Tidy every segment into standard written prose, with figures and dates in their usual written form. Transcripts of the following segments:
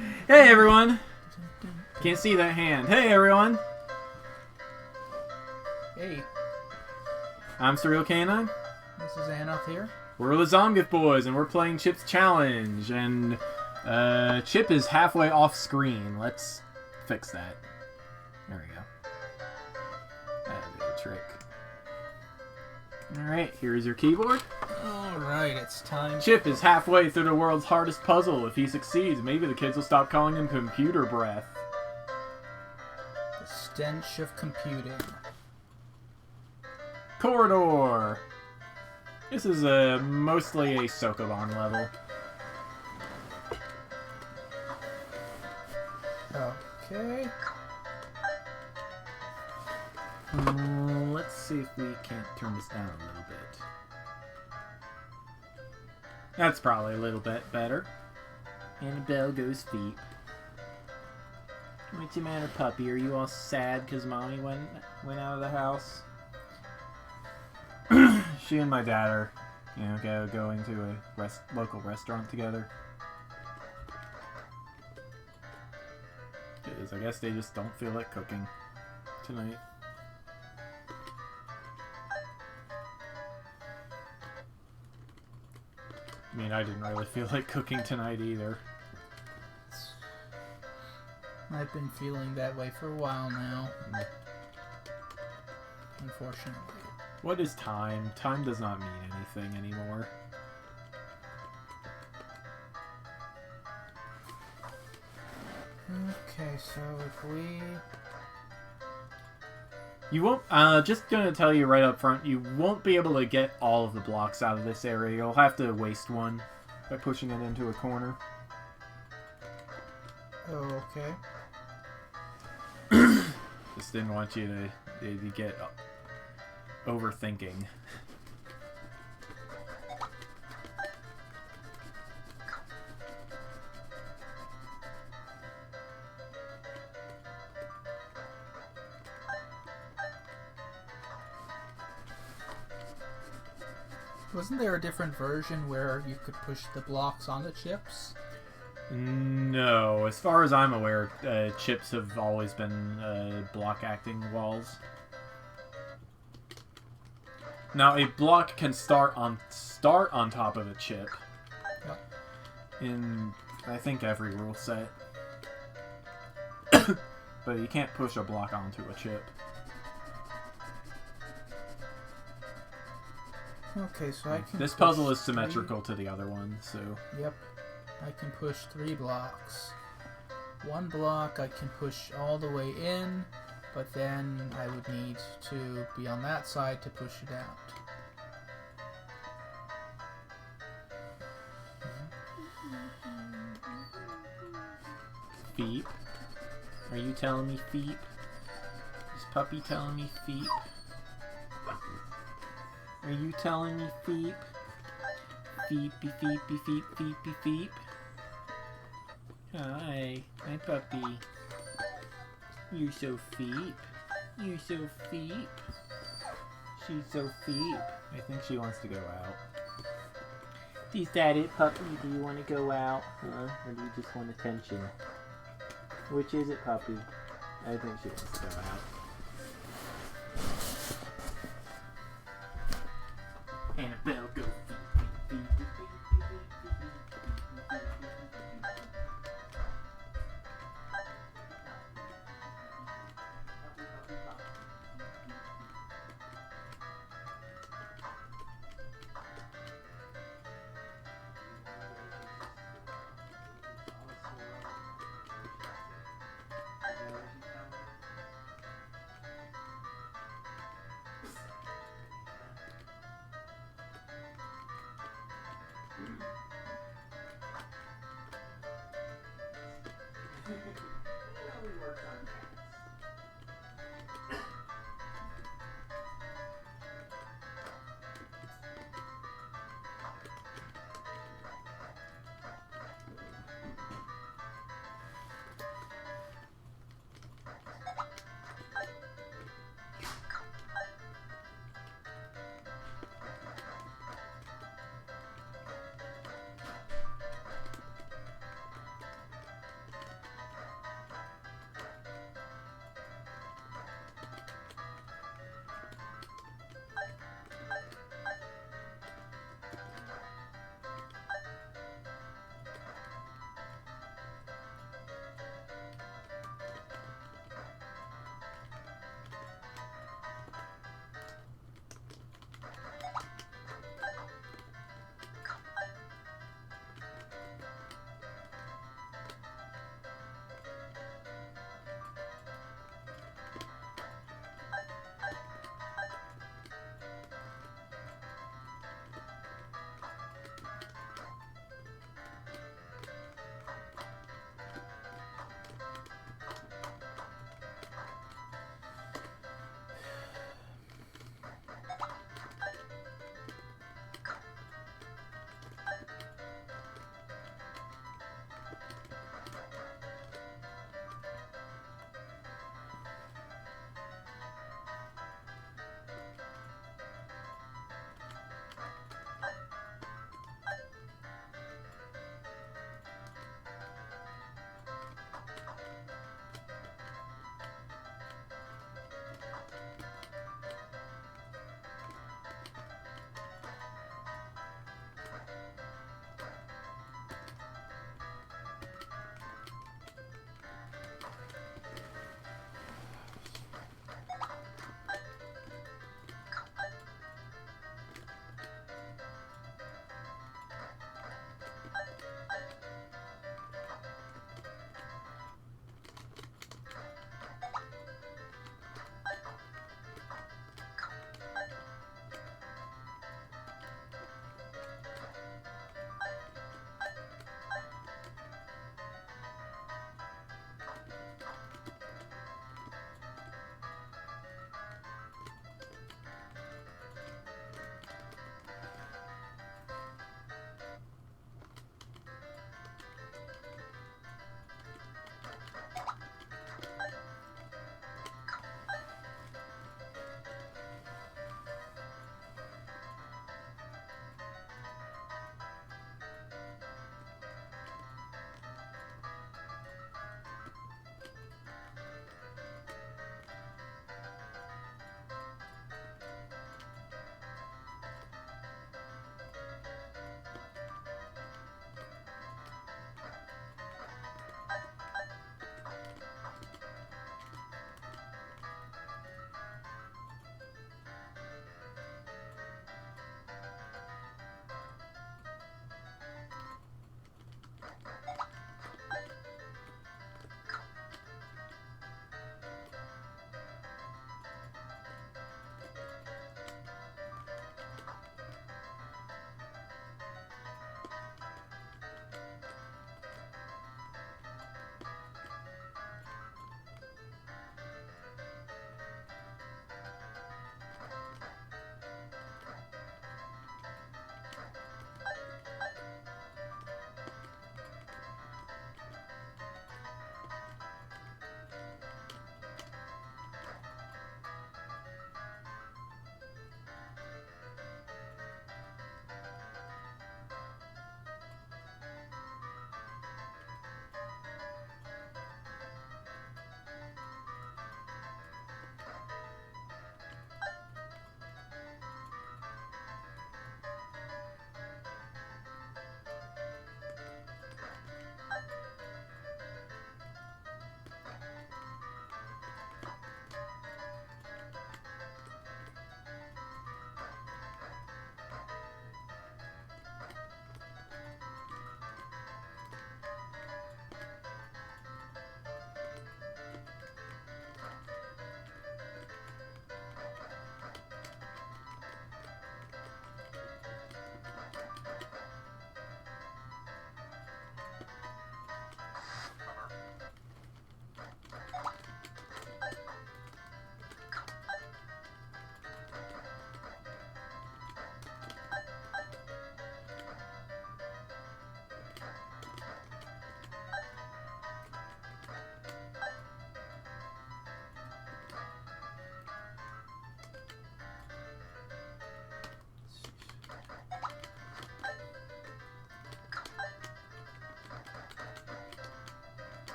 Hey everyone! Can't see that hand. Hey everyone! Hey, I'm Surreal Canine. this is Anoth here. We're the Zomgif Boys, and we're playing Chip's Challenge. And Chip is halfway off screen. Let's fix that. There we go. That'll do the trick. Alright, here's your keyboard. Alright, it's time. Chip is halfway through the world's hardest puzzle. If he succeeds, maybe the kids will stop calling him computer breath. The stench of computing. Corridor! This is mostly a Sokoban level. Okay. Let's see if we can't turn this down a little bit. That's probably a little bit better. And the bell goes feet. What's the matter, puppy? Are you all sad because mommy went out of the house? She and my dad are, going to a local restaurant together. Because I guess they just don't feel like cooking tonight. I mean, I didn't really feel like cooking tonight either. I've been feeling that way for a while now. Unfortunately. What is time? Time does not mean anything anymore. Okay, so if we... You won't, just gonna tell you right up front, you won't be able to get all of the blocks out of this area. You'll have to waste one by pushing it into a corner. Oh, okay. Just didn't want you to get overthinking. Wasn't there a different version where you could push the blocks on the chips? No, as far as I'm aware, chips have always been block acting walls. Now, a block can start on top of a chip. Yep. In, I think, every rule set. But you can't push a block onto a chip. Okay, so I can This puzzle push is symmetrical to the other one, so... Yep. I can push 3 blocks. 1 block I can push all the way in, but then I would need to be on that side to push it out. Feep. Are you telling me feep? Is puppy telling me feep? Are you telling me feep? Feepy feepy feep feepy feep. Hi, my puppy. You're so feep. You're so feep. She's so feep. I think she wants to go out. Is that it, puppy? Do you want to go out? Huh? Or do you just want attention? Which is it, puppy? I think she wants to go out. Annabelle, go.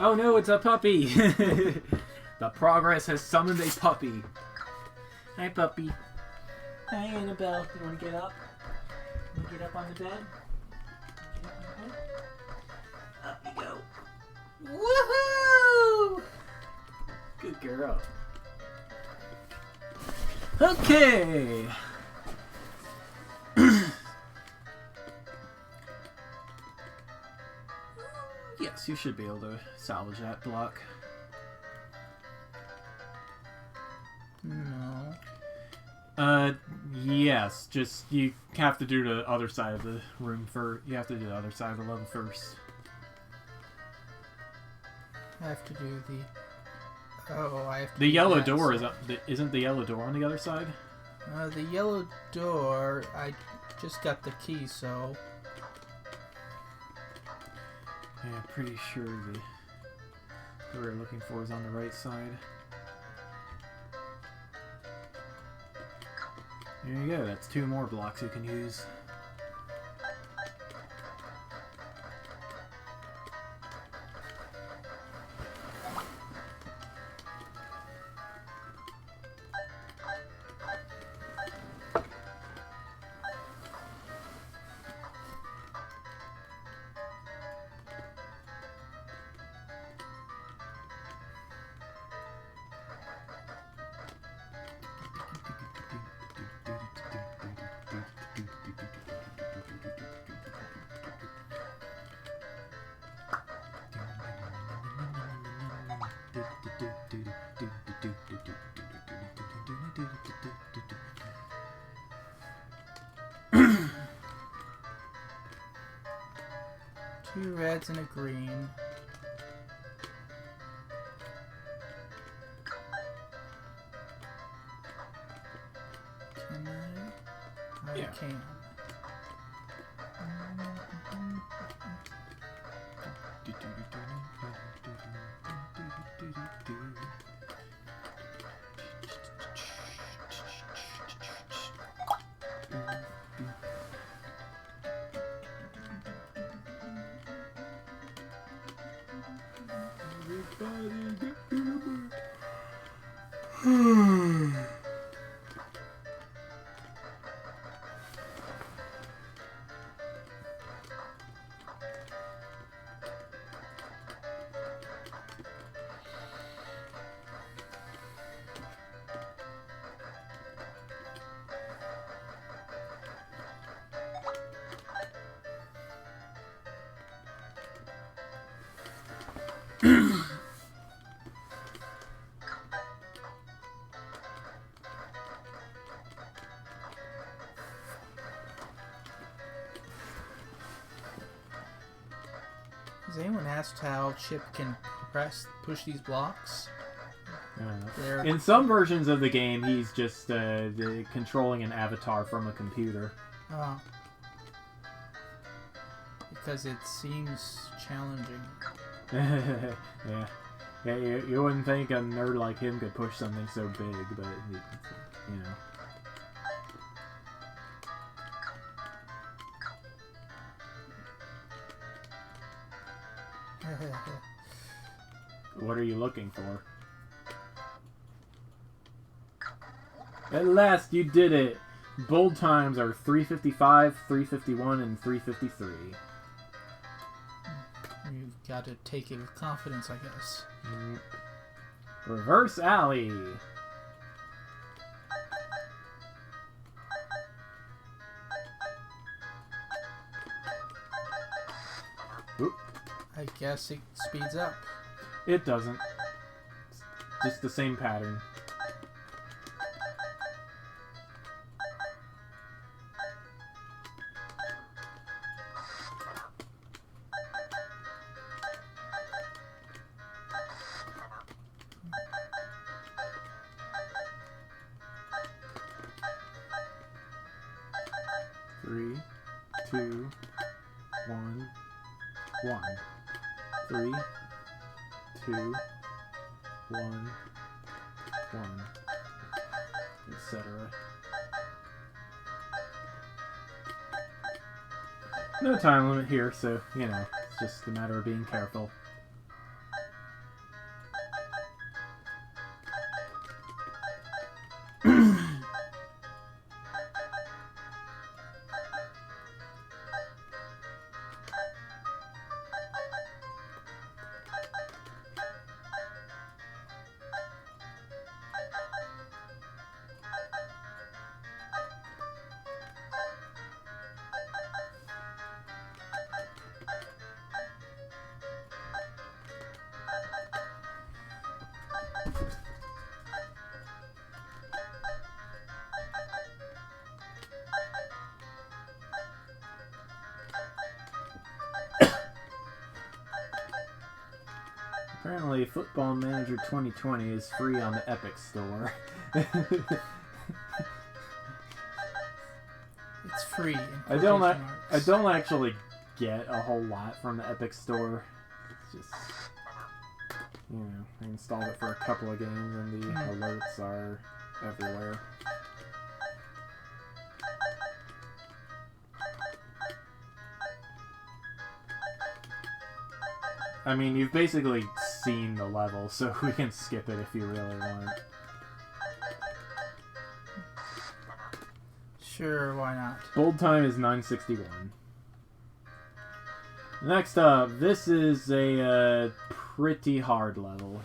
Oh no, it's a puppy! The progress has summoned a puppy. Hi, puppy. Hi, Annabelle. You want to get up? You want to get up on the bed? Get up on the bed? Up you go. Woohoo! Good girl. Okay. Yes, you should be able to salvage that block. No. Yes, just you have to do the other side of the room first. You have to do the other side of the level first. I have to do the... Oh, I have to The do yellow that, door so... isn't the yellow door on the other side? The yellow door, I just got the key, so... Yeah, I'm pretty sure the door we're looking for is on the right side. There you go, that's 2 more blocks you can use. Two reds and a green. Can I? Yeah. I can. Has anyone asked how Chip can push these blocks? They're... In some versions of the game, he's just controlling an avatar from a computer. Oh. Because it seems challenging. Yeah. Yeah, you wouldn't think a nerd like him could push something so big, but, you know. What are you looking for? At last, you did it! Bold times are 3:55, 3:51, and 3:53. You've got to take it with confidence, I guess. Reverse alley! Oop. I guess it speeds up. It doesn't. It's just the same pattern. Three, two, one, one. 3, 2, 1, 1, etc. No time limit here, so, you know, it's just a matter of being careful. Apparently, Football Manager 2020 is free on the Epic Store. It's free. I don't actually get a whole lot from the Epic Store. It's just, you know, I installed it for a couple of games and the alerts are everywhere. I mean, you've basically seen the level, so we can skip it if you really want. Sure, why not? Bold time is 961. Next up, this is a pretty hard level.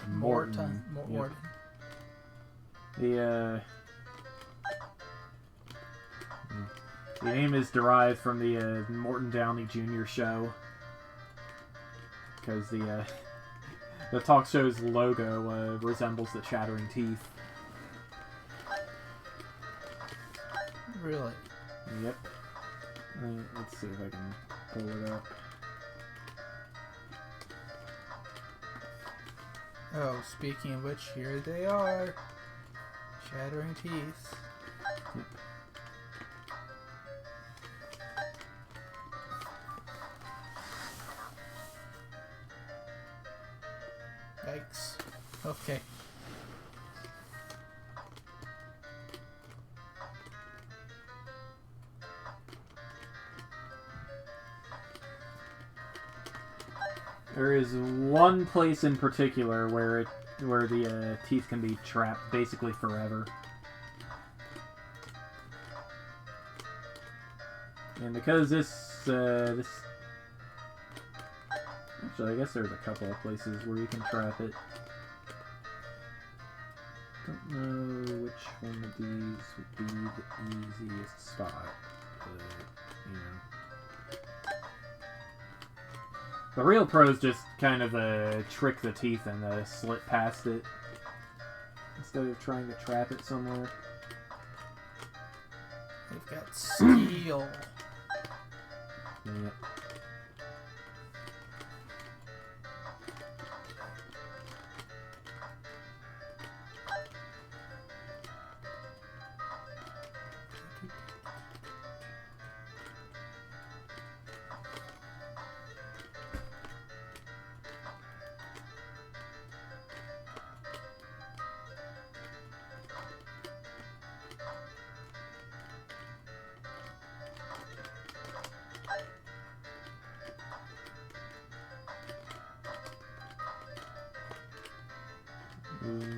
Morton. Morton. The name is derived from the Morton Downey Jr. show. Because the talk show's logo resembles the chattering teeth. Really? Yep. Let's see if I can pull it up. Oh, speaking of which, here they are. Chattering teeth. Yep. Yikes. Okay. There is one place in particular where the teeth can be trapped basically forever. And because this actually, I guess there's a couple of places where you can trap it. Don't know which one of these would be the easiest spot, but, you know. The real pros just kind of trick the teeth and slit past it instead of trying to trap it somewhere. They've got steel. Yep.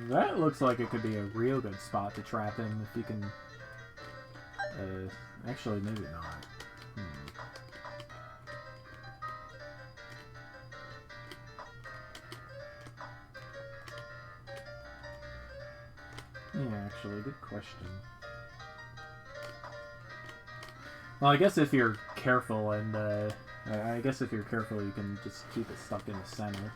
That looks like it could be a real good spot to trap him if you can... actually, maybe not. Yeah, actually, good question. Well, I guess if you're careful and, I guess if you're careful you can just keep it stuck in the center.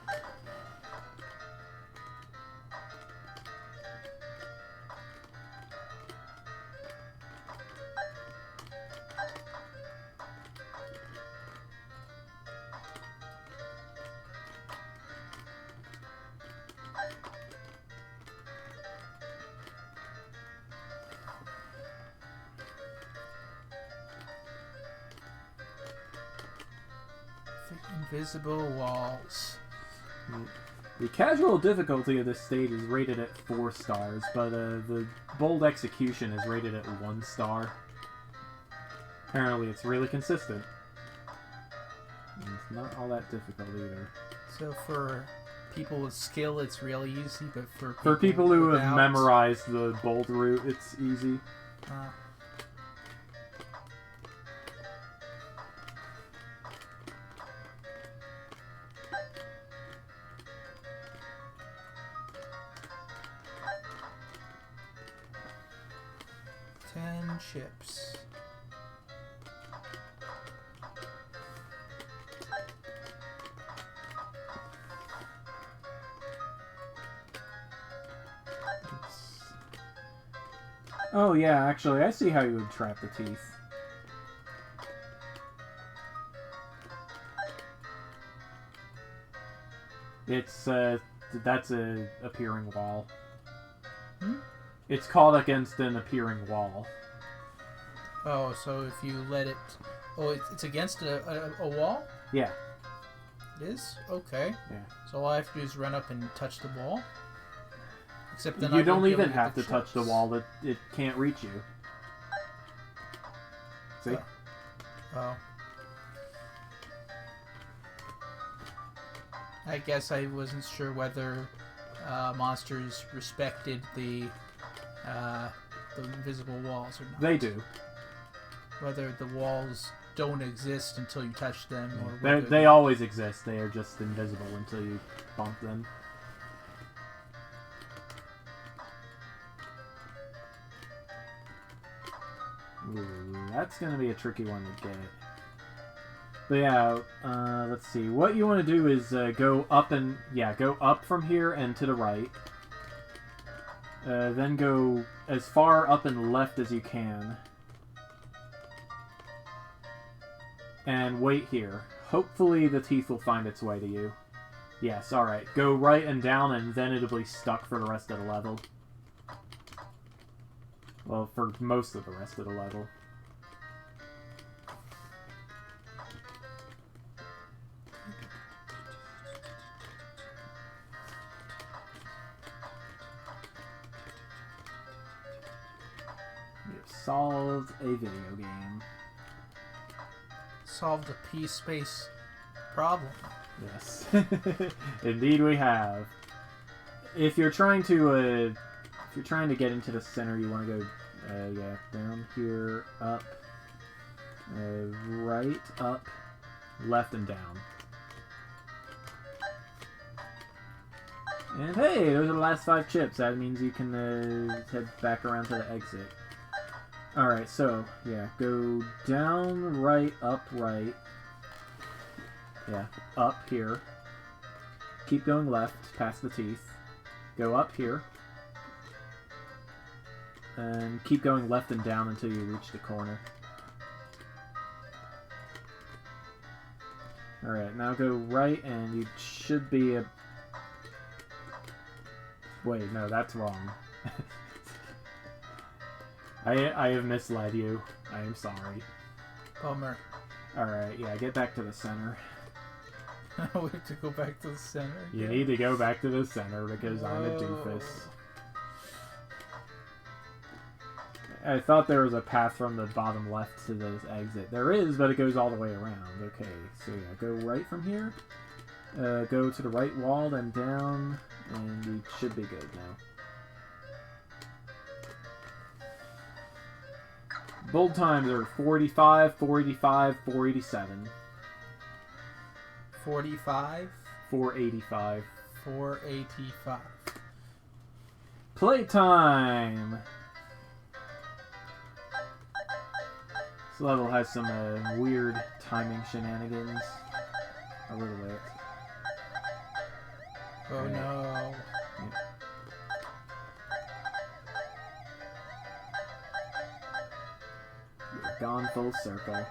Invisible walls. The casual difficulty of this stage is rated at 4 stars, but the bold execution is rated at 1 star. Apparently it's really consistent. And it's not all that difficult either. So for people with skill it's really easy, but for people who without... have memorized the bold route, it's easy. 10 chips. Oh yeah, actually, I see how you would trap the teeth. It's that's a appearing wall. Hmm? It's called against an appearing wall. Oh, so if you let it... Oh, it's against a wall? Yeah. It is? Okay. Yeah. So all I have to do is run up and touch the wall? Except then You I don't won't be even able have to get touch the chips. wall. It can't reach you. See? Oh. I guess I wasn't sure whether monsters respected the invisible walls or not. They do. Whether the walls don't exist until you touch them, or They whether they always exist. They are just invisible until you bump them. Ooh, that's gonna be a tricky one to get. But yeah, let's see. What you want to do is go up and go up from here and to the right. Then go as far up and left as you can. And wait here. Hopefully the teeth will find its way to you. Yes, alright. Go right and down and then it'll be stuck for the rest of the level. Well, for most of the rest of the level. You've solved a video game. solved a p-space problem. Yes. Indeed we have. If you're trying to get into the center, you want to go down here, up, right, up, left, and down. And hey, those are the last 5 chips. That means you can head back around to the exit. Alright, so, yeah, go down, right, up, right. Yeah, up here. Keep going left, past the teeth. Go up here. And keep going left and down until you reach the corner. Alright, now go right and you should be a... Wait, no, that's wrong. I have misled you. I am sorry. Bummer. Alright, yeah, get back to the center. We have to go back to the center again. You need to go back to the center because I'm a doofus. I thought there was a path from the bottom left to this exit. There is, but it goes all the way around. Okay, so yeah, go right from here. Go to the right wall, then down, and you should be good now. Bold times are 45, 485, 487. 45? 485. 485. Playtime! This level has some weird timing shenanigans. A little bit. Oh no. Yeah. You're gone full circle.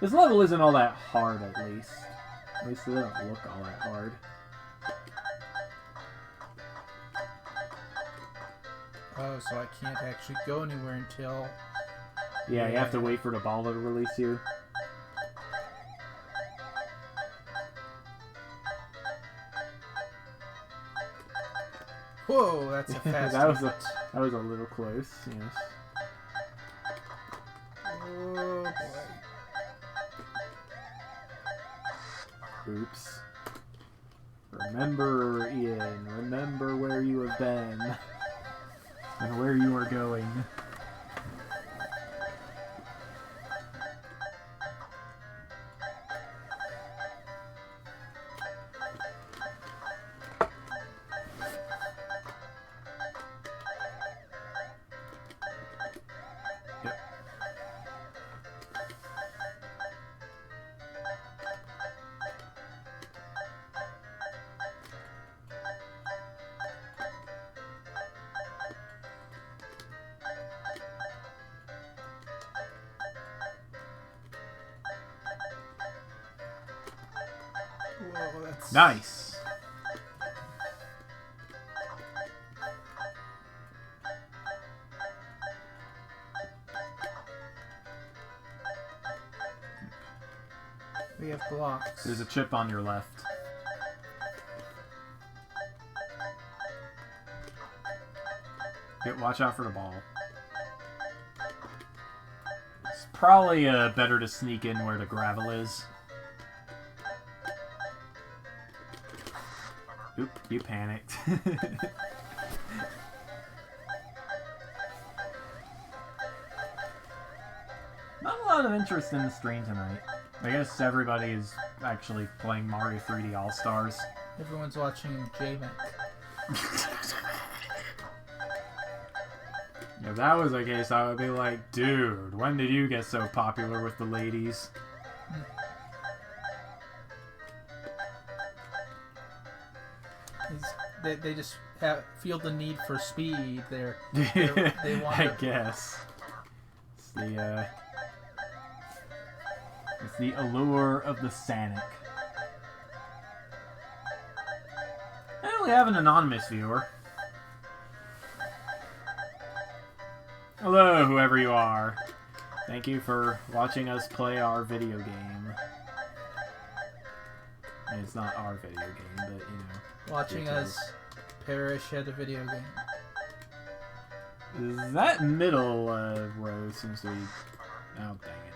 This level isn't all that hard, at least. At least it doesn't look all that hard. Oh, so I can't actually go anywhere until... Yeah, you have to wait for the ball to release you. Whoa, that's a fast that was hit. that was a little close, yes. Oh boy. Oops. Remember, Ian, remember where you have been. And where you are going. Oh, that's... Nice. We have blocks. There's a chip on your left. Watch out for the ball. It's probably better to sneak in where the gravel is. Oop, you panicked. Not a lot of interest in the stream tonight. I guess everybody is actually playing Mario 3D All-Stars. Everyone's watching J-Mac. If that was the case, I would be like, dude, when did you get so popular with the ladies? They just feel the need for speed. They want. I guess it's the allure of the Sanic. And we have an anonymous viewer. Hello, whoever you are. Thank you for watching us play our video game. I mean, it's not our video game, but, you know. Watching us perish at a video game. That middle row seems to be... Oh, dang it.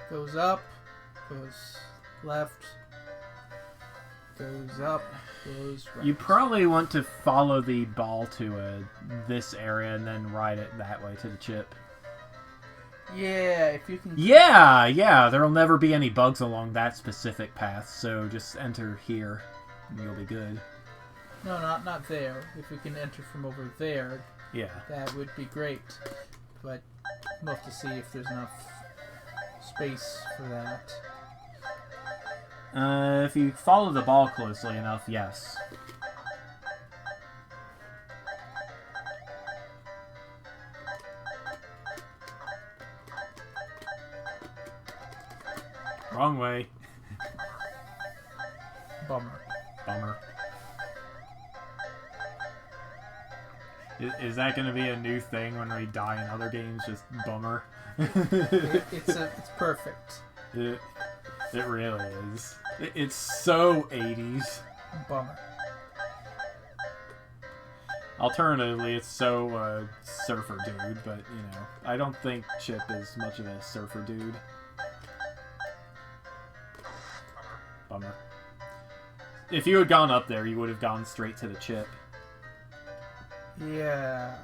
Goes up, goes left, goes up, goes right. You probably want to follow the ball to this area and then ride it that way to the chip. Yeah, if you can... Yeah, there'll never be any bugs along that specific path, so just enter here and you'll be good. No, not there. If we can enter from over there, yeah, that would be great. But we'll have to see if there's enough space for that. If you follow the ball closely enough, yes. Wrong way. Bummer. Is that going to be a new thing when we die in other games? Just bummer. It's perfect. It really is. It's so 80s. Bummer. Alternatively, it's so surfer dude, but you know, I don't think Chip is much of a surfer dude. Bummer. If you had gone up there, you would have gone straight to the chip. Yeah.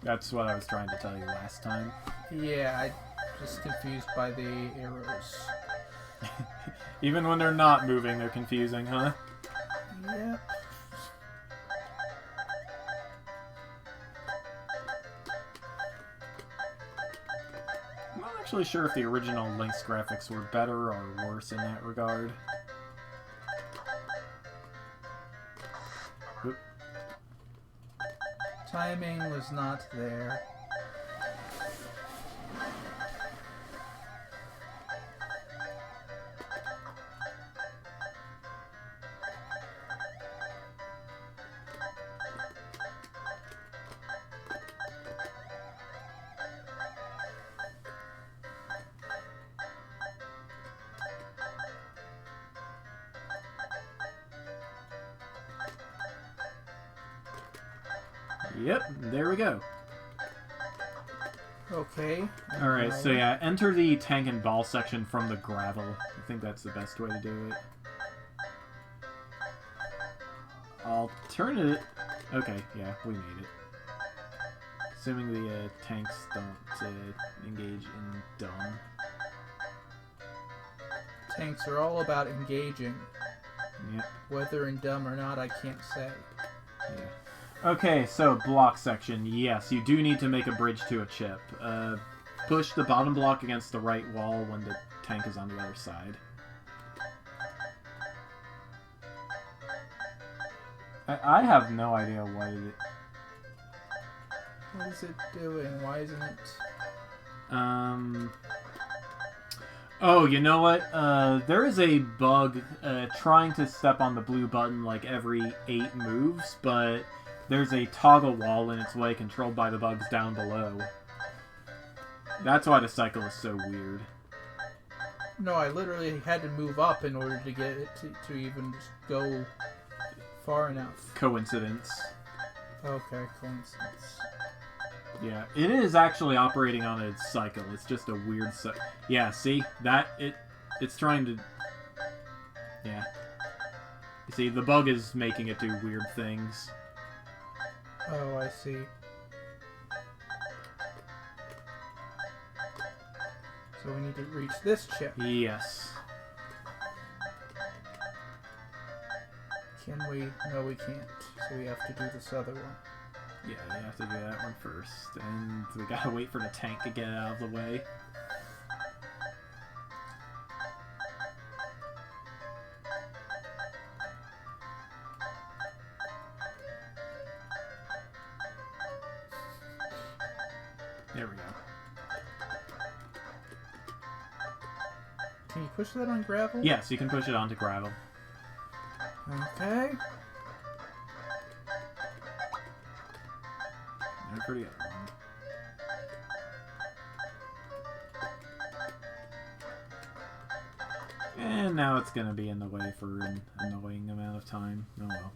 That's what I was trying to tell you last time. Yeah, I was confused by the arrows. Even when they're not moving, they're confusing, huh? Yeah. I'm not actually sure if the original Link's graphics were better or worse in that regard. Oop. Timing was not there. Yep, there we go. Okay. Alright, so yeah, enter the tank and ball section from the gravel. I think that's the best way to do it. Alternate... Okay, yeah, we made it. Assuming the tanks don't engage in dumb. Tanks are all about engaging. Yep. Whether in dumb or not, I can't say. Yeah. Okay, so block section. Yes, you do need to make a bridge to a chip. Push the bottom block against the right wall when the tank is on the other side. I have no idea what it... What is it doing? Why isn't it... Oh, you know what? There is a bug trying to step on the blue button like every 8 moves, but there's a toggle wall in its way controlled by the bugs down below. That's why the cycle is so weird. No, I literally had to move up in order to get it to even just go far enough. Coincidence. Okay, coincidence. Yeah, it is actually operating on its cycle. It's just a weird yeah, see? It's trying to... Yeah. You see, the bug is making it do weird things. Oh, I see. So we need to reach this chip. Yes. Can we? No, we can't. So we have to do this other one. Yeah, you have to do that one first. And we gotta wait for the tank to get out of the way. There we go. Can you push that on gravel? Yes, you can push it onto gravel. Okay. And for the other one. And now it's gonna be in the way for an annoying amount of time. Oh well.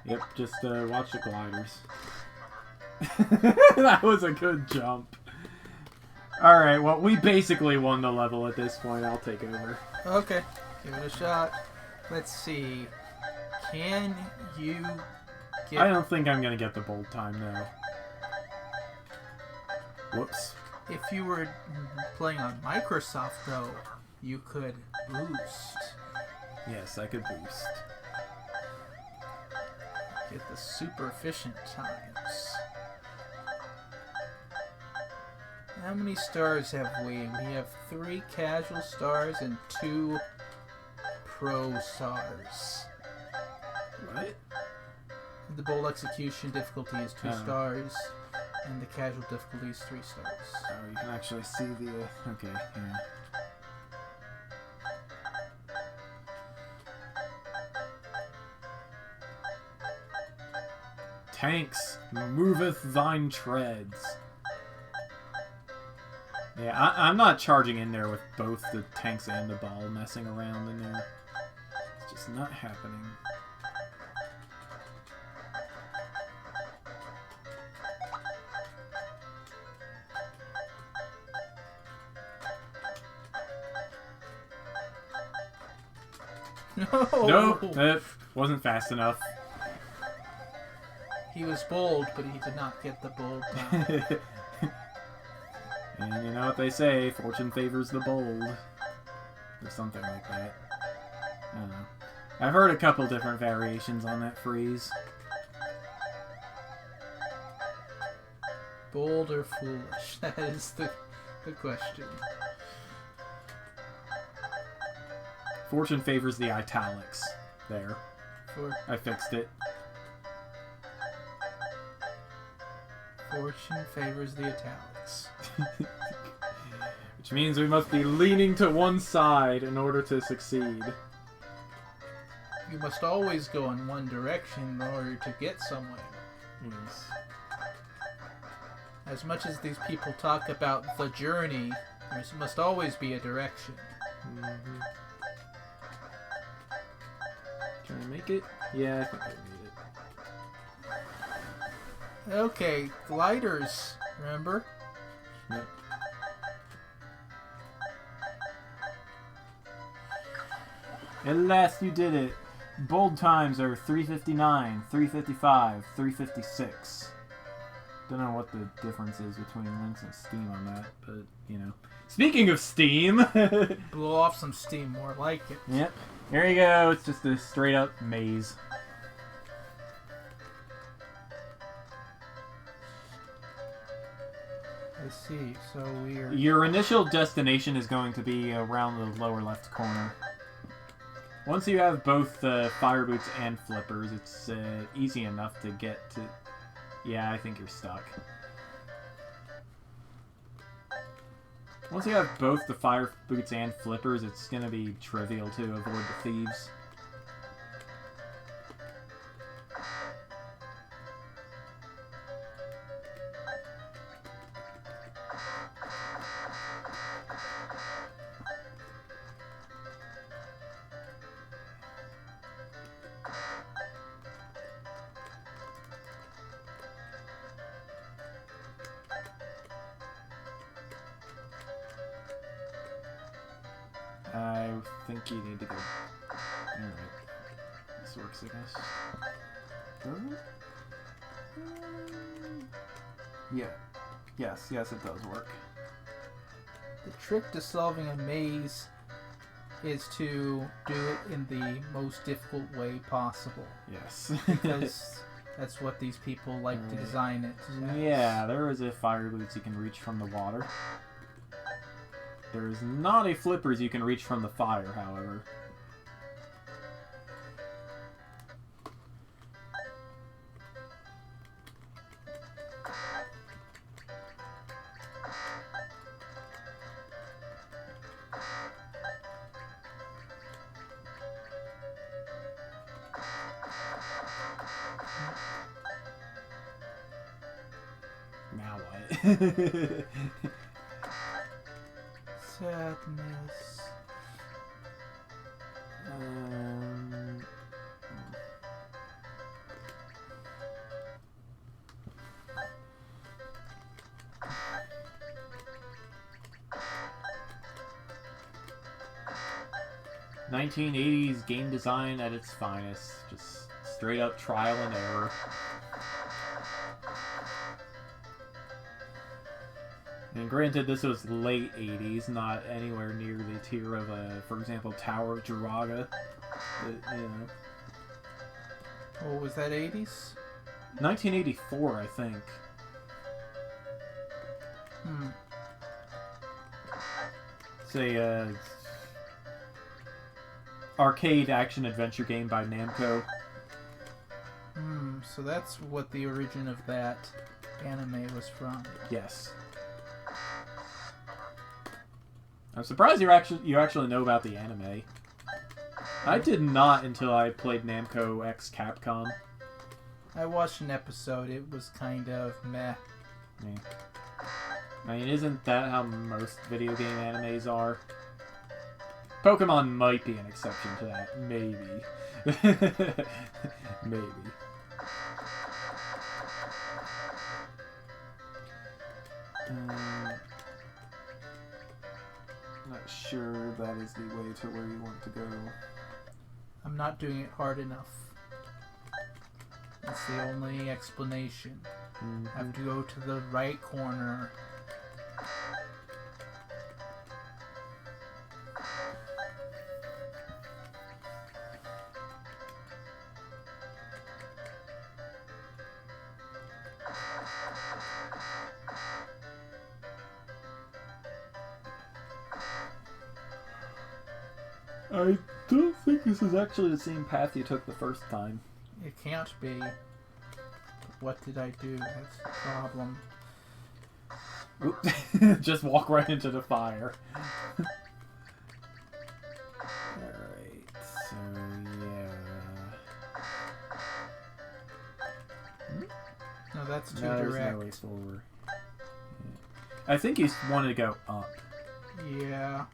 Yep, just watch the gliders. That was a good jump. Alright, well, we basically won the level at this point. I'll take over. Okay, give it a shot. Let's see. Can you get... I don't think I'm going to get the bold time, though. Whoops. If you were playing on Microsoft, though, you could boost. Yes, I could boost. Get the super efficient times. How many stars have we? We have 3 casual stars and 2 pro stars. What? The bold execution difficulty is 2 stars, and the casual difficulty is 3 stars. Oh, you can actually see the... okay, yeah. Tanks, moveth thine treads. Yeah, I'm not charging in there with both the tanks and the ball messing around in there. It's just not happening. No! Nope, that wasn't fast enough. He was bold, but he did not get the bold time. And you know what they say, fortune favors the bold. Or something like that. I don't know. I've heard a couple different variations on that phrase. Bold or foolish? That is the question. Fortune favors the italics. There. I fixed it. Fortune favors the italics. Which means we must be leaning to one side in order to succeed. You must always go in one direction in order to get somewhere. Yes. As much as these people talk about the journey, there must always be a direction. Mm-hmm. Can I make it? Yeah, I think I made it. Okay, gliders, remember? Yep. At last you did it. Bold times are 3:59, 3:55, 3:56. Don't know what the difference is between Lynx and Steam on that, but, you know. Speaking of Steam! Blow off some steam, more like it. Yep. Here you go. It's just a straight up maze. I see. So we're... Your initial destination is going to be around the lower left corner. Once you have both the fire boots and flippers, it's easy enough to get to... Yeah, I think you're stuck. Once you have both the fire boots and flippers, it's going to be trivial to avoid the thieves. I think you need to go... Alright. This works, I guess. Does it? Yeah. Yes, it does work. The trick to solving a maze is to do it in the most difficult way possible. Yes. Because that's what these people like to design it as. Yeah, there is a fire boots you can reach from the water. There's not a flippers you can reach from the fire, however. Now what? Sadness. Um... 1980s game design at its finest. Just straight up trial and error. And granted, this was late 80s, not anywhere near the tier of, for example, Tower of Jiraga. You know. Oh, was that 80s? 1984, I think. It's a arcade action-adventure game by Namco. So that's what the origin of that anime was from. Yes. I'm surprised you actually know about the anime. I did not until I played Namco X Capcom. I watched an episode. It was kind of meh. Yeah. I mean, isn't that how most video game animes are? Pokemon might be an exception to that. Maybe. Maybe. Not sure that is the way to where you want to go. I'm not doing it hard enough. That's the only explanation. I have to go to the right corner. I don't think this is actually the same path you took the first time. It can't be. What did I do? That's the problem. Oops. Just walk right into the fire. Alright, so yeah. No, that's too No, direct. there's no way forward. Yeah. I think you wanted to go up. Yeah.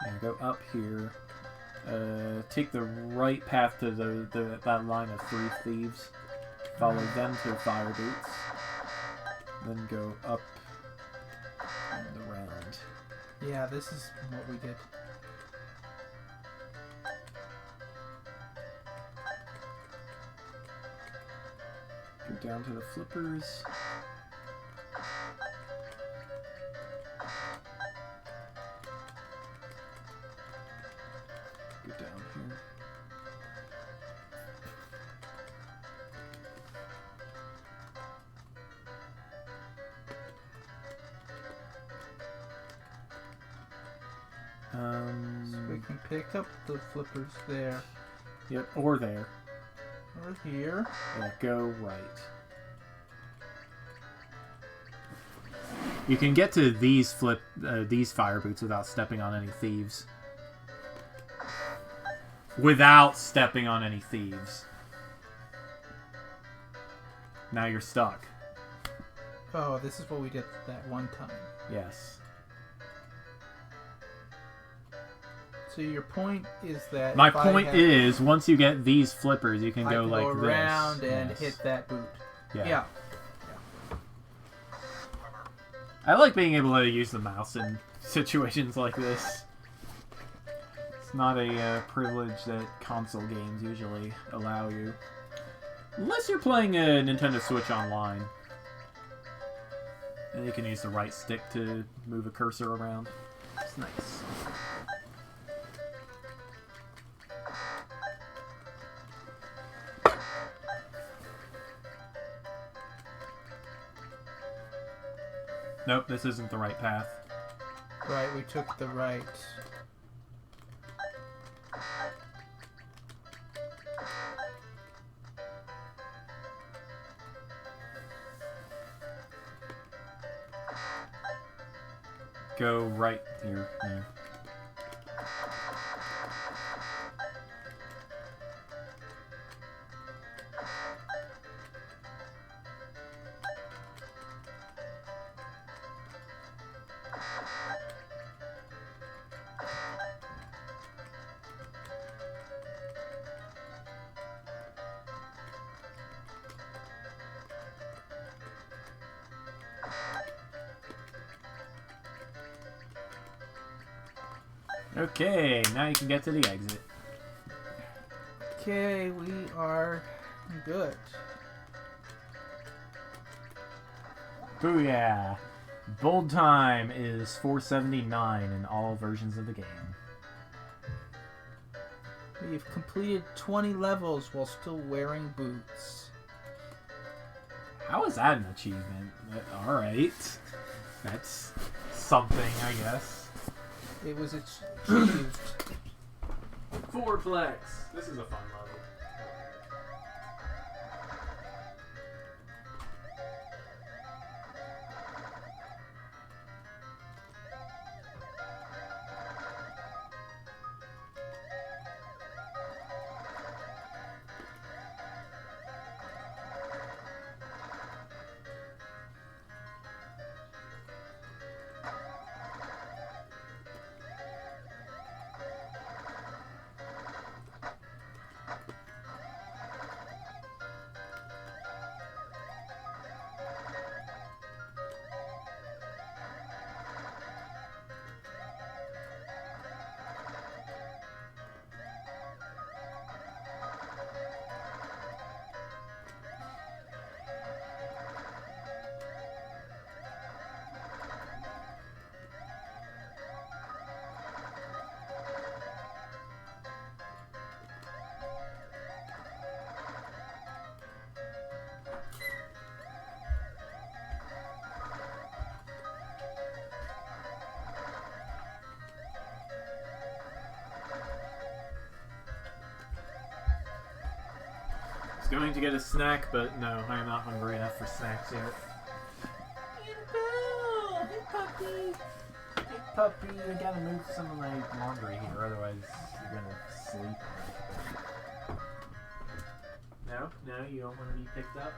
Yeah, go up here. Take the right path to that line of 3 thieves. Follow them to fire boots. Then go up and around. Yeah, this is what we did. Go down to the flippers. Go down here. So we can pick up the flippers there. Yep, or there. Or here. Yeah, go right. You can get to these fire boots without stepping on any thieves. Without stepping on any thieves. Now you're stuck. Oh, this is what we did that one time. Yes. So your point is that... My point is, once you get these flippers, you can go like this. Go around and hit that boot. Yeah. I like being able to use the mouse in situations like this. It's not a privilege that console games usually allow you. Unless you're playing a Nintendo Switch Online. And you can use the right stick to move a cursor around. It's nice. Nope, this isn't the right path. Right, we took the right. Go right here. Yeah. Okay, now you can get to the exit. Okay, we are good. Booyah! Bold time is 479 in all versions of the game. We've completed 20 levels while still wearing boots. How is that an achievement? Alright. That's something, I guess. It was achieved. Fourplex. This is a fun level. Going to get a snack, but no, I am not hungry enough for snacks yet. Annabelle! Hey, puppy! Hey, puppy, I gotta move some of my laundry here, otherwise you're gonna sleep. No? No, you don't want to be picked up?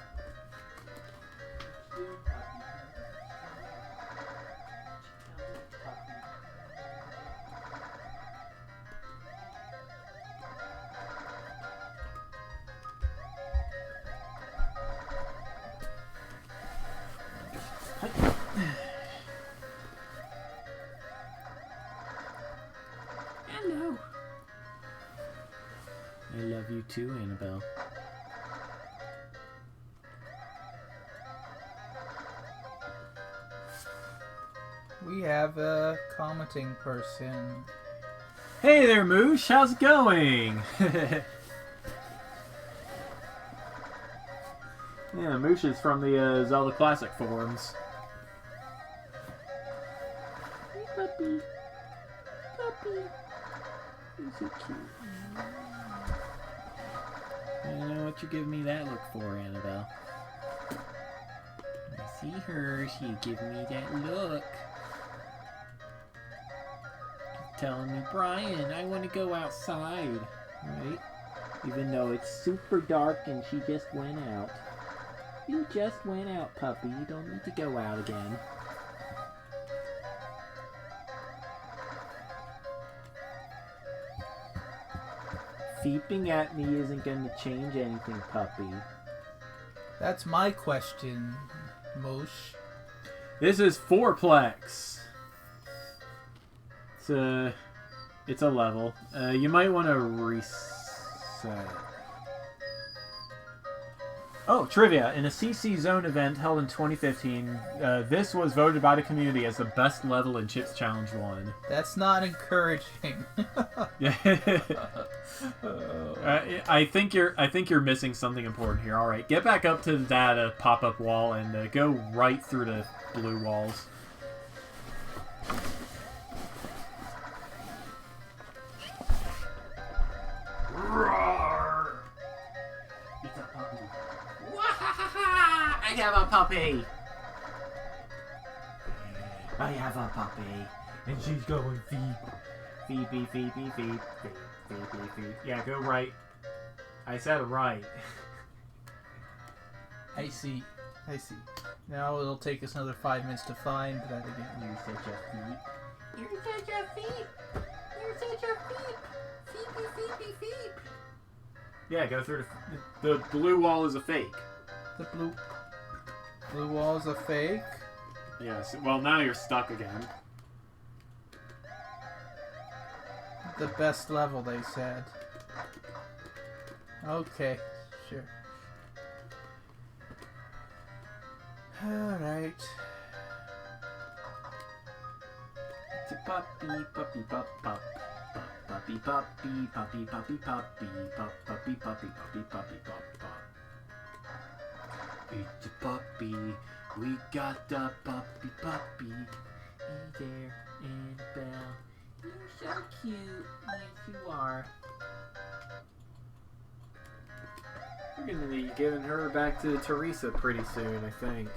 Hello. I love you too, Annabelle. We have a commenting person. Hey there, Moosh. How's it going? Yeah, Moosh is from the Zelda Classic forums. Hey, puppy. Puppy. What you give me that look for, Annabelle? I see her. She give me that look. Telling me, Brian, I want to go outside, right? Even though it's super dark and she just went out. You just went out, puppy. You don't need to go out again. Feeping at me isn't going to change anything, puppy. That's my question, Mosh. This is fourplex. It's a level. You might want to reset. Oh, trivia. In a CC Zone event held in 2015, this was voted by the community as the best level in Chips Challenge 1. That's not encouraging. Yeah. I think you're missing something important here. All right, get back up to that pop-up wall and go right through the blue walls. Roar! It's a puppy. Wahahaha! I have a puppy. I have a puppy, and she's going feed. Feed, feed, feed, feed, feed, feed. Yeah, go right. I said right. I see. I see. Now it'll take us another 5 minutes to find that again. You're such a feet. You're such a feet. You're such a feet. Feepy, feepy, feep. Yeah, go through the blue wall is a fake. The blue wall is a fake? Yes. Well, now you're stuck again. The best level, they said. Okay, sure. Alright. It's a puppy, puppy, pup, pup. Puppy, puppy, puppy, puppy, puppy, pup, puppy, puppy, puppy, puppy, pup, pup. It's a puppy. We got the puppy, puppy. Hey there, Annabelle. You're so cute. Yes, you are. We're gonna be giving her back to Teresa pretty soon, I think.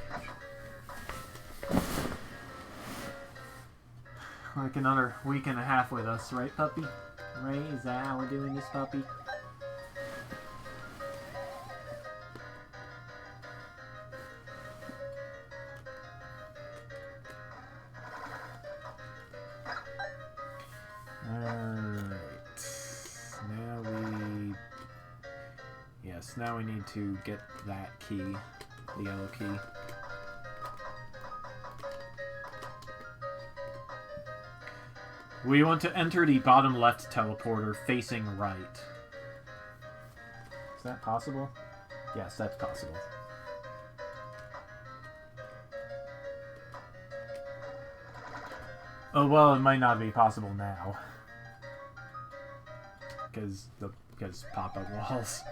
Like another week and a half with us, right, puppy? Right? Is that how we're doing this, puppy? Now we need to get that key, the yellow key. We want to enter the bottom left teleporter facing right. Is that possible? Yes, that's possible. Oh, well, it might not be possible now. Because pop-up walls.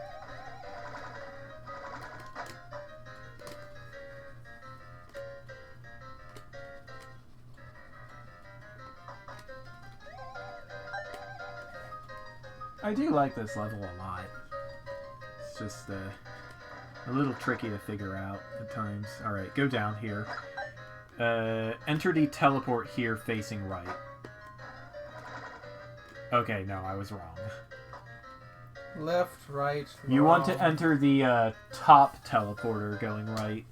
I do like this level a lot. It's just a little tricky to figure out at times. Alright, go down here. Enter the teleport here facing right. Okay, no, I was wrong. Left, right, wrong. You want to enter the top teleporter going right.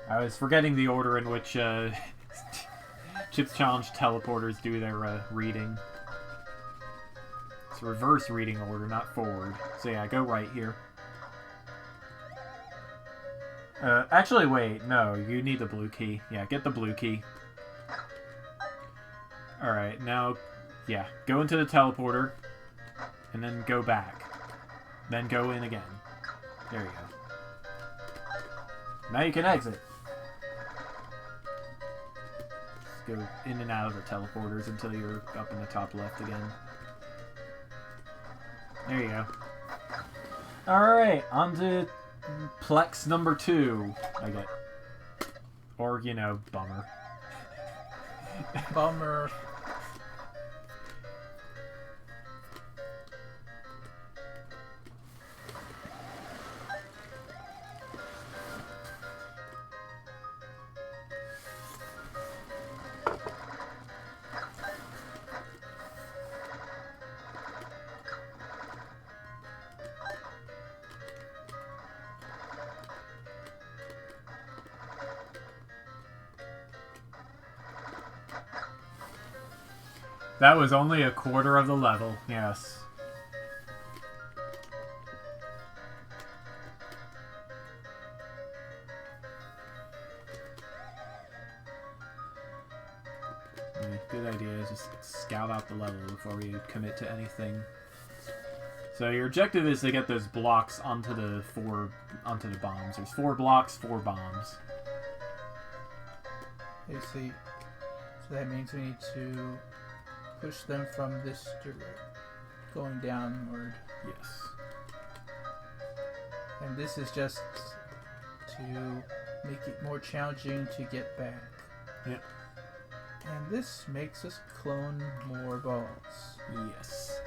I was forgetting the order in which Chips Challenge teleporters do their reading. It's reverse reading order, not forward. So yeah, go right here. Actually, wait, no, you need the blue key. Yeah, get the blue key. Alright, now, yeah, go into the teleporter, and then go back. Then go in again. There you go. Now you can exit. Go in and out of the teleporters until you're up in the top left again. There you go. Alright, on to Plex number 2, I get. Or, you know, bummer. Bummer. That was only a quarter of the level, yes. Good idea, just scout out the level before we commit to anything. So your objective is to get those blocks onto the bombs. There's 4 blocks, 4 bombs. I see. So that means we need to push them from this direction, going downward. Yes. And this is just to make it more challenging to get back. Yep. And this makes us clone more balls. Yes.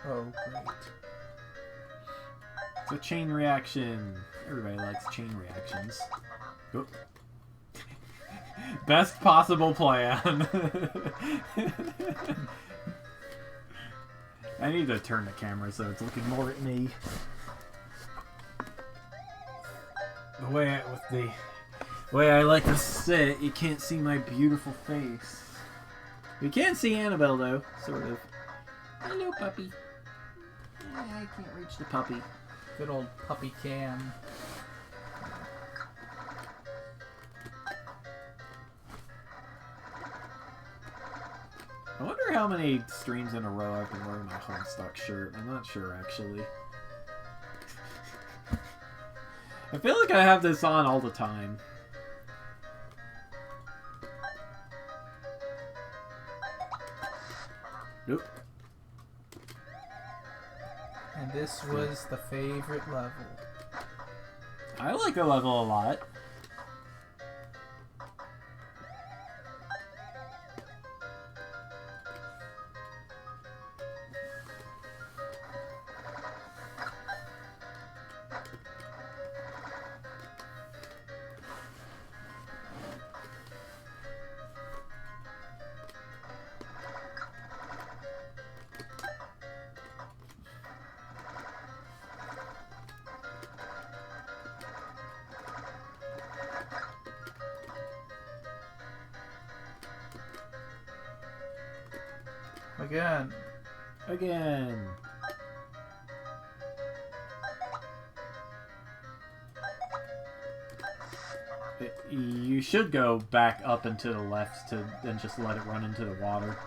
Oh, great. It's a chain reaction. Everybody likes chain reactions. Oop. Best possible plan. I need to turn the camera so it's looking more at me. The way I like to sit, you can't see my beautiful face. You can see Annabelle though, sort of. Hello, puppy. I can't reach the puppy. Good old puppy cam. I wonder how many streams in a row I've been wearing my Homestuck shirt. I'm not sure, actually. I feel like I have this on all the time. Nope. And this was the favorite level. I like the level a lot. Again. You should go back up and to the left to then just let it run into the water.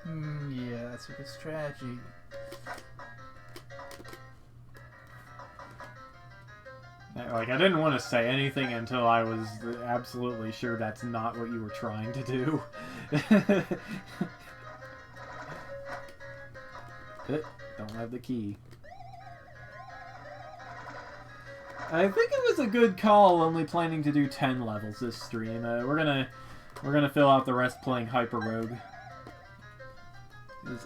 Yeah, that's a good strategy. Like, I didn't want to say anything until I was absolutely sure that's not what you were trying to do. Don't have the key. I think it was a good call only planning to do 10 levels this stream. We're gonna fill out the rest playing HyperRogue.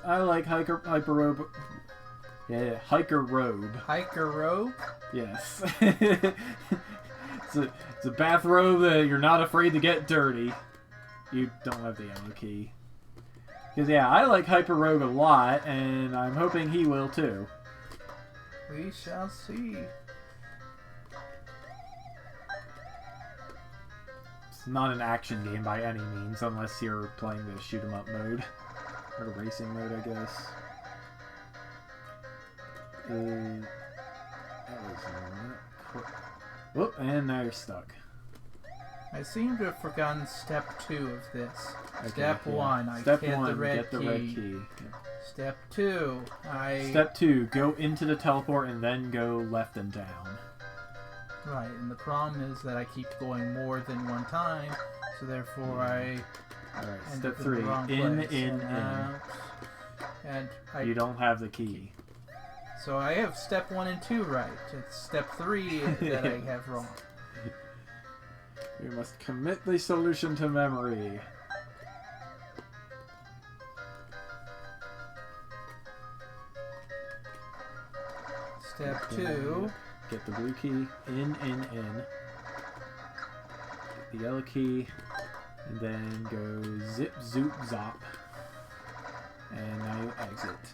I like HyperRogue. Yeah, HyperRogue. HyperRogue? Yes. It's a bathrobe that you're not afraid to get dirty. You don't have the yellow key. Because, yeah, I like HyperRogue a lot, and I'm hoping he will, too. We shall see. It's not an action game by any means, unless you're playing the shoot-'em-up mode. Or racing mode, I guess. That was not... Whoop, and now you're stuck. I seem to have forgotten step 2 of this. Okay, Step 1, I Step get 1, the red get the key. red key. Step 2, Step 2, go into the teleport and then go left and down. Right, and the problem is that I keep going more than one time, so therefore I... Alright, end step up 3, the wrong in, place. in. And You don't have the key. So I have step 1 and 2 right. It's step 3 that I have wrong. We must commit the solution to memory. Step 2. Get the blue key. In. Get the yellow key. And then go zip, zoop, zop. And now you exit.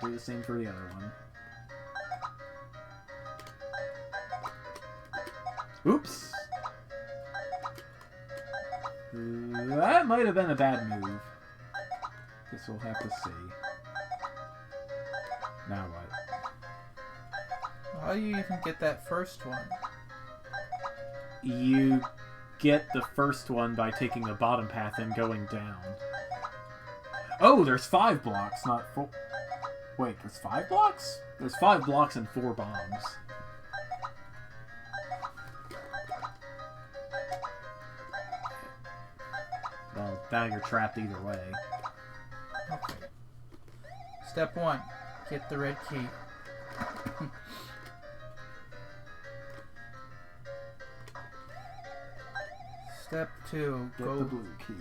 do the same for the other one. Oops! That might have been a bad move. Guess we'll have to see. Now what? How do you even get that first one? You get the first one by taking the bottom path and going down. Oh, there's 5 blocks, not 4. Wait, there's 5 blocks? There's 5 blocks and 4 bombs. Well, now you're trapped either way. Okay. Step 1. Get the red key. Step 2. Get Go the blue key.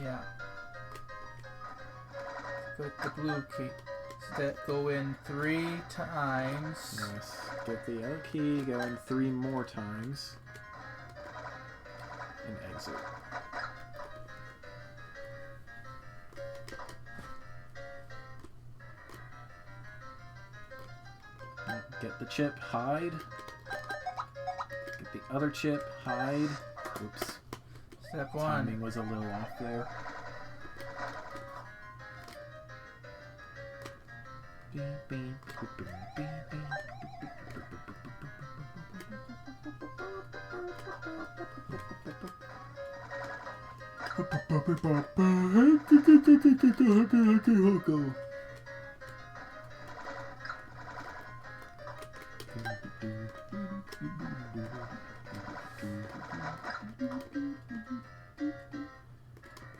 Yeah. Get the blue key. Go in 3 times. Yes. Get the yellow key, go in 3 more times. And exit. Get the chip, hide. Get the other chip, hide. Oops. Step 1. Timing was a little off there.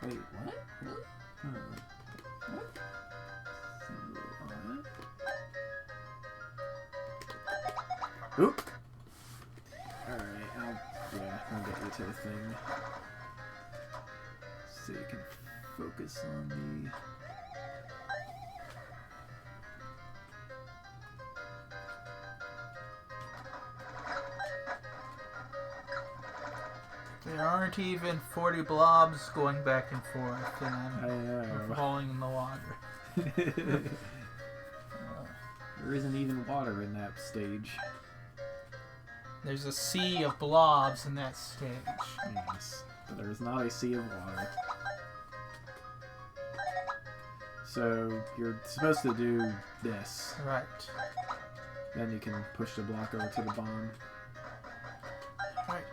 Wait, what? Really? What? Oop! Alright, I'll get you to the thing. So you can focus on the... There aren't even 40 blobs going back and forth, and I know. we're falling in the water. There isn't even water in that stage. There's a sea of blobs in that stage. Yes, but there is not a sea of water. So you're supposed to do this. Right. Then you can push the block over to the bomb. Right.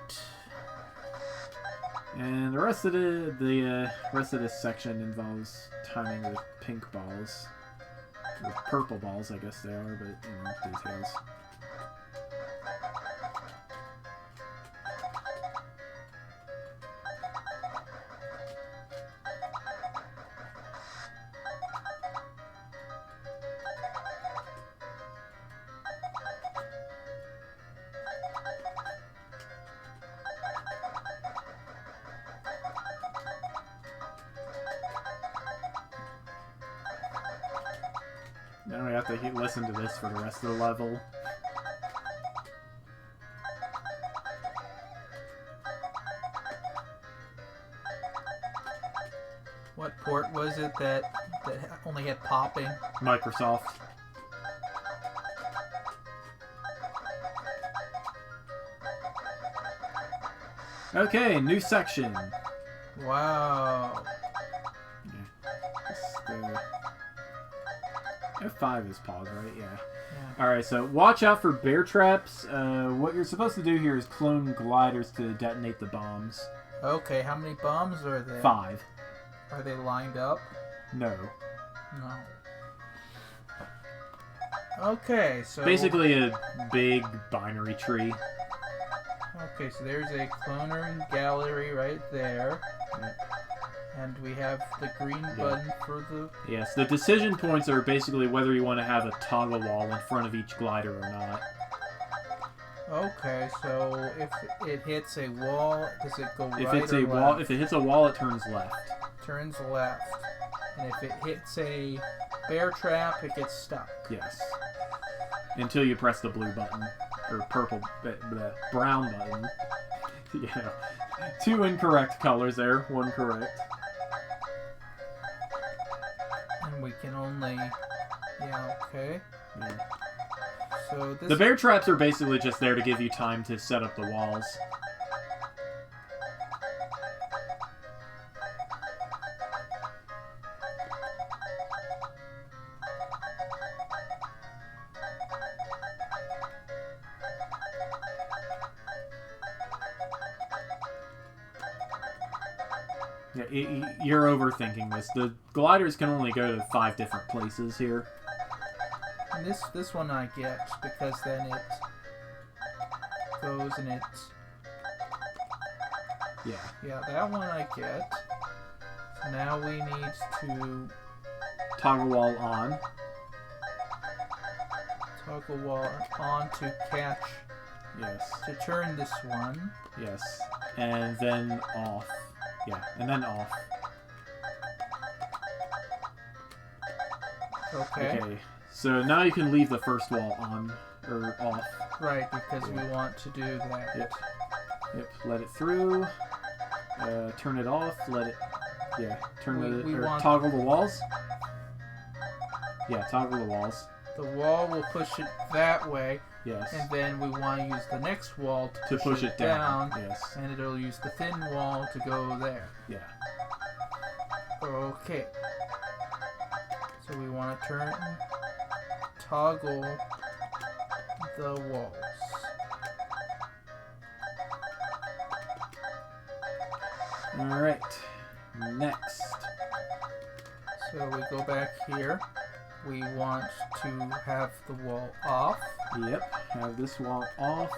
And the rest of the rest of this section involves timing with pink balls. Or purple balls, I guess they are, but you know, details. Now we have to listen to this for the rest of the level. What port was it that only had popping? Microsoft. Okay, new section. Wow. Yeah. F5 is pause, right? Yeah. Yeah. Alright, so watch out for bear traps. What you're supposed to do here is clone gliders to detonate the bombs. Okay, how many bombs are there? 5. Are they lined up? No. No. Okay, so... Basically a big binary tree. Okay, so there's a cloner gallery right there. Yep. And we have the green button for the... Yes, the decision points are basically whether you want to have a toggle wall in front of each glider or not. Okay, so if it hits a wall, does it go If right it's or a left? wall, if it hits a wall, it turns left. Turns left. And if it hits a bear trap, it gets stuck. Yes. Until you press the blue button. Or purple, the brown button. Yeah. 2 incorrect colors there, 1 correct. And we can only Yeah, okay. Yeah. So this... The bear traps are basically just there to give you time to set up the walls. Yeah, you're overthinking this. The gliders can only go to 5 different places here. And this one I get, because then it goes and it... Yeah. Yeah, that one I get. So now we need to... Toggle wall on. Toggle wall on to catch... Yes. To turn this one. Yes. And then off. Yeah, and then off. Okay. Okay. So now you can leave the first wall on, or off. Right, because we want to do that. Yep. Yep, let it through. Turn it off, let it... Yeah, toggle the walls. Yeah, toggle the walls. The wall will push it that way. Yes. And then we want to use the next wall to push it down. Yes. And it'll use the thin wall to go there. Yeah. Okay. So we want to toggle the walls. Alright. Next. So we go back here. We want to have the wall off. Yep, have this wall off.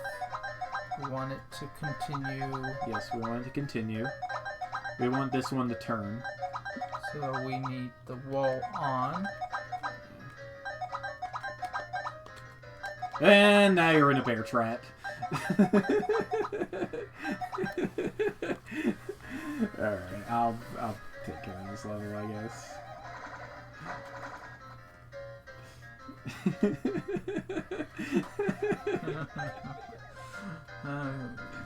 We want it to continue. Yes, we want it to continue. We want this one to turn. So we need the wall on. And now you're in a bear trap. Alright, I'll take care of this level, I guess. Oh,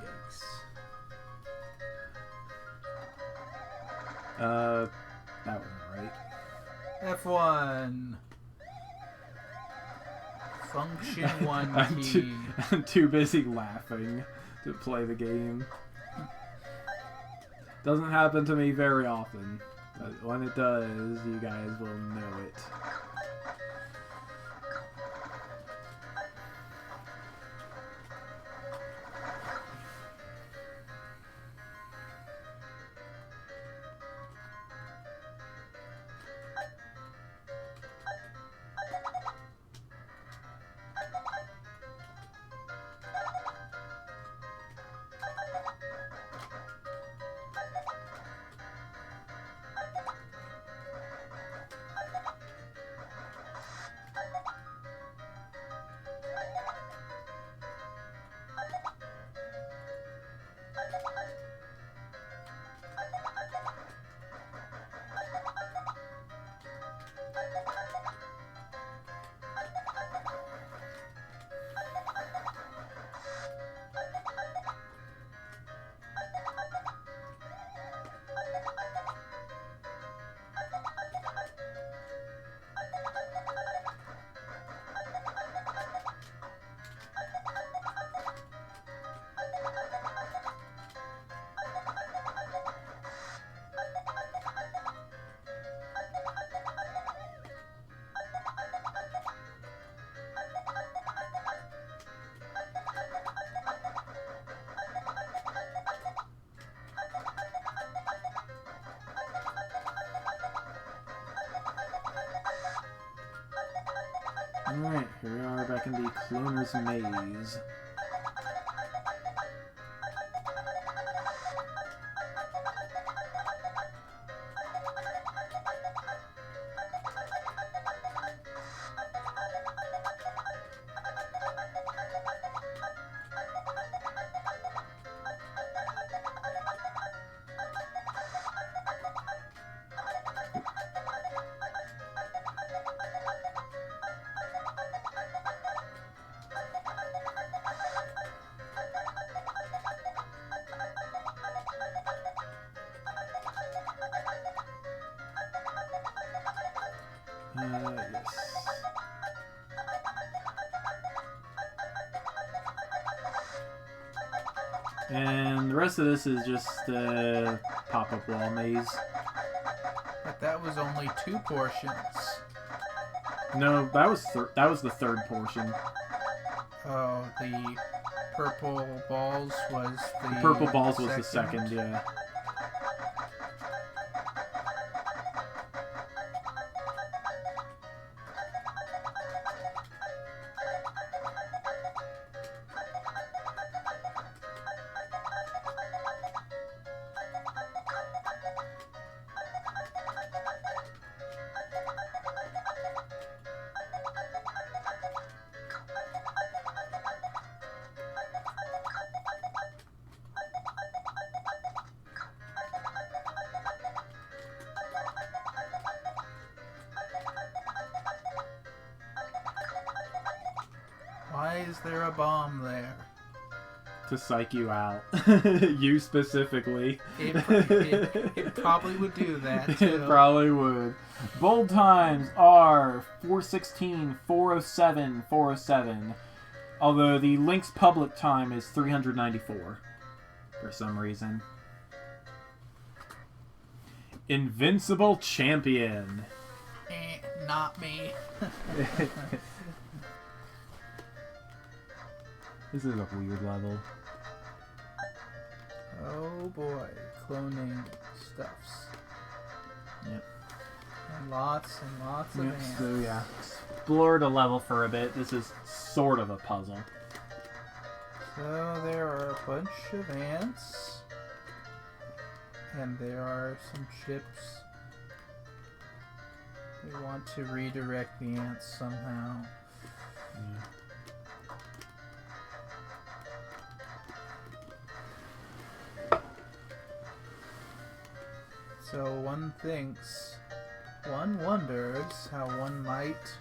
yikes. That wasn't right. F1. Function 1 key. I'm too busy laughing to play the game. Doesn't happen to me very often, but when it does, you guys will know it. Alright, here we are back in the Cloner's Maze. And the rest of this is just pop-up wall maze. But that was only 2 portions. No, that was the third portion. Oh, the purple balls was the Purple balls was the second, yeah. Why is there a bomb there? To psych you out. You specifically. It probably would do that, too. It probably would. Bold times are 4:16, 4:07, 4:07. Although the Link's public time is 394. For some reason. Invincible Champion. Not me. This is a weird level. Oh boy, cloning stuffs. Yep. And lots of ants. So yeah, explore the level for a bit. This is sort of a puzzle. So there are a bunch of ants. And there are some chips. They want to redirect the ants somehow. Yeah. So one wonders how one might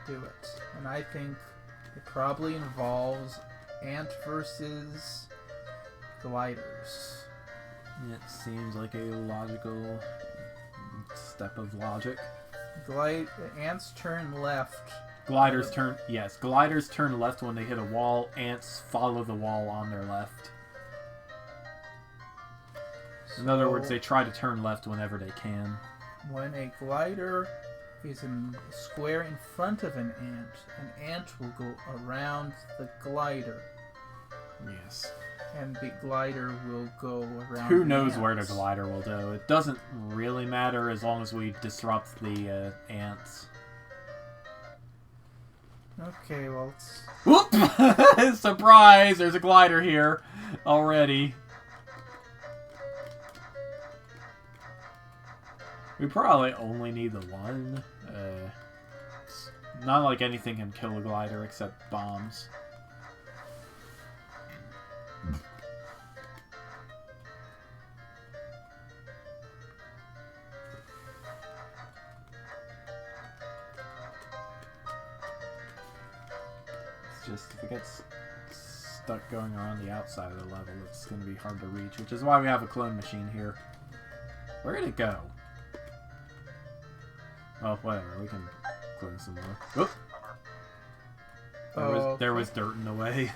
do it. And I think it probably involves ant versus gliders. It seems like a logical step of logic. Ants turn left. Gliders turn left when they hit a wall. Ants follow the wall on their left. In other words, they try to turn left whenever they can. When a glider is in a square in front of an ant will go around the glider. Yes. And the glider will go around Who the knows ants. where the glider will go? It doesn't really matter as long as we disrupt the ants. Okay, well, it's... Whoop! Surprise! There's a glider here already. We probably only need the one. It's not like anything can kill a glider except bombs. It's just, if it gets stuck going around the outside of the level, it's going to be hard to reach, which is why we have a clone machine here. Where did it go? Well, whatever, we can clone some more. Oop! There was dirt in the way.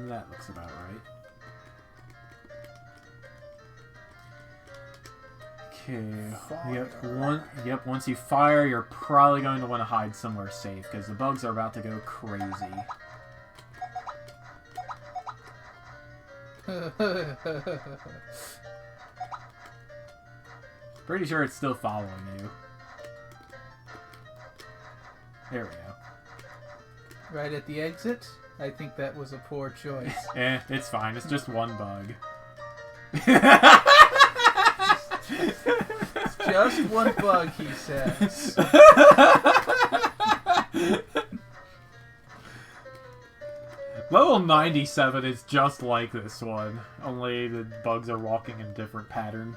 That looks about right. Okay. Yep. Once you fire, you're probably going to want to hide somewhere safe because the bugs are about to go crazy. Pretty sure it's still following you. There we go. Right at the exit? I think that was a poor choice. It's fine. It's just one bug. It's just one bug, he says. Level 97 is just like this one, only the bugs are walking in a different pattern.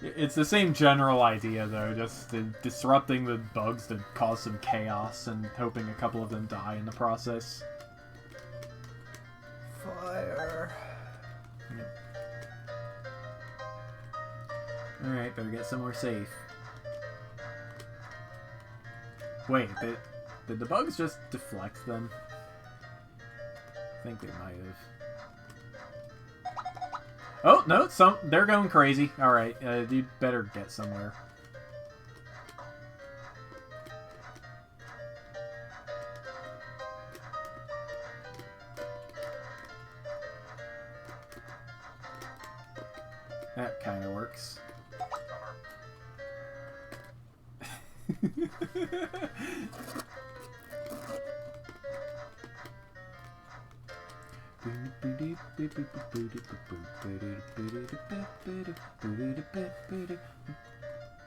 It's the same general idea, though, just disrupting the bugs to cause some chaos and hoping a couple of them die in the process. Fire. Yep. Alright, better get somewhere safe. Wait, did the bugs just deflect them? I think they might have. Oh, no, they're going crazy. Alright, you better get somewhere. That kind of works.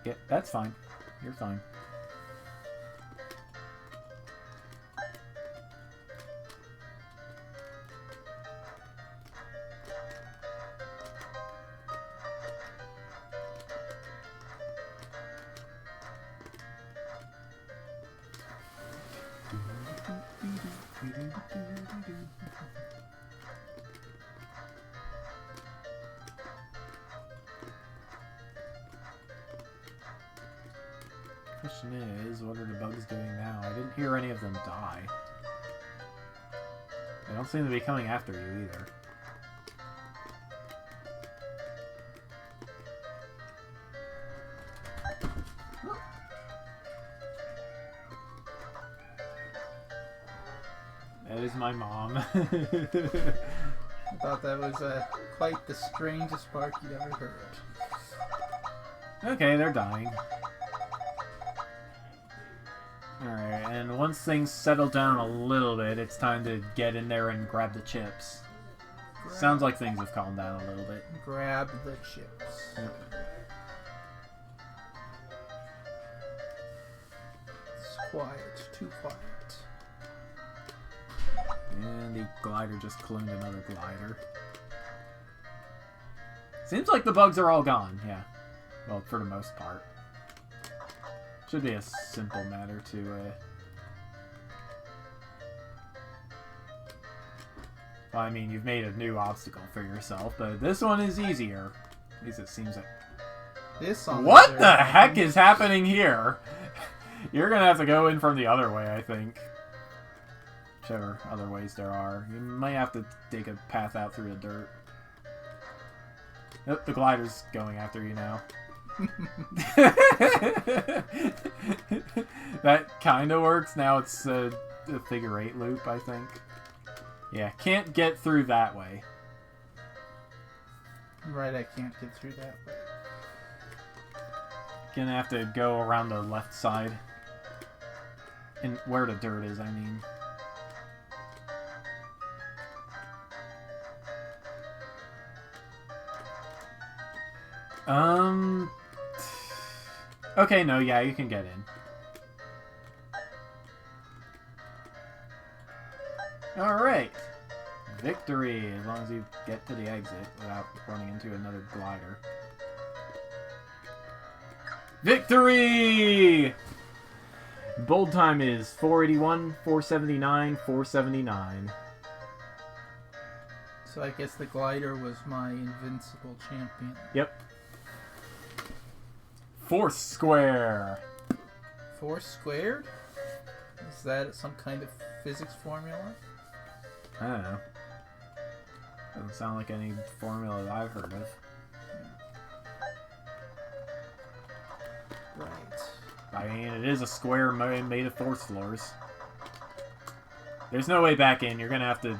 Yeah, that's fine. You're fine. Question is, what are the bugs doing now? I didn't hear any of them die. They don't seem to be coming after you either. That is my mom. I thought that was quite the strangest bark you'd ever heard. Okay, they're dying. Alright, and once things settle down a little bit, it's time to get in there and grab the chips. Sounds like things have calmed down a little bit. Grab the chips. Yep. It's quiet. Too quiet. And the glider just cloned another glider. Seems like the bugs are all gone, yeah. Well, for the most part. Should be a simple matter to, Well, I mean, you've made a new obstacle for yourself, but this one is easier. At least it seems like... This on What the heck is happening here? You're gonna have to go in from the other way, I think. Whichever other ways there are. You might have to dig a path out through the dirt. Nope, the glider's going after you now. That kind of works. Now it's a figure 8 loop, I think. Yeah, can't get through that way. Right, I can't get through that way. Gonna have to go around the left side. And where the dirt is, I mean. Okay, no, yeah, you can get in. Alright. Victory, as long as you get to the exit without running into another glider. Victory! Bold time is 481, 479, 479. So I guess the glider was my invincible champion. Yep. Fourth square. 4 squared? Is that some kind of physics formula? I don't know. Doesn't sound like any formula that I've heard of. Right. I mean, it is a square made of fourth floors. There's no way back in. You're gonna have to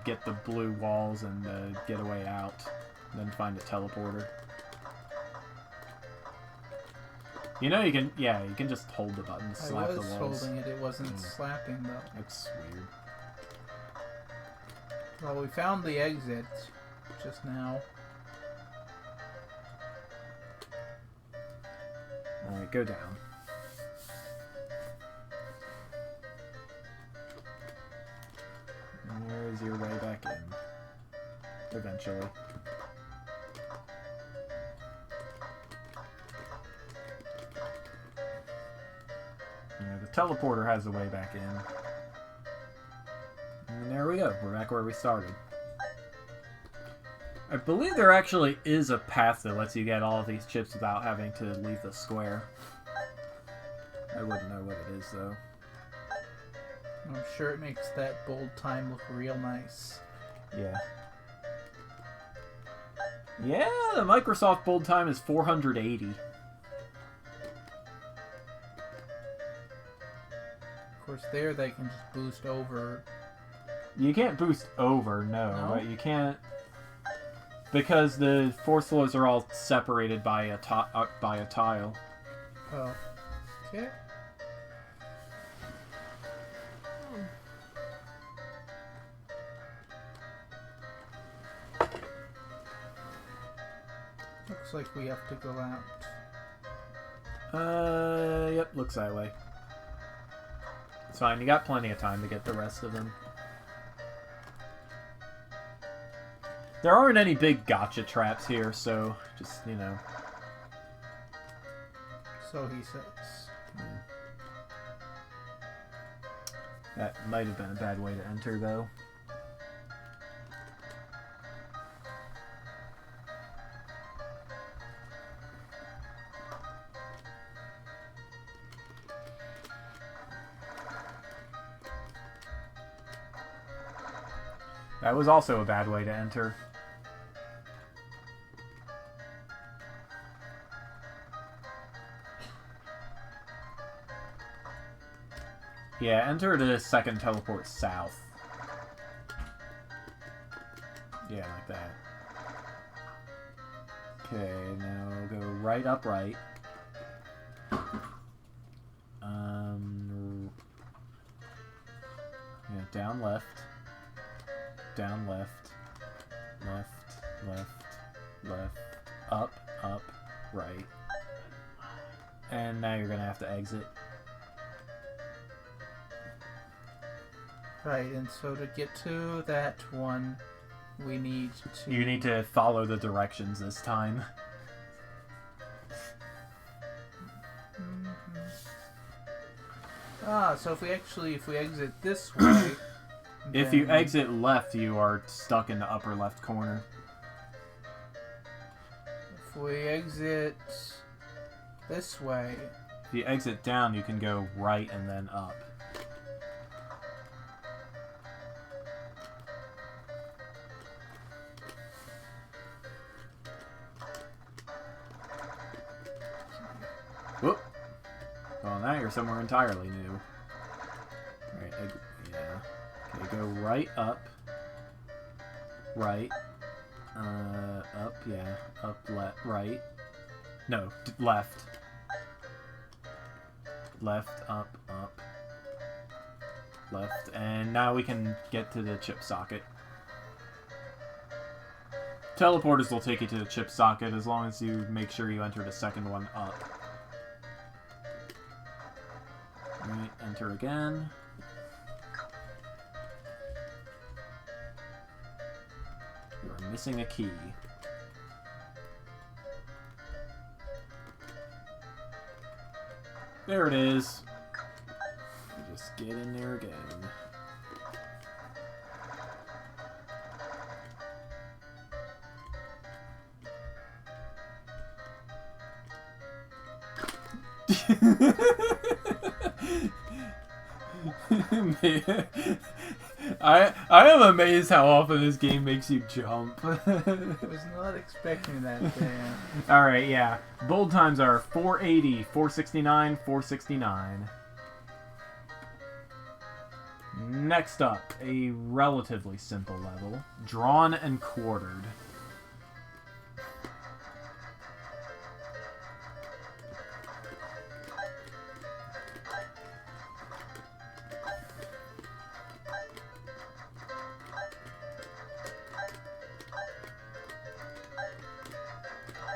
get the blue walls and get a way out. Then find a teleporter. You know you can, yeah, you can just hold the button to slap the walls. I was holding it, it wasn't slapping though. That's weird. Well, we found the exit just now. Alright, go down. And where is your way back in? Eventually. teleporter has a way back in. And there we go. We're back where we started. I believe there actually is a path that lets you get all of these chips without having to leave the square. I wouldn't know what it is, though. I'm sure it makes that bold time look real nice. Yeah. Yeah, the Microsoft bold time is 480. Of course, there they can just boost over. You can't boost over, no. No? But you can't... Because the force flows are all separated by a tile. Oh. Okay. Looks like we have to go out. Yep, looks that way. It's fine, you got plenty of time to get the rest of them. There aren't any big gotcha traps here, so just, you know. So he says. That might have been a bad way to enter, though. That was also a bad way to enter. Yeah, enter the second teleport south. Yeah, like that. Okay, now go right, up, right. Yeah, down, left. Down, left. Left, left, left. Up, up, right. And now you're gonna have to exit. Right, and so to get to that one, we need to... You need to follow the directions this time. Ah, so if we exit this way... If you exit left, you are stuck in the upper left corner. If we exit this way... If you exit down, you can go right and then up. Whoop! Well, now you're somewhere entirely new. Alright, yeah. Okay, go right, up. Right. Up, yeah. Up, left, right. No, left. Left, up, up. Left, and now we can get to the chip socket. Teleporters will take you to the chip socket as long as you make sure you enter the second one up. Alright, enter again. You are missing a key. There it is. Just get in there again. I am amazed how often this game makes you jump. I was not expecting that, Dan. Alright, yeah. Bold times are 480, 469, 469. Next up, a relatively simple level. Drawn and quartered.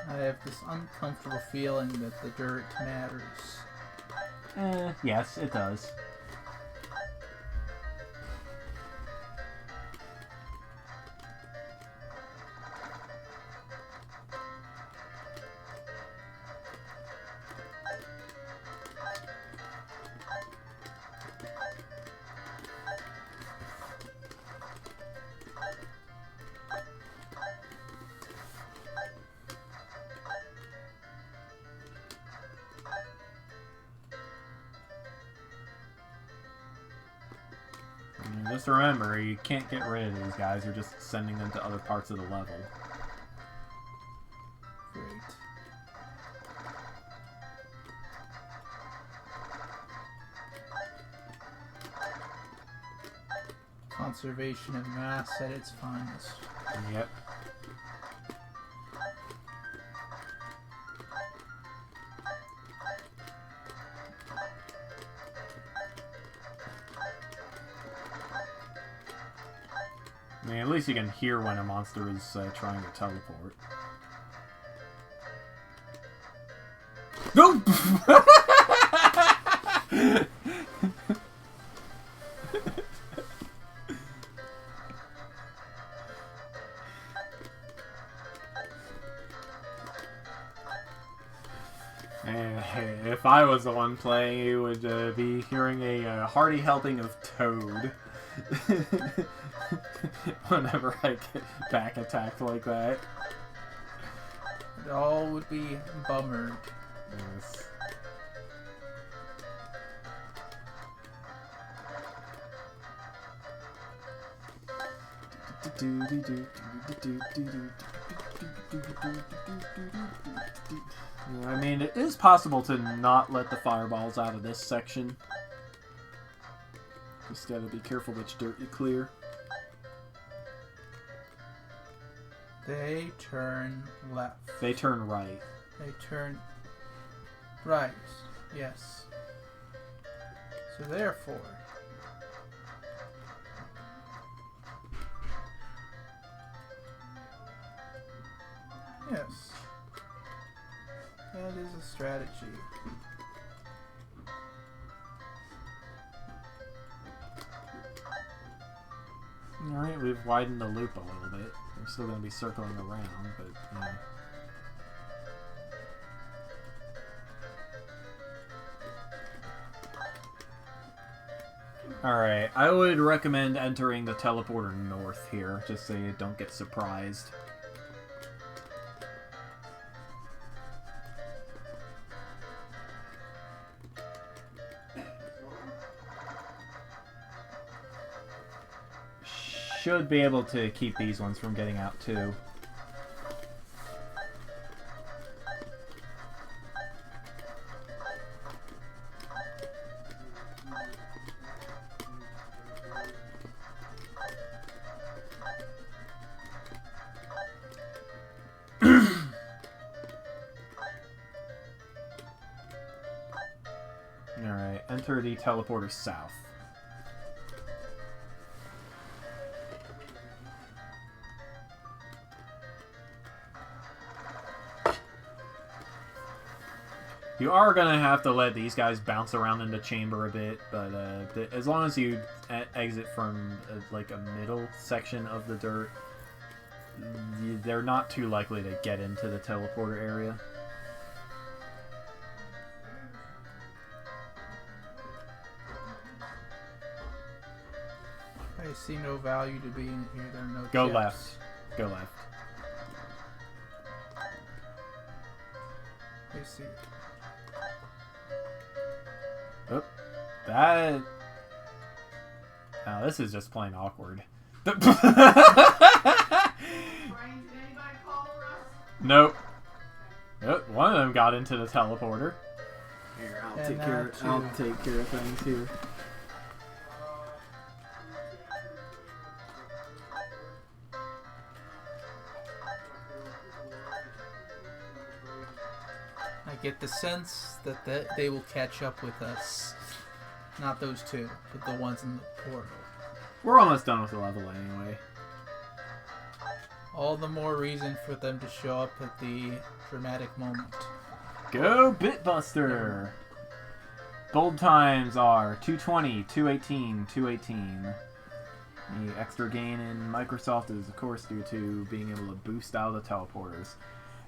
I have this uncomfortable feeling that the dirt matters. Yes, it does. And just remember, you can't get rid of these guys. You're just sending them to other parts of the level. Great. Conservation of mass at its finest. Yep. I mean, at least you can hear when a monster is trying to teleport. Nope! If I was the one playing, you would be hearing a hearty helping of Toad. Whenever I get back attacked like that. It all would be bummered. Yes. Yeah, I mean, it is possible to not let the fireballs out of this section. Just gotta be careful which dirt you clear. They turn left. They turn right. They turn right. Yes. So therefore, yes, that is a strategy. Alright, we've widened the loop a little bit. We're still going to be circling around, but, yeah. Alright, I would recommend entering the teleporter north here, just so you don't get surprised. Should be able to keep these ones from getting out too. Alright, enter the teleporter south. You are going to have to let these guys bounce around in the chamber a bit, but as long as you exit from like a middle section of the dirt, they're not too likely to get into the teleporter area. I see no value to being here. There are no Go chips. left. Go left. I see. Oh, that... Now this is just plain awkward. Nope. Yep, one of them got into the teleporter. Here, I'll take care of things here. I get the sense that they will catch up with us. Not those two, but the ones in the portal. We're almost done with the level anyway. All the more reason for them to show up at the dramatic moment. Go Bitbuster! Gold times are 220, 218, 218. The extra gain in Microsoft is, of course, due to being able to boost out the teleporters.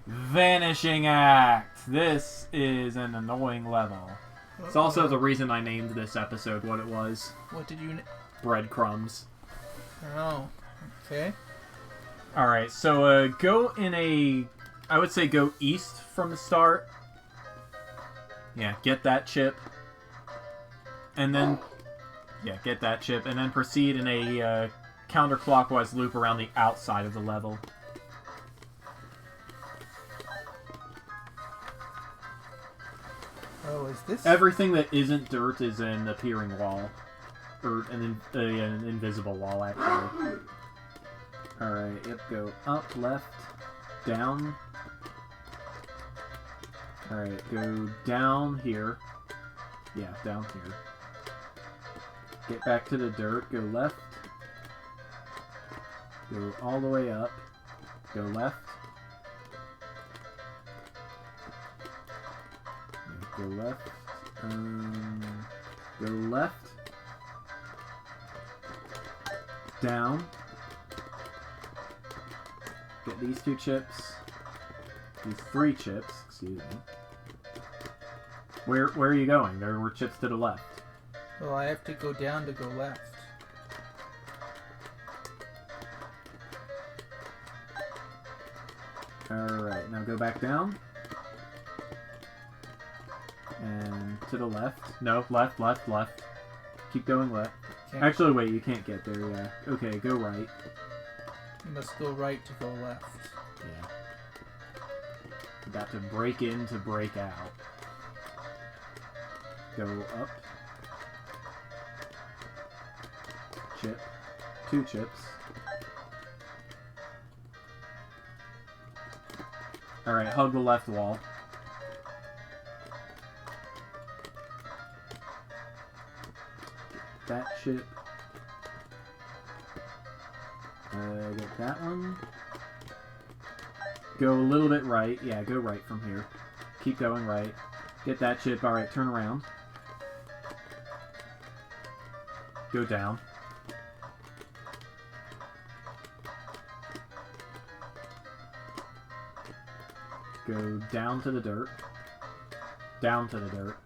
Vanishing Act! This is an annoying level. It's also the reason I named this episode what it was. What did you... Breadcrumbs. Oh, okay. Alright, so go in a... I would say go east from the start. Yeah, get that chip. And then Yeah, get that chip, and then proceed in a counterclockwise loop around the outside of the level. Oh, is this... Everything that isn't dirt is an appearing wall. Or an invisible wall, actually. Alright, yep, go up, left, down. Alright, go down here. Yeah, down here. Get back to the dirt, go left. Go all the way up. Go left. Go left. Go left. Down. Get these 2 chips. These 3 chips, excuse me. Where are you going? There were chips to the left. Well, I have to go down to go left. Alright, now go back down. And to the left. No, left, left, left. Keep going left. Actually, wait, you can't get there, yeah. Okay, go right. You must go right to go left. Yeah. You got to break in to break out. Go up. Chip. 2 chips. Alright, hug the left wall. Get that chip. Get that one. Go a little bit right. Yeah, go right from here. Keep going right. Get that chip. Alright, turn around. Go down. Go down to the dirt. Down to the dirt.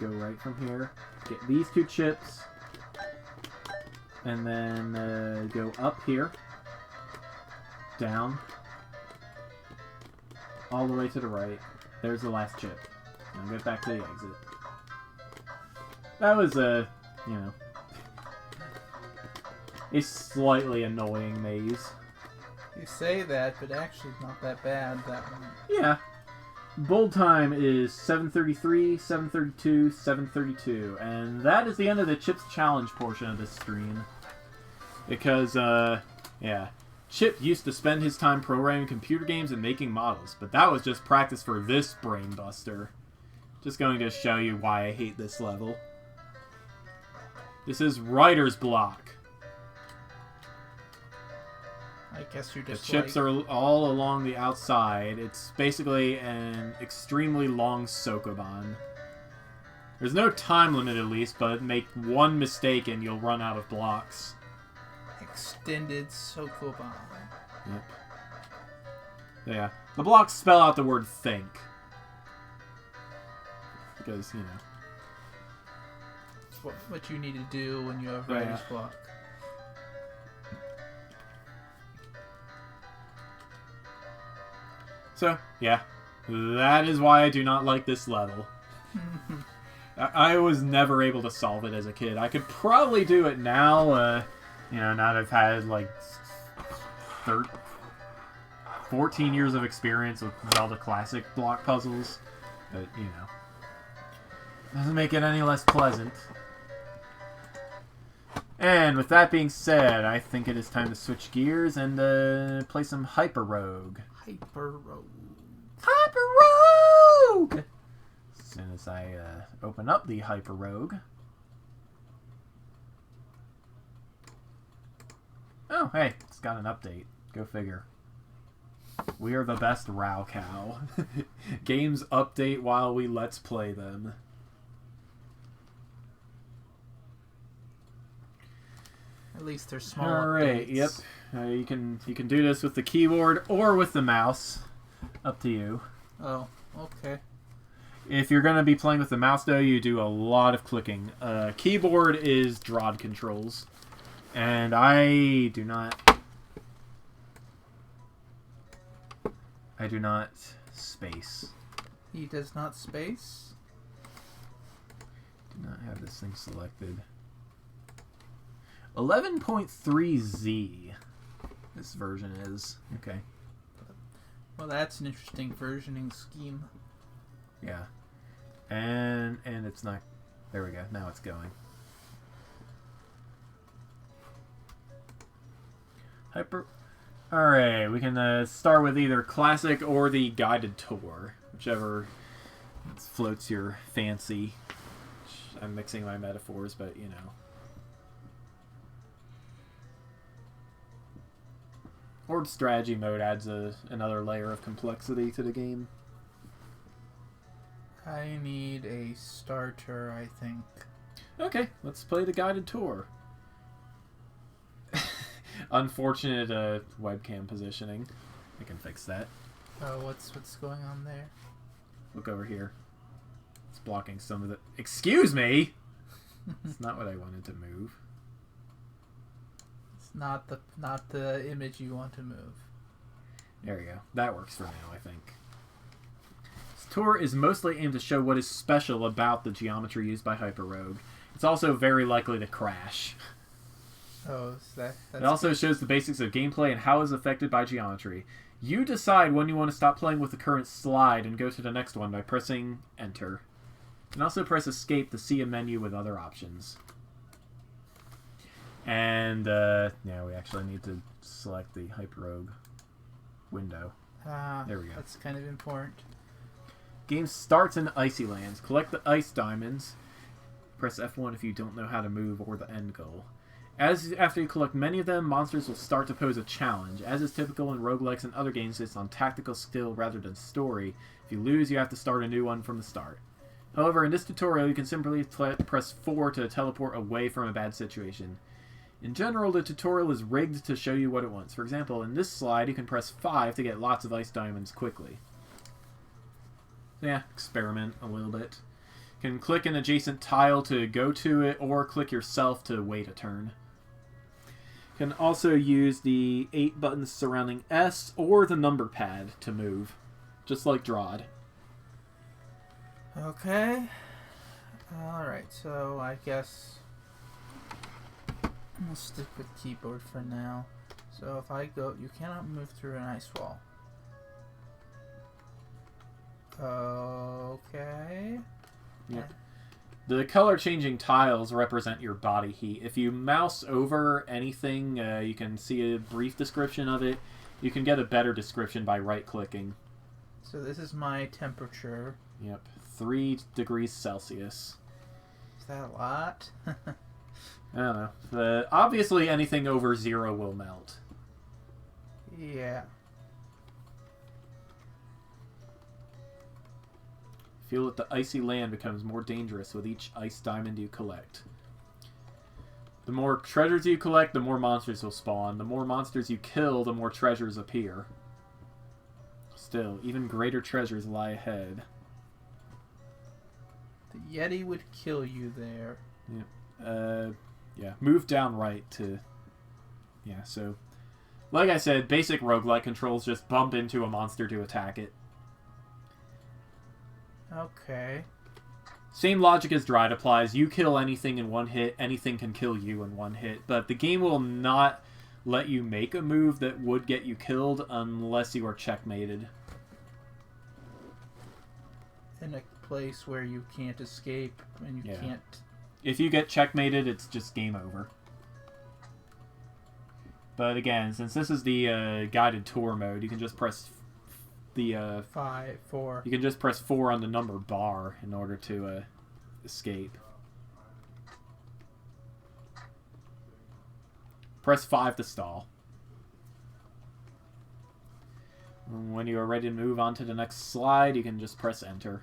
Go right from here. Get these 2 chips. And then go up here. Down. All the way to the right. There's the last chip. Now get back to the exit. That was a, you know, a slightly annoying maze. You say that, but actually not that bad, that one. Yeah. Bold time is 7:33, 7:32, 7:32. And that is the end of the Chip's Challenge portion of this stream. Because, yeah. Chip used to spend his time programming computer games and making models, but that was just practice for this brain buster. Just going to show you why I hate this level. This is writer's block. I guess you're just The chips are all along the outside. It's basically an extremely long Sokoban. There's no time limit at least, but make one mistake and you'll run out of blocks. Extended Sokoban. Yep. Yeah. The blocks spell out the word think. Because, you know. It's what you need to do when you have writer's block. So, yeah. That is why I do not like this level. I was never able to solve it as a kid. I could probably do it now, you know, now that I've had, like, 14 years of experience with Zelda Classic block puzzles. But, you know. Doesn't make it any less pleasant. And with that being said, I think it is time to switch gears and play some HyperRogue. HyperRogue. HyperRogue! As soon as I open up the HyperRogue. Oh, hey, it's got an update. Go figure. We are the best Row Cow. Games update while we let's play them. At least they're small. Alright, yep. You can do this with the keyboard or with the mouse. Up to you. Oh, okay. If you're going to be playing with the mouse, though, you do a lot of clicking. Keyboard is Drod controls. And I do not space. He does not space? Do this thing selected. 11.3Z. This version is. Okay. Well, that's an interesting versioning scheme. Yeah. And it's not... There we go. Now it's going. Alright, we can start with either classic or the guided tour. Whichever floats your fancy. I'm mixing my metaphors, but you know. Or strategy mode adds another layer of complexity to the game. I need a starter, I think. Okay, let's play the guided tour. Unfortunate webcam positioning. I can fix that. Oh, what's going on there? Look over here. It's blocking some of the... Excuse me! It's not what I wanted to move. It's not the image you want to move. There we go. That works for now, I think. This tour is mostly aimed to show what is special about the geometry used by HyperRogue. It's also very likely to crash. Oh, that's it also shows the basics of gameplay and how it is affected by geometry. You decide when you want to stop playing with the current slide and go to the next one by pressing Enter. And also press Escape to see a menu with other options. And, yeah, we actually need to select the HyperRogue window. There we go. That's kind of important. Game starts in Icy Lands. Collect the ice diamonds. Press F1 if you don't know how to move or the end goal. After you collect many of them, monsters will start to pose a challenge. As is typical in roguelikes and other games, it's on tactical skill rather than story. If you lose, you have to start a new one from the start. However, in this tutorial, you can simply press 4 to teleport away from a bad situation. In general, the tutorial is rigged to show you what it wants. For example, in this slide, you can press 5 to get lots of ice diamonds quickly. So yeah, experiment a little bit. You can click an adjacent tile to go to it, or click yourself to wait a turn. You can also use the 8 buttons surrounding S or the number pad to move, just like Drod. Okay. Alright, so I guess I'll stick with keyboard for now. So if I go, you cannot move through an ice wall. Okay. Yep. The color-changing tiles represent your body heat. If you mouse over anything, you can see a brief description of it. You can get a better description by right-clicking. So this is my temperature. Yep, 3 degrees Celsius. Is that a lot? I don't know. Obviously, anything over 0 will melt. Yeah. Feel that the icy land becomes more dangerous with each ice diamond you collect. The more treasures you collect, the more monsters will spawn. The more monsters you kill, the more treasures appear. Still, even greater treasures lie ahead. The Yeti would kill you there. Yep. Yeah. Move down right to... Yeah, so... Like I said, basic roguelike controls just bump into a monster to attack it. Okay. Same logic as Dride applies. You kill anything in one hit, anything can kill you in one hit. But the game will not let you make a move that would get you killed unless you are checkmated. In a place where you can't escape and you can't... If you get checkmated, it's just game over. But again, since this is the guided tour mode, you can just press the 4. You can just press 4 on the number bar in order to escape. Press 5 to stall. And when you are ready to move on to the next slide, you can just press enter.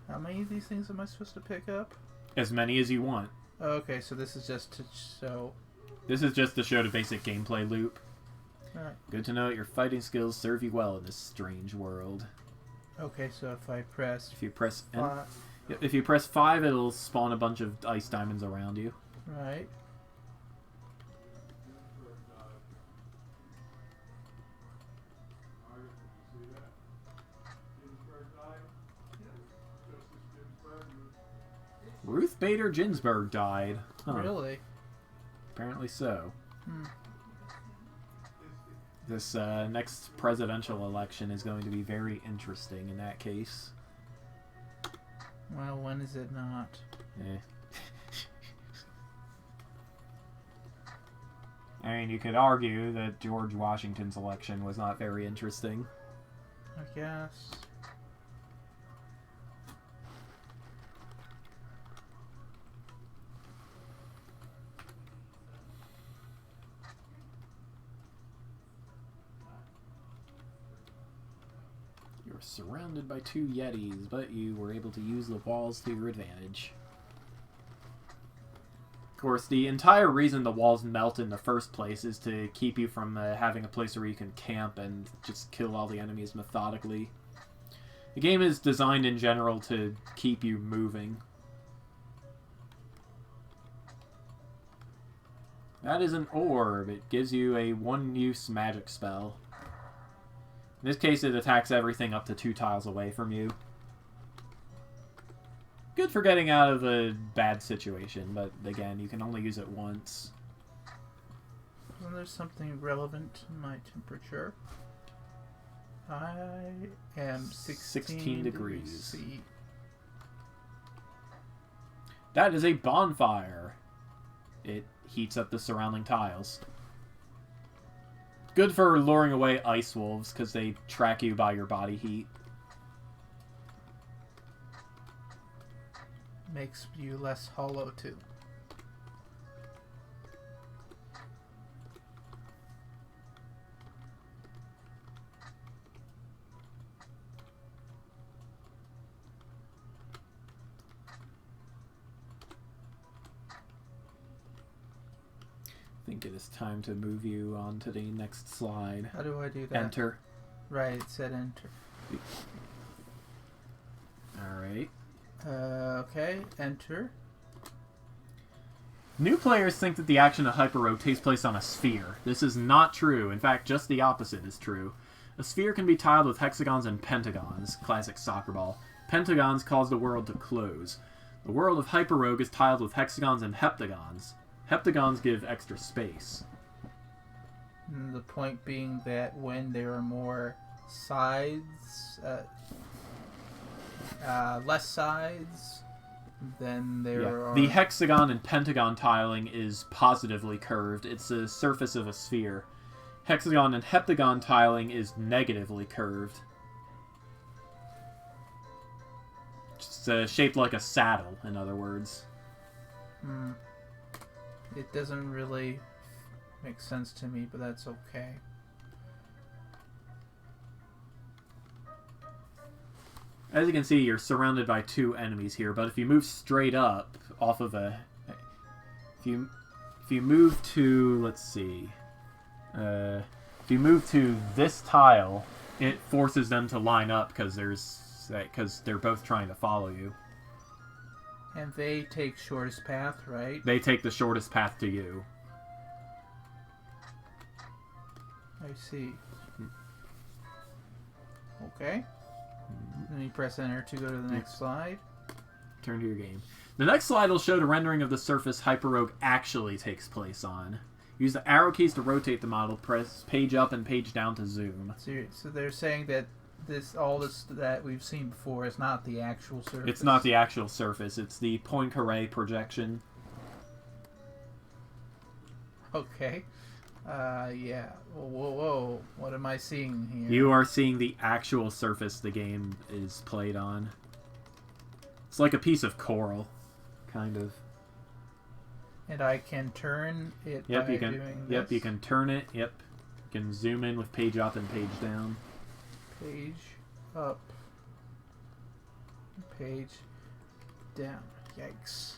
How many of these things am I supposed to pick up? As many as you want. Okay, so this is just to show... This is just to show the basic gameplay loop. Alright. Good to know that your fighting skills serve you well in this strange world. Okay, so if I press... If you press 5... If you press 5, it'll spawn a bunch of ice diamonds around you. Right. Ruth Bader Ginsburg died. Huh. Really? Apparently so. This next presidential election is going to be very interesting in that case. Well, when is it not? Eh. I mean, you could argue that George Washington's election was not very interesting. I guess. You're surrounded by 2 Yetis, but you were able to use the walls to your advantage. Of course, the entire reason the walls melt in the first place is to keep you from having a place where you can camp and just kill all the enemies methodically. The game is designed in general to keep you moving. That is an orb. It gives you a 1-use magic spell. In this case, it attacks everything up to 2 tiles away from you. Good for getting out of a bad situation, but again, you can only use it once. Isn't there something relevant in my temperature? I am 16 degrees C. That is a bonfire. It heats up the surrounding tiles. Good for luring away ice wolves, because they track you by your body heat. Makes you less hollow, too. I think it is time to move you on to the next slide. How do I do that? Enter. Right, it said enter. Alright. Okay, enter. New players think that the action of HyperRogue takes place on a sphere. This is not true. In fact, just the opposite is true. A sphere can be tiled with hexagons and pentagons, classic soccer ball. Pentagons cause the world to close. The world of HyperRogue is tiled with hexagons and heptagons. Heptagons give extra space. The point being that when there are more sides, less sides, then there are... The hexagon and pentagon tiling is positively curved. It's the surface of a sphere. Hexagon and heptagon tiling is negatively curved. It's shaped like a saddle, in other words. It doesn't really make sense to me, but that's okay. As you can see, you're surrounded by 2 enemies here, but if you move straight up off of a... If you move to... Let's see. If you move to this tile, it forces them to line up because they're both trying to follow you. And they take shortest path, right? They take the shortest path to you. I see. Okay. Then you press enter to go to the next slide. Turn to your game. The next slide will show the rendering of the surface HyperRogue actually takes place on. Use the arrow keys to rotate the model. Press page up and page down to zoom. So they're saying that all this that we've seen before is not the actual surface. It's not the actual surface. It's the Poincaré projection. Okay. Yeah. Whoa. What am I seeing here? You are seeing the actual surface the game is played on. It's like a piece of coral, kind of. And I can turn it by doing this? Yep, you can turn it. Yep. You can zoom in with page up and page down. Page up. Page down. Yikes.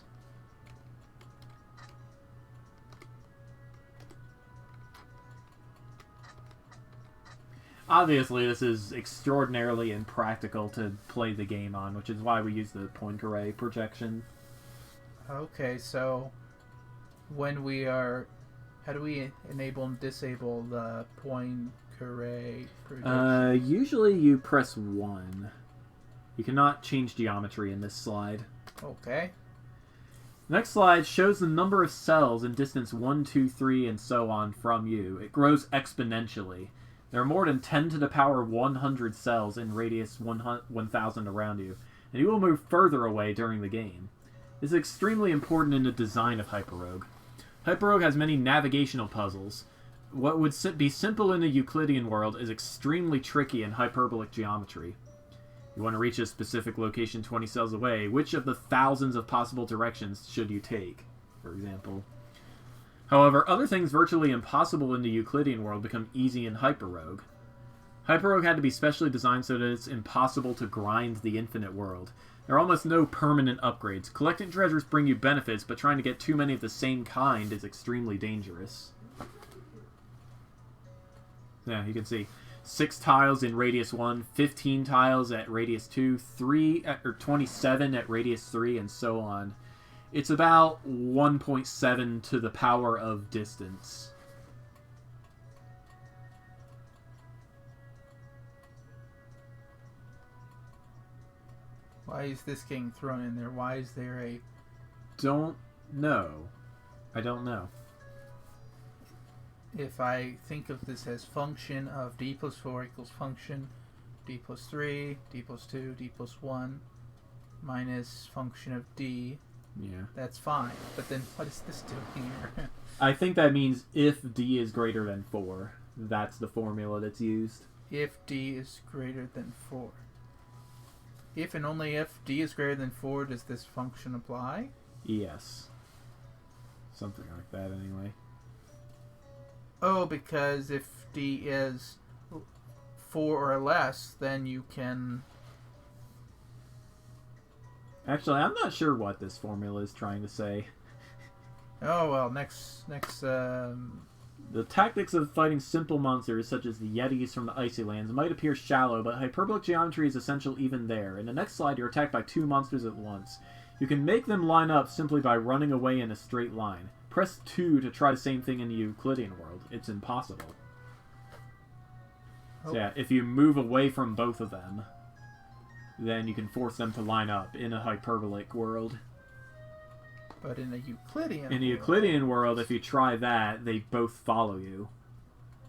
Obviously, this is extraordinarily impractical to play the game on, which is why we use the Poincaré projection. Okay, so when we are... How do we enable and disable the Poincaré projection? Usually you press 1. You cannot change geometry in this slide. Okay. Next slide shows the number of cells in distance 1, 2, 3, and so on from you. It grows exponentially. There are more than 10 to the power 100 cells in radius 1000 around you, and you will move further away during the game. This is extremely important in the design of HyperRogue. HyperRogue has many navigational puzzles. What would be simple in the Euclidean world is extremely tricky in hyperbolic geometry. You want to reach a specific location 20 cells away. Which of the thousands of possible directions should you take, for example? However, other things virtually impossible in the Euclidean world become easy in HyperRogue. HyperRogue had to be specially designed so that it's impossible to grind the infinite world. There are almost no permanent upgrades. Collecting treasures bring you benefits, but trying to get too many of the same kind is extremely dangerous. Yeah, you can see 6 tiles in radius 1, 15 tiles at radius 2, 27 at radius 3, and so on. It's about 1.7 to the power of distance. Why is this getting thrown in there? Why is there a... Don't know. I don't know. If I think of this as function of d plus 4 equals function d plus 3, d plus 2, d plus 1 minus function of d, yeah, that's fine. But then what is this doing here? I think that means if d is greater than 4. That's the formula that's used. If d is greater than 4. If and only if d is greater than 4, does this function apply? Yes. Something like that, anyway. Oh, because if d is 4 or less, then you can... Actually, I'm not sure what this formula is trying to say. Oh, well, next The tactics of fighting simple monsters, such as the Yetis from the Icy Lands, might appear shallow, but hyperbolic geometry is essential even there. In the next slide, you're attacked by 2 monsters at once. You can make them line up simply by running away in a straight line. Press 2 to try the same thing in the Euclidean world. It's impossible. Oh. So yeah, if you move away from both of them, then you can force them to line up in a hyperbolic world. But in a Euclidean In the Euclidean world, if you try that, they both follow you.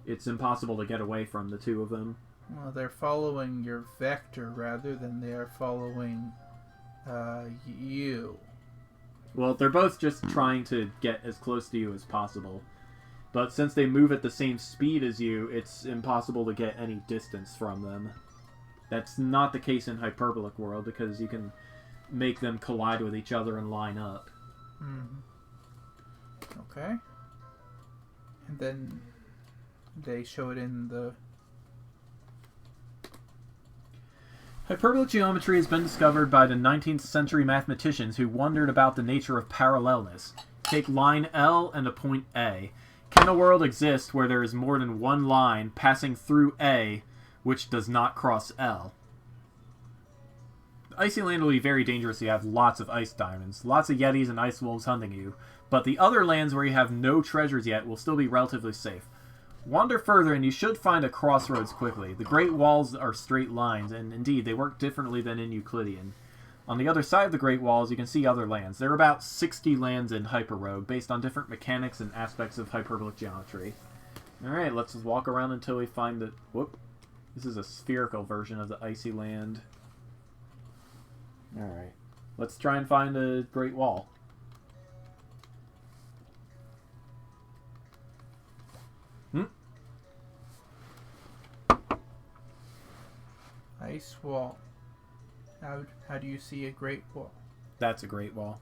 It's impossible to get away from the 2 of them. Well, they're following your vector rather than they are following you. Well, they're both just trying to get as close to you as possible. But since they move at the same speed as you, it's impossible to get any distance from them. That's not the case in hyperbolic world, because you can make them collide with each other and line up. Okay. And then they show it in the... Hyperbolic geometry has been discovered by the 19th century mathematicians who wondered about the nature of parallelness. Take line L and a point A. Can a world exist where there is more than one line passing through A which does not cross L? The Icy Land will be very dangerous. You have lots of ice diamonds, lots of Yetis and ice wolves hunting you, but the other lands where you have no treasures yet will still be relatively safe. Wander further and you should find a crossroads quickly. The Great Walls are straight lines, and indeed they work differently than in Euclidean. On the other side of the Great Walls, you can see other lands. There are about 60 lands in HyperRogue, based on different mechanics and aspects of hyperbolic geometry. Alright, let's just walk around until we find the... Whoop. This is a spherical version of the Icy Land. Alright. Let's try and find a Great Wall. Ice wall. How do you see a Great Wall? That's a Great Wall.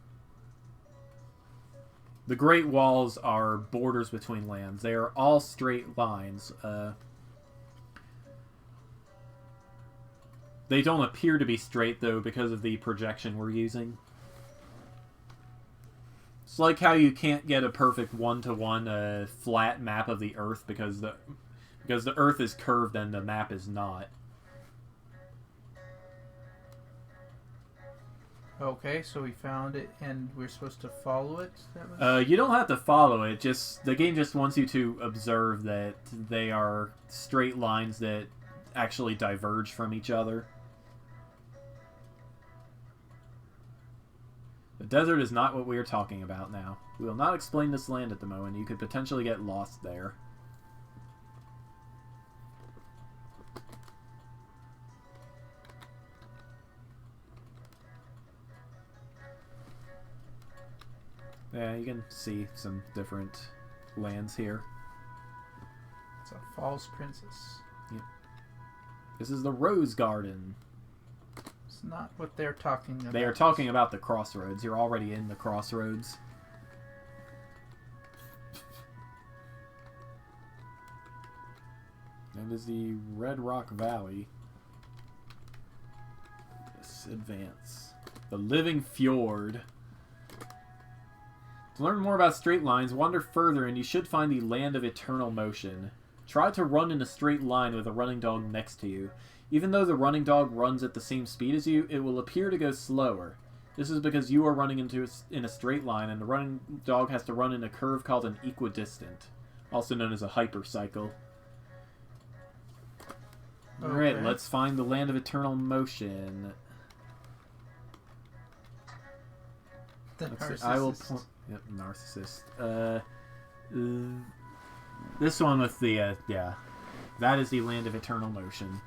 The Great Walls are borders between lands. They are all straight lines. They don't appear to be straight, though, because of the projection we're using. It's like how you can't get a perfect one-to-one flat map of the Earth because the Earth is curved and the map is not. Okay, so we found it, and we're supposed to follow it? That was... You don't have to follow it. Just the game just wants you to observe that they are straight lines that actually diverge from each other. desert is not what we are talking about now. We will not explain this land at the moment. You could potentially get lost there. Yeah, you can see some different lands here. It's a false princess. Yep. This is the Rose Garden. It's not what they're talking about. They are talking about the crossroads. You're already in the crossroads. That is the Red Rock Valley. Let's advance. The Living Fjord. To learn more about straight lines, wander further and you should find the Land of Eternal Motion. Try to run in a straight line with a running dog next to you. Even though the running dog runs at the same speed as you, it will appear to go slower. This is because you are running in a straight line, and the running dog has to run in a curve called an equidistant, also known as a hypercycle. Okay. Alright, let's find the Land of Eternal Motion. The Let's see, I will narcissist. Yep, narcissist. This one with the, yeah. That is the Land of Eternal Motion.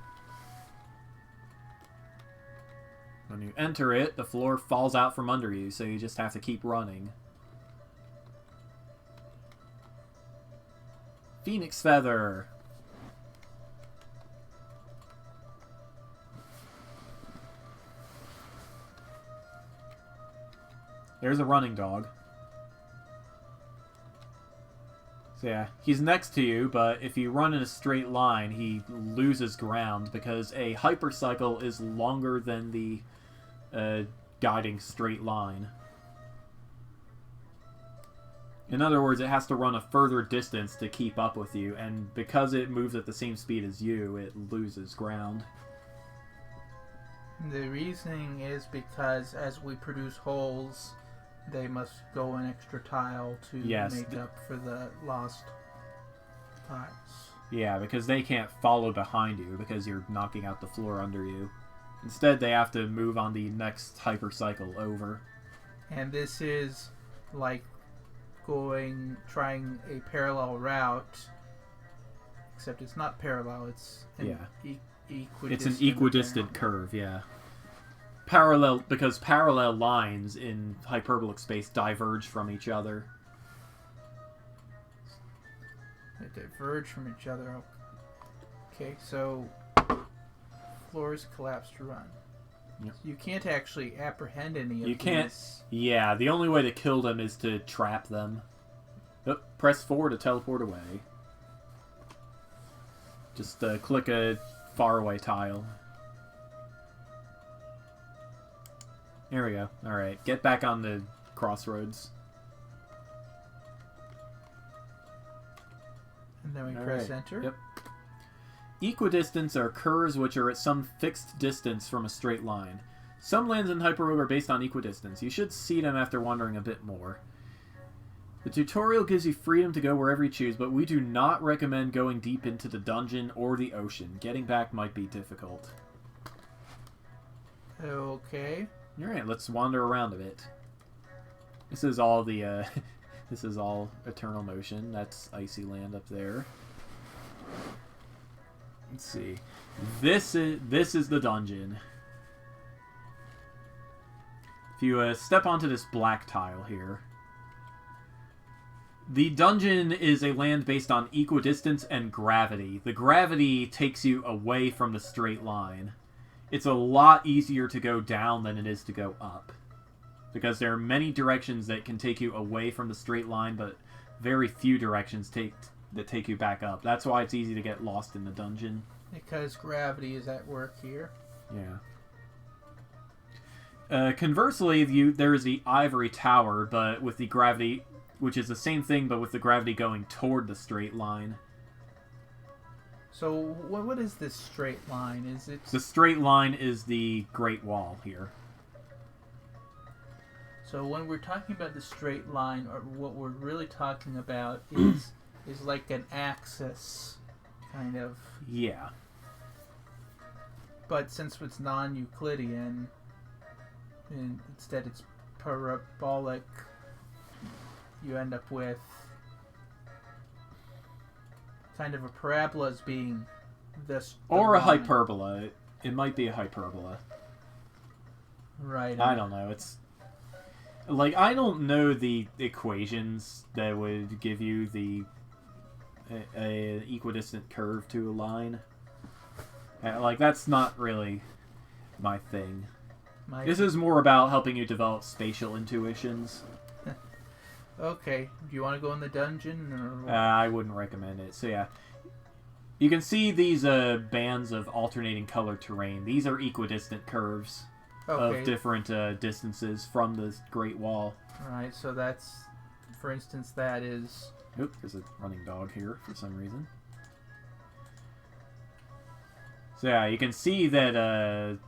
When you enter it, the floor falls out from under you, so you just have to keep running. Phoenix Feather. There's a running dog. So yeah, he's next to you, but if you run in a straight line, he loses ground because a hypercycle is longer than the guiding straight line. In other words, it has to run a further distance to keep up with you, and because it moves at the same speed as you, it loses ground. The reasoning is because as we produce holes, they must go an extra tile to make up for the lost tiles. Yeah, because they can't follow behind you because you're knocking out the floor under you. Instead, they have to move on the next hypercycle over. And this is like trying a parallel route, except it's not parallel, it's an equidistant. It's an equidistant curve, yeah. Parallel, because parallel lines in hyperbolic space diverge from each other. They diverge from each other. Okay, so floors collapse to run. Yep. You can't actually apprehend any of You can't. these. Yeah, the only way to kill them is to trap them. Oh, press 4 to teleport away. Just click a faraway tile. There we go. Alright, get back on the crossroads. And then we press enter. Yep. Equidistants are curves which are at some fixed distance from a straight line. Some lands in HyperRogue are based on equidistance. You should see them after wandering a bit more. The tutorial gives you freedom to go wherever you choose, but we do not recommend going deep into the dungeon or the ocean. Getting back might be difficult. Okay. Alright, let's wander around a bit. This is all the, this is all Eternal Motion. That's Icy Land up there. Let's see. This is the dungeon. If you step onto this black tile here, the dungeon is a land based on equidistance and gravity. The gravity takes you away from the straight line. It's a lot easier to go down than it is to go up, because there are many directions that can take you away from the straight line, but very few directions that take you back up. That's why it's easy to get lost in the dungeon. Because gravity is at work here. Yeah. Conversely, there is the Ivory Tower, but with the gravity, which is the same thing, but with the gravity going toward the straight line. So what is this straight line? Is it... The straight line is the Great Wall here. So when we're talking about the straight line, or what we're really talking about is like an axis, kind of. Yeah. But since it's non-Euclidean, instead it's parabolic, you end up with kind of a parabola as being this. Or a line. hyperbola. It might be a hyperbola. Right. I don't know. It's like I don't know the equations that would give you the a equidistant curve to a line. Like that's not really my thing. This is more about helping you develop spatial intuitions. Okay. Do you want to go in the dungeon or what? I wouldn't recommend it. So yeah. You can see these bands of alternating color terrain. These are equidistant curves of different distances from the Great Wall. Right, so that's, for instance, that is... Oop, there's a running dog here for some reason. So yeah, you can see that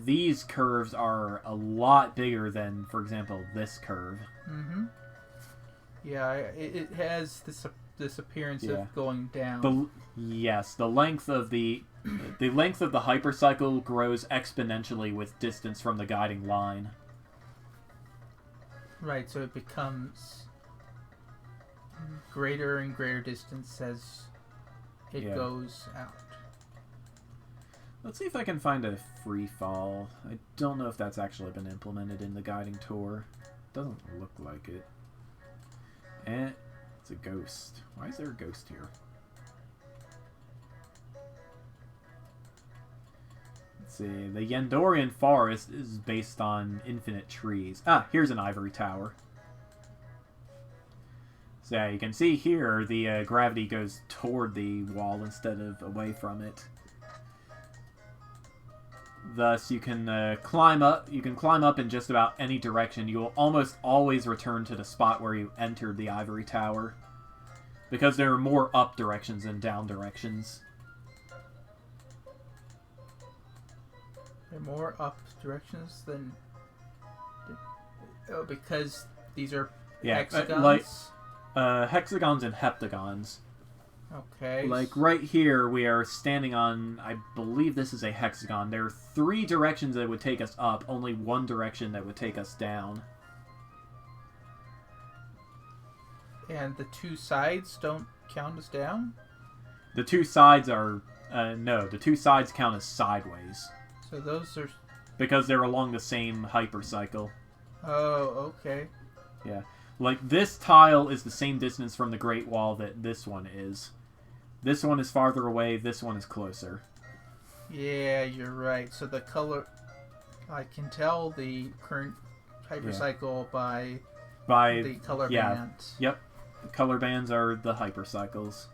these curves are a lot bigger than, for example, this curve. Mm-hmm. Yeah, it has this appearance of going down. The length of the length of the hypercycle grows exponentially with distance from the guiding line. Right, so it becomes greater and greater distance as it goes out. Let's see if I can find a free fall. I don't know if that's actually been implemented in the guiding tour. Doesn't look like it. And it's a ghost. Why is there a ghost here? Let's see. The Yendorian forest is based on infinite trees. Ah, here's an ivory tower. So yeah, you can see here the gravity goes toward the wall instead of away from it. Thus, you can climb up. You can climb up in just about any direction. You will almost always return to the spot where you entered the ivory tower, because there are more up directions than down directions. There are more up directions than... Oh, because these are hexagons? Hexagons and heptagons. Okay. Like right here, we are standing on, I believe this is a hexagon. There are 3 directions that would take us up, only 1 direction that would take us down. And the 2 sides don't count as down? The 2 sides are, no, the 2 sides count as sideways. So those are... Because they're along the same hypercycle. Oh, okay. Yeah. Like, this tile is the same distance from the Great Wall that this one is. This one is farther away, this one is closer. Yeah, you're right. So the color... I can tell the current hypercycle by the color bands. Yep. The color bands are the hypercycles.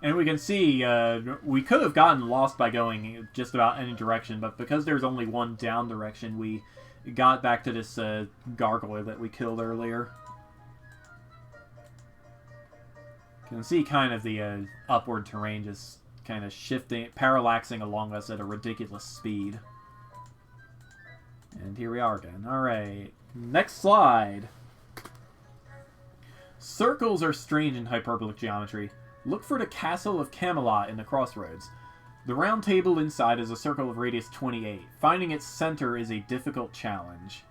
And we can see, we could have gotten lost by going just about any direction, but because there's only one down direction, we got back to this gargoyle that we killed earlier. You can see kind of the upward terrain just kind of shifting, parallaxing along us at a ridiculous speed. And here we are again. Alright, next slide. Circles are strange in hyperbolic geometry. Look for the Castle of Camelot in the crossroads. The round table inside is a circle of radius 28. Finding its center is a difficult challenge.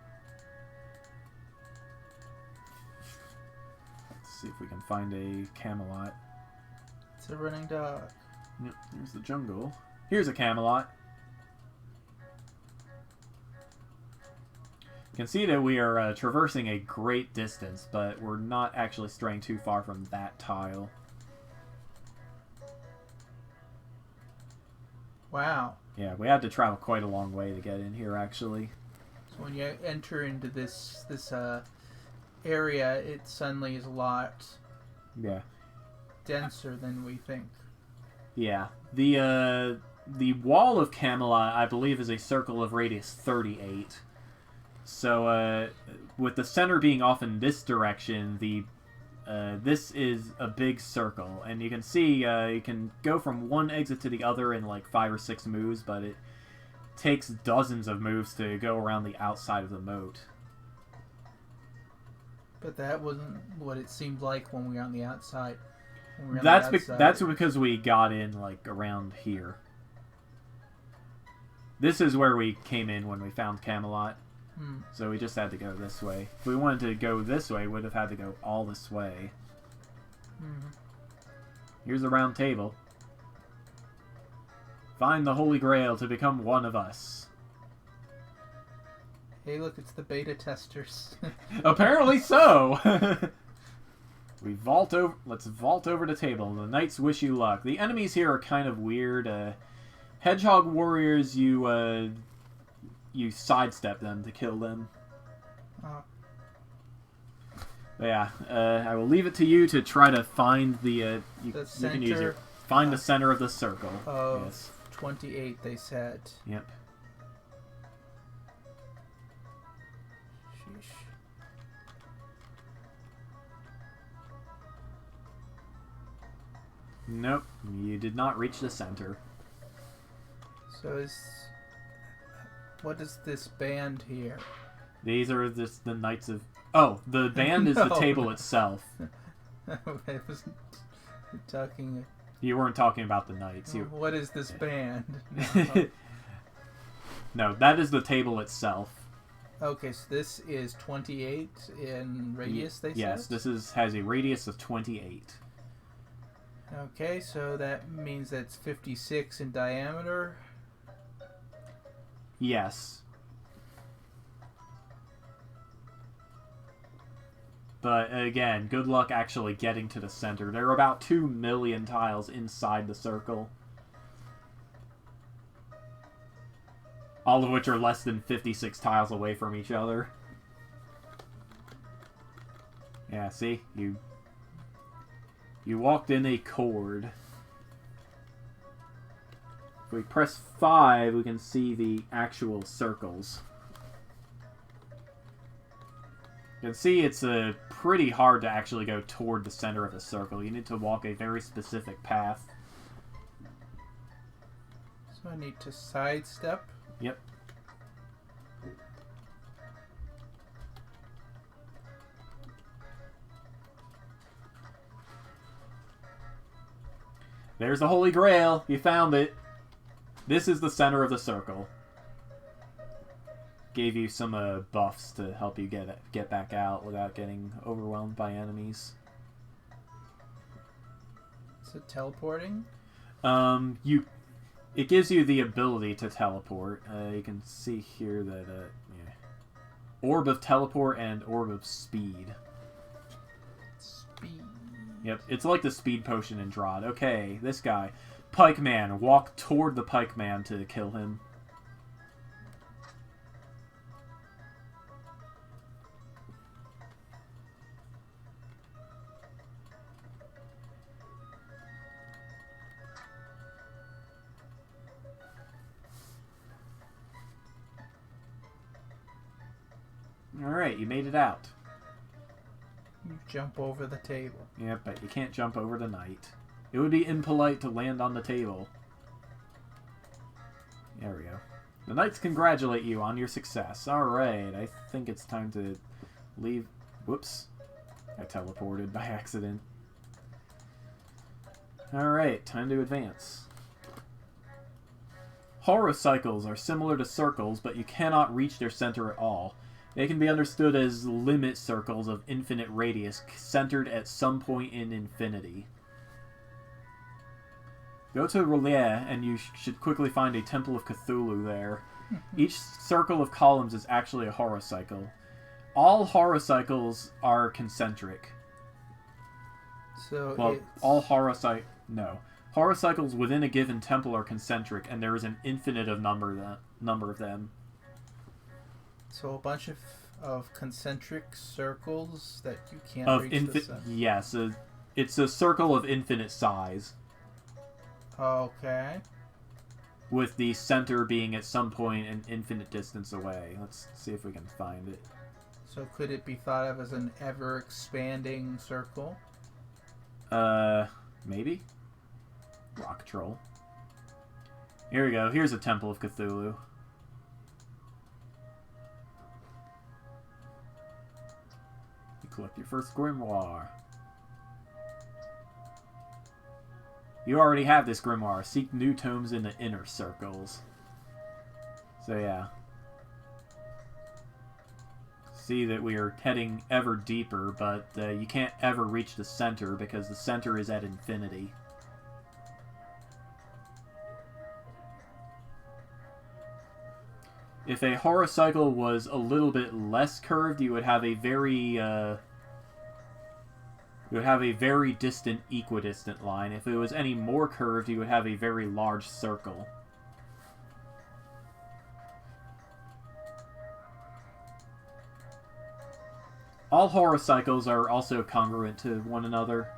Let's see if we can find a Camelot. It's a running dog. Yep, there's the jungle. Here's a Camelot. You can see that we are traversing a great distance, but we're not actually straying too far from that tile. Wow. Yeah, we had to travel quite a long way to get in here, actually. So when you enter into this area, it suddenly is a lot denser than we think. Yeah. The wall of Camelot, I believe, is a circle of radius 38. So, with the center being off in this direction, this is a big circle. And you can see, you can go from one exit to the other in like 5 or 6 moves, but it takes dozens of moves to go around the outside of the moat. But that wasn't what it seemed like when we were on the outside. That's because we got in like around here. This is where we came in when we found Camelot. Hmm. So we just had to go this way. If we wanted to go this way, we would have had to go all this way. Hmm. Here's a round table. Find the Holy Grail to become one of us. Hey, look, it's the beta testers. Apparently so! We vault over. Let's vault over the table. The knights wish you luck. The enemies here are kind of weird. Hedgehog warriors, you sidestep them to kill them. Oh. But yeah, I will leave it to you to try to find the. You can use your find the center of the circle. Yes. 28, they said. Yep. Sheesh. Nope, you did not reach the center. So what is this band here? These are just the Knights of... Oh, the band is the table itself. I was talking... You weren't talking about the Knights. What is this band? No, that is the table itself. Okay, so this is 28 in radius, they said? Yes, this has a radius of 28. Okay, so that means that's 56 in diameter. Yes. But again, good luck actually getting to the center. There are about 2 million tiles inside the circle. All of which are less than 56 tiles away from each other. Yeah, see? You walked in a chord. If we press 5, we can see the actual circles. You can see it's pretty hard to actually go toward the center of the circle. You need to walk a very specific path. So I need to sidestep. Yep. There's the Holy Grail. You found it. This is the center of the circle. Gave you some buffs to help you get back out without getting overwhelmed by enemies. Is it teleporting? It gives you the ability to teleport. You can see here that yeah. Orb of Teleport and Orb of Speed. Speed. Yep, it's like the speed potion in Drod. Okay, this guy. Pikeman. Walk toward the Pikeman to kill him. Alright, you made it out. You jump over the table. Yep, but you can't jump over the knight. It would be impolite to land on the table. There we go. The knights congratulate you on your success. Alright, I think it's time to leave. Whoops. I teleported by accident. Alright, time to advance. Horocycles are similar to circles, but you cannot reach their center at all. They can be understood as limit circles of infinite radius, centered at some point in infinity. Go to Relier, and you should quickly find a Temple of Cthulhu there. Each circle of columns is actually a horocycle. All horocycles are concentric. So well, all horocycles within a given temple are concentric, and there is an infinite number of them. So a bunch of concentric circles that you can't reach the center. Yes, it's a circle of infinite size. Okay. With the center being at some point an infinite distance away. Let's see if we can find it. So could it be thought of as an ever-expanding circle? Maybe? Rock Troll. Here we go. Here's a Temple of Cthulhu. Collect your first grimoire. You already have this grimoire. Seek new tomes in the inner circles. So yeah. See that we are heading ever deeper, but you can't ever reach the center because the center is at infinity. If a horocycle was a little bit less curved, you would have a very distant equidistant line. If it was any more curved, you would have a very large circle. All horocycles are also congruent to one another.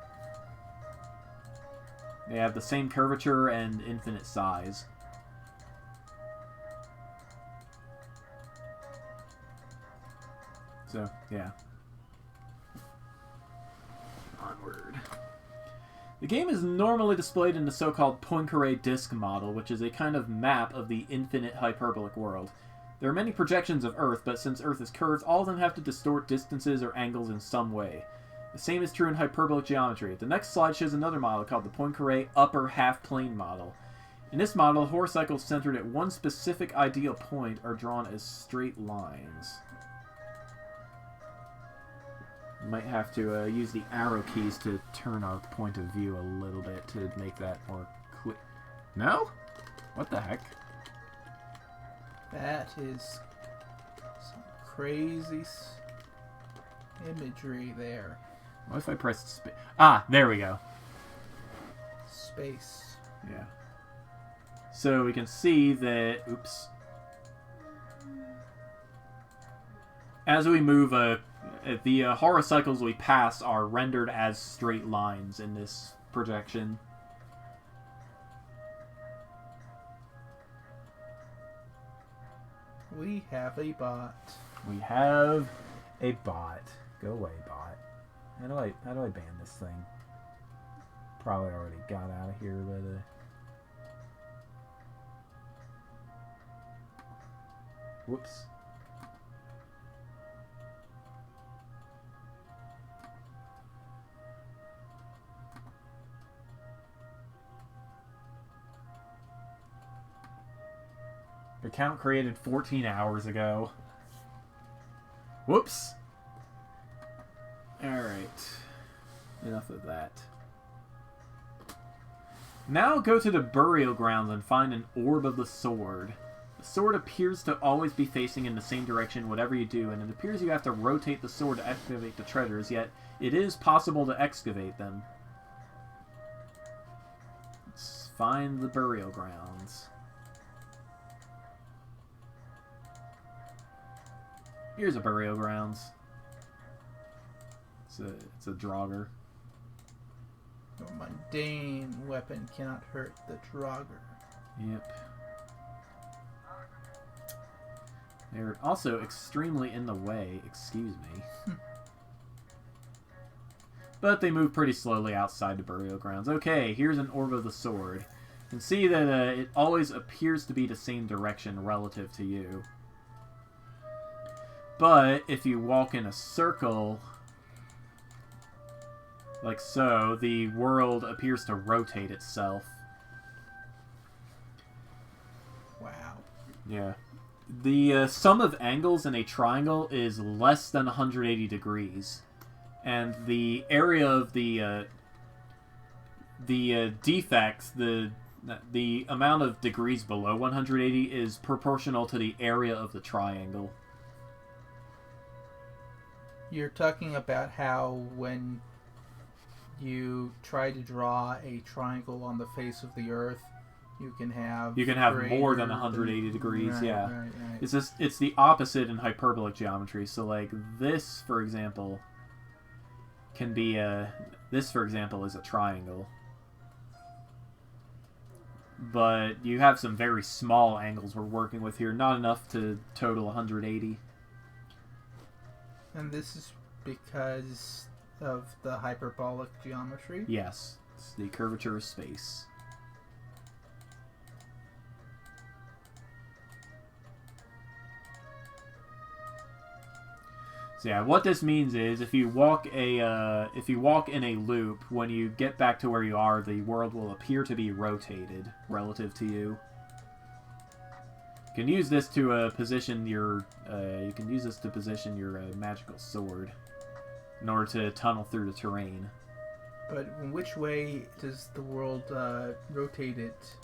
They have the same curvature and infinite size. So, yeah. Onward. The game is normally displayed in the so-called Poincaré disk model, which is a kind of map of the infinite hyperbolic world. There are many projections of Earth, but since Earth is curved, all of them have to distort distances or angles in some way. The same is true in hyperbolic geometry. The next slide shows another model called the Poincaré upper half-plane model. In this model, horocycles centered at one specific ideal point are drawn as straight lines. Might have to use the arrow keys to turn our point of view a little bit to make that more clear. No? What the heck? That is some crazy imagery there. What if I pressed space? Ah, there we go. Space. Yeah. So we can see that... Oops. As we move... the horocycles we pass are rendered as straight lines in this projection. We have a bot. We have a bot. Go away, bot. How do I ban this thing? Probably already got out of here, but whoops. Account created 14 hours ago. Whoops. Alright. Enough of that. Now go to the burial grounds and find an orb of the sword. The sword appears to always be facing in the same direction whatever you do, and it appears you have to rotate the sword to excavate the treasures, yet it is possible to excavate them. Let's find the burial grounds. Here's a burial grounds. It's a Draugr. A mundane weapon cannot hurt the Draugr. Yep. They're also extremely in the way, excuse me. But they move pretty slowly outside the burial grounds. Okay, here's an orb of the sword. You can see that it always appears to be the same direction relative to you. But if you walk in a circle, like so, the world appears to rotate itself. Wow. Yeah. The sum of angles in a triangle is less than 180 degrees. And the area of the defects, the amount of degrees below 180 is proportional to the area of the triangle. You're talking about how when you try to draw a triangle on the face of the Earth, you can have more than 180 degrees. Right, yeah, right. It's the opposite in hyperbolic geometry. So like this, for example, can be this, for example, is a triangle. But you have some very small angles we're working with here, not enough to total 180. And this is because of the hyperbolic geometry? Yes, it's the curvature of space. So yeah, what this means is if you walk in a loop, when you get back to where you are, the world will appear to be rotated relative to you. can use this to position your magical sword in order to tunnel through the terrain. But in which way does the world rotate it?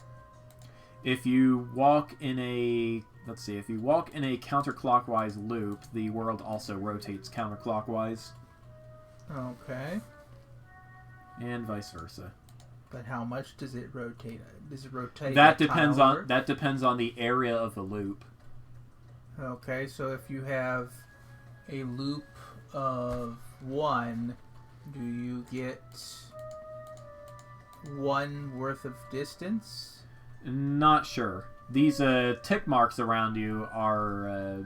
If you walk in a counterclockwise loop, the world also rotates counterclockwise. Okay. And vice versa. But how much does it rotate? Does it rotate? That depends on the area of the loop. Okay, so if you have a loop of 1, do you get 1 worth of distance? Not sure. These tick marks around you are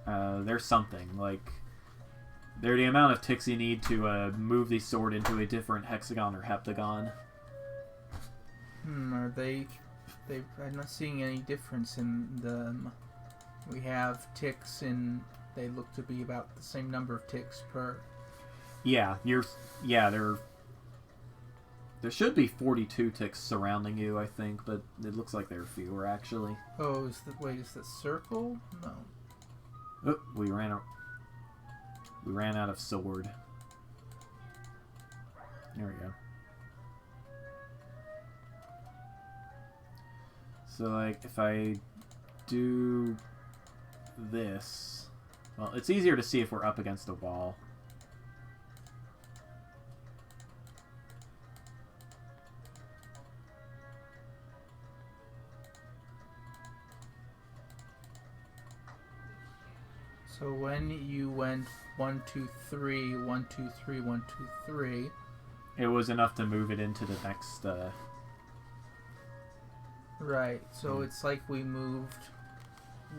there's something like they're the amount of ticks you need to move the sword into a different hexagon or heptagon. Are they? I'm not seeing any difference in them. We have ticks, and they look to be about the same number of ticks per. Yeah, there should be 42 ticks surrounding you, I think, but it looks like there are fewer actually. Oh, is that circle? No. Oh, we ran out of sword. There we go. So, like, if I do this... Well, it's easier to see if we're up against a wall. So when you went 1, 2, 3, 1, 2, 3, 1, 2, 3... It was enough to move it into the next... Right, so it's like we moved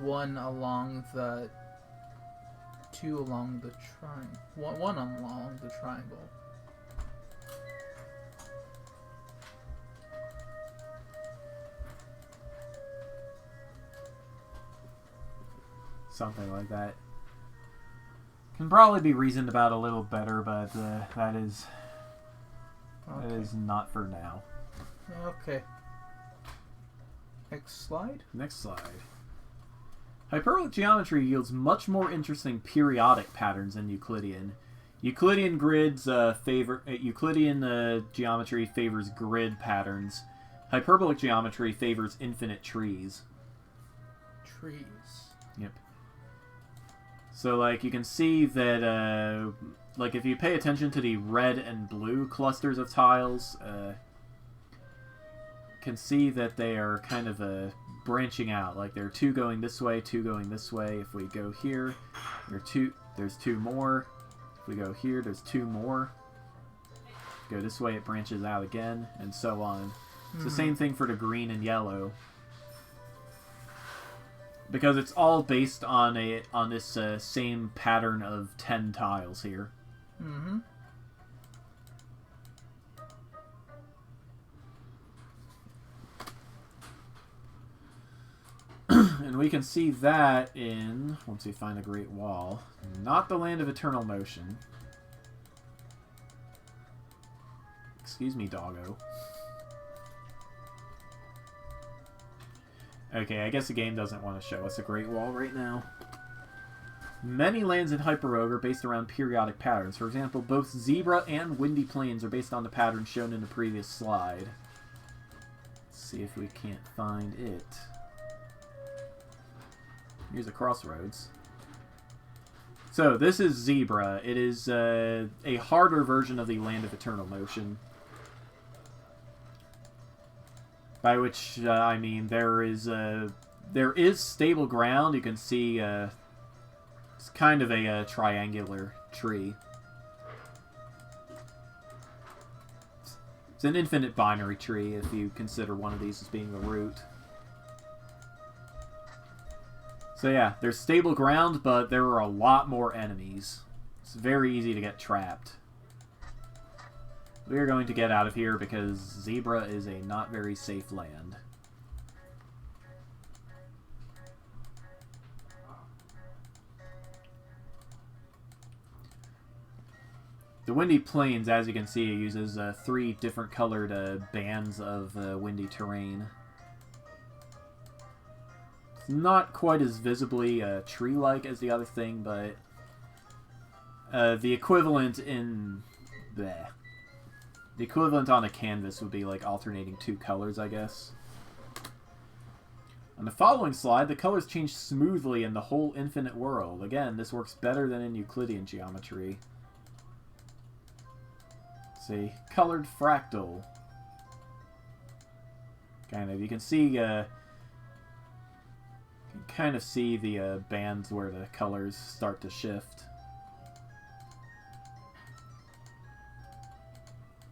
1 along the... 2 along the triangle. 1 along the triangle. Something like that. Can probably be reasoned about a little better, but that is not for now. Okay. Next slide. Next slide. HyperRogue geometry yields much more interesting periodic patterns than Euclidean. Euclidean geometry favors grid patterns. Hyperbolic geometry favors infinite trees. Trees. Yep. So, like, you can see that, like, if you pay attention to the red and blue clusters of tiles, can see that they are kind of branching out. Like, there are 2 going this way, 2 going this way. If we go here, there's 2 more. If we go here, there's 2 more. Go this way, it branches out again, and so on. It's the same thing for the green and yellow. Because it's all based on this same pattern of 10 tiles here. Mm-hmm. And we can see that in, once we find the Great Wall, not the Land of Eternal Motion. Excuse me, doggo. Okay, I guess the game doesn't want to show us a Great Wall right now. Many lands in HyperRogue are based around periodic patterns. For example, both Zebra and Windy Plains are based on the pattern shown in the previous slide. Let's see if we can't find it. Here's a crossroads. So, this is Zebra. It is a harder version of the Land of Eternal Motion. By which I mean there is stable ground. You can see it's kind of a triangular tree. It's an infinite binary tree if you consider one of these as being the root. So yeah, there's stable ground, but there are a lot more enemies. It's very easy to get trapped. We are going to get out of here because Zebra is a not very safe land. The windy plains, as you can see, uses 3 different colored bands of windy terrain. It's not quite as visibly tree-like as the other thing, but the equivalent in... Bleh. The equivalent on a canvas would be like alternating 2 colors, I guess. On the following slide, the colors change smoothly in the whole infinite world. Again, this works better than in Euclidean geometry. See, colored fractal. Kind of. You can see, you can kind of see the bands where the colors start to shift.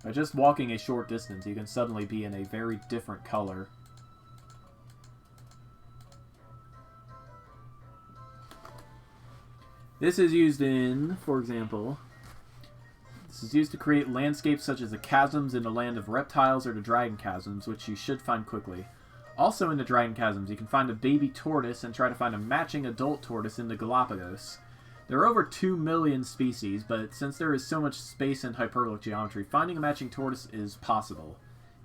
By just walking a short distance, you can suddenly be in a very different color. This is used in, for example, this is used to create landscapes such as the chasms in the land of reptiles or the dragon chasms, which you should find quickly. Also in the dragon chasms, you can find a baby tortoise and try to find a matching adult tortoise in the Galapagos. There are over 2 million species, but since there is so much space in hyperbolic geometry, finding a matching tortoise is possible,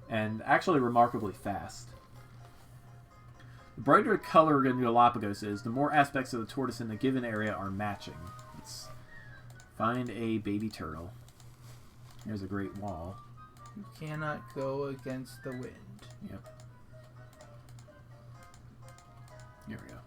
and actually remarkably fast. The brighter the color in the Galapagos is, the more aspects of the tortoise in the given area are matching. Let's find a baby turtle. Here's a great wall. You cannot go against the wind. Yep. Here we go.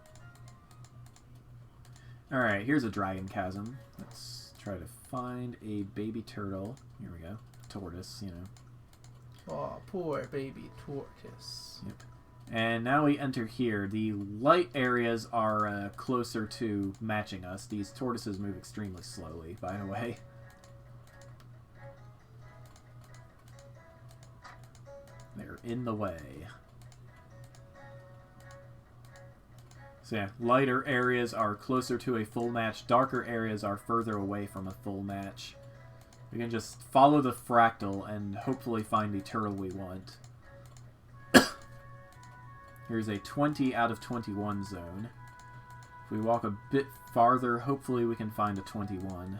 Alright, here's a dragon chasm. Let's try to find a baby turtle. Here we go. Tortoise, you know. Oh, poor baby tortoise. Yep. And now we enter here. The light areas are closer to matching us. These tortoises move extremely slowly, by the way. They're in the way. So yeah, lighter areas are closer to a full match. Darker areas are further away from a full match. We can just follow the fractal and hopefully find the turtle we want. Here's a 20 out of 21 zone. If we walk a bit farther, hopefully we can find a 21.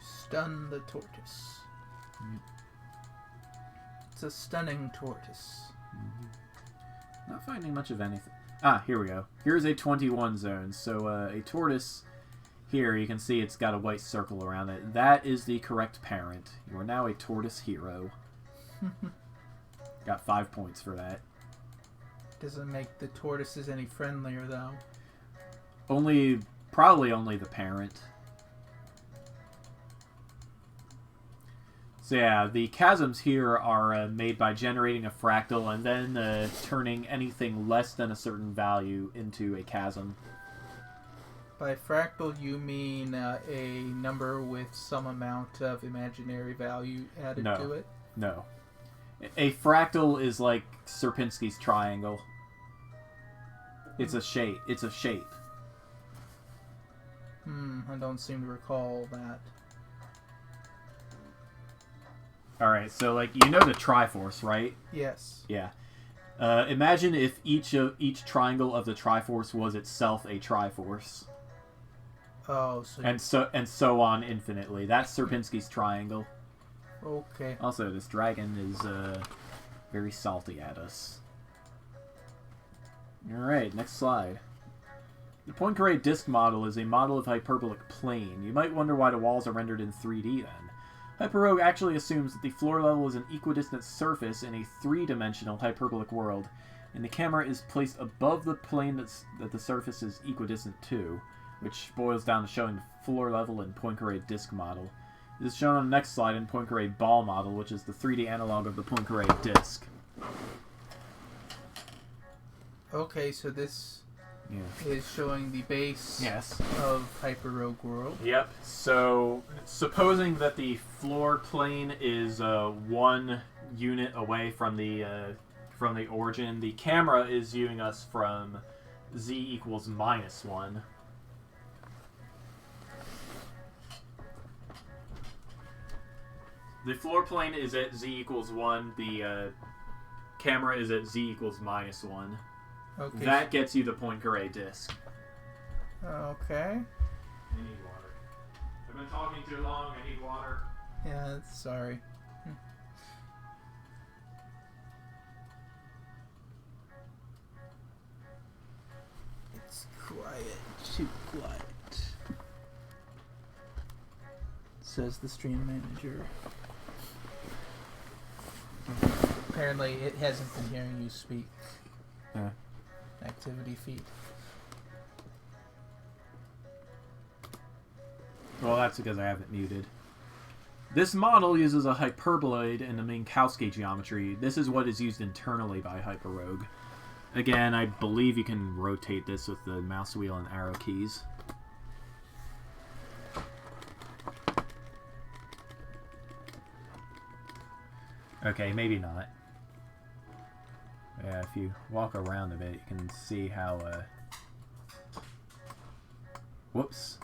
Stun the tortoise. It's a stunning tortoise. Not finding much of anything. Ah, here we go. Here's a 21 zone. So a tortoise here, you can see it's got a white circle around it. That is the correct parent. You are now a tortoise hero. Got 5 points for that. Doesn't make the tortoises any friendlier, though. Probably only the parent. So yeah, the chasms here are made by generating a fractal and then turning anything less than a certain value into a chasm. By fractal, you mean a number with some amount of imaginary value added to it? No. A fractal is like Sierpinski's triangle. It's a shape. It's a shape. I don't seem to recall that. Alright, so like, you know the Triforce, right? Yes. Yeah. Imagine if each triangle of the Triforce was itself a Triforce. Oh, so... And so on infinitely. That's Sierpinski's triangle. Okay. Also, this dragon is very salty at us. Alright, next slide. The Poincare disk model is a model of hyperbolic plane. You might wonder why the walls are rendered in 3D then. HyperRogue actually assumes that the floor level is an equidistant surface in a 3-dimensional hyperbolic world, and the camera is placed above the plane that the surface is equidistant to, which boils down to showing the floor level in Poincare disk model. It is shown on the next slide in Poincare ball model, which is the 3D analog of the Poincare disk. Okay, so this is showing the base of HyperRogue World. Yep. So, supposing that the floor plane is 1 unit away from the origin, the camera is viewing us from z equals -1. The floor plane is at z equals 1. The camera is at z equals -1. Okay. That gets you the Poincare disk. Okay. I need water. been talking too long. I need water. Yeah, sorry. It's quiet. Too quiet. Says the stream manager. Apparently, it hasn't been hearing you speak. Activity feed. Well, that's because I have it muted. This model uses a hyperboloid in the Minkowski geometry. This is what is used internally by HyperRogue. Again, I believe you can rotate this with the mouse wheel and arrow keys. Okay, maybe not. Yeah, if you walk around a bit, you can see how, whoops.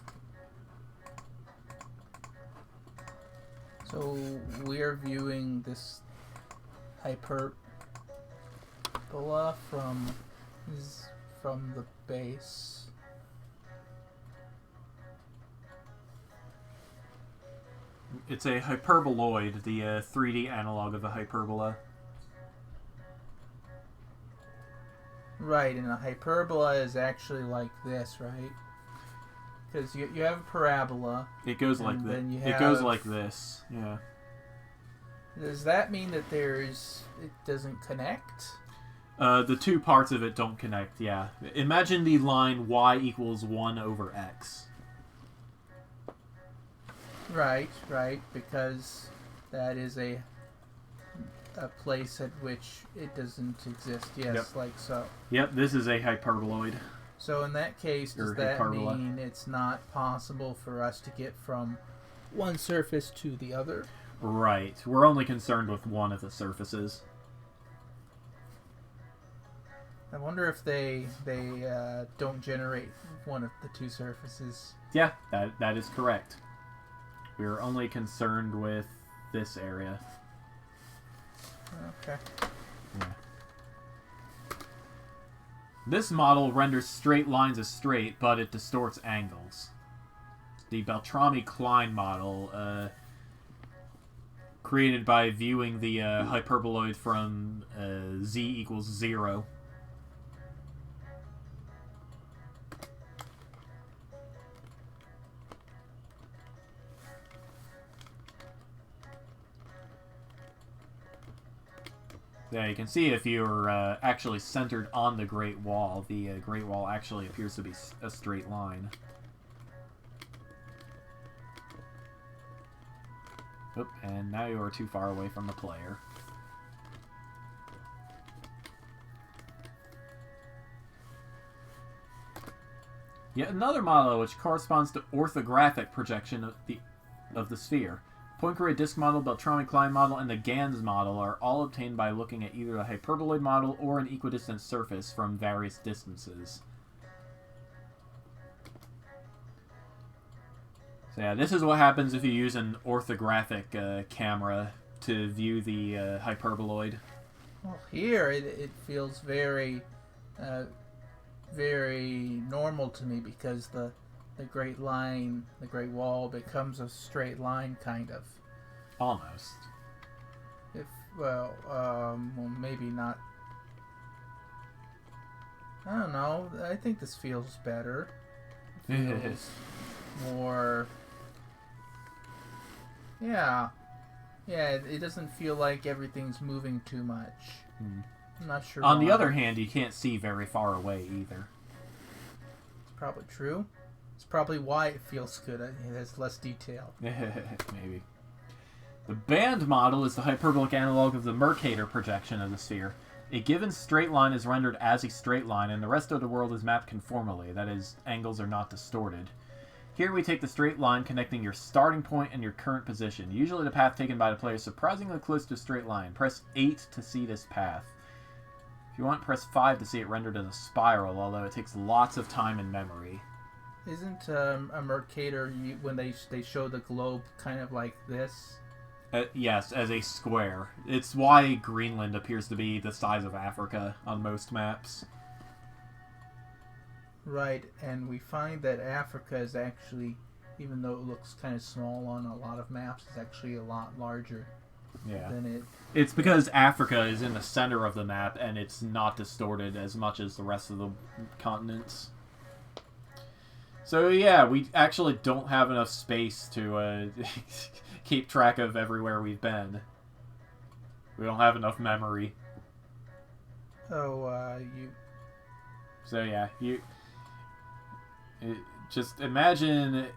So we're viewing this hyperbola from the base. It's a hyperboloid, the 3D analog of a hyperbola. Right, and a hyperbola is actually like this, right? Because you have a parabola. It goes like this. It goes like this. Yeah. Does that mean that it doesn't connect? The two parts of it don't connect. Yeah. Imagine the line y equals 1 over x. Right, because that is a place at which it doesn't exist. Yes, Yep. like so. Yep. This is a hyperboloid. So in that case, does that hyperbola. mean it's not possible for us to get from one surface to the other? Right. We're only concerned with one of the surfaces. I wonder if they don't generate one of the two surfaces. Yeah, that is correct. We're only concerned with this area. Okay. Yeah. This model renders straight lines as straight, but it distorts angles. The Beltrami-Klein model, created by viewing the hyperboloid from z equals 0. Yeah, you can see if you're actually centered on the Great Wall, the Great Wall actually appears to be a straight line. Oop, and now you are too far away from the player. Yet another model which corresponds to orthographic projection of the sphere. Poincare disk model, Beltrami-Klein model, and the Gans model are all obtained by looking at either a hyperboloid model or an equidistant surface from various distances. So yeah, this is what happens if you use an orthographic camera to view the hyperboloid. Well, here it feels very, very normal to me because the Great Line, the Great Wall becomes a straight line, kind of. Almost. Well, maybe not. I don't know. I think this feels better. It feels more. Yeah. Yeah, it doesn't feel like everything's moving too much. I'm not sure. On the other hand, you can't see very far away either. It's probably true. It's probably why it feels good. It has less detail. Maybe. The band model is the hyperbolic analog of the Mercator projection of the sphere. A given straight line is rendered as a straight line, and the rest of the world is mapped conformally. That is, angles are not distorted. Here we take the straight line connecting your starting point and your current position. Usually the path taken by the player is surprisingly close to a straight line. Press 8 to see this path. If you want, press 5 to see it rendered as a spiral, although it takes lots of time and memory. Isn't a Mercator, when they show the globe kind of like this? Yes, as a square. It's why Greenland appears to be the size of Africa on most maps. Right, and we find that Africa is actually even though it looks kind of small on a lot of maps, it's actually a lot larger than it. It's because Africa is in the center of the map and it's not distorted as much as the rest of the continents. So yeah, we actually don't have enough space to keep track of everywhere we've been. We don't have enough memory. Oh, So yeah, just imagine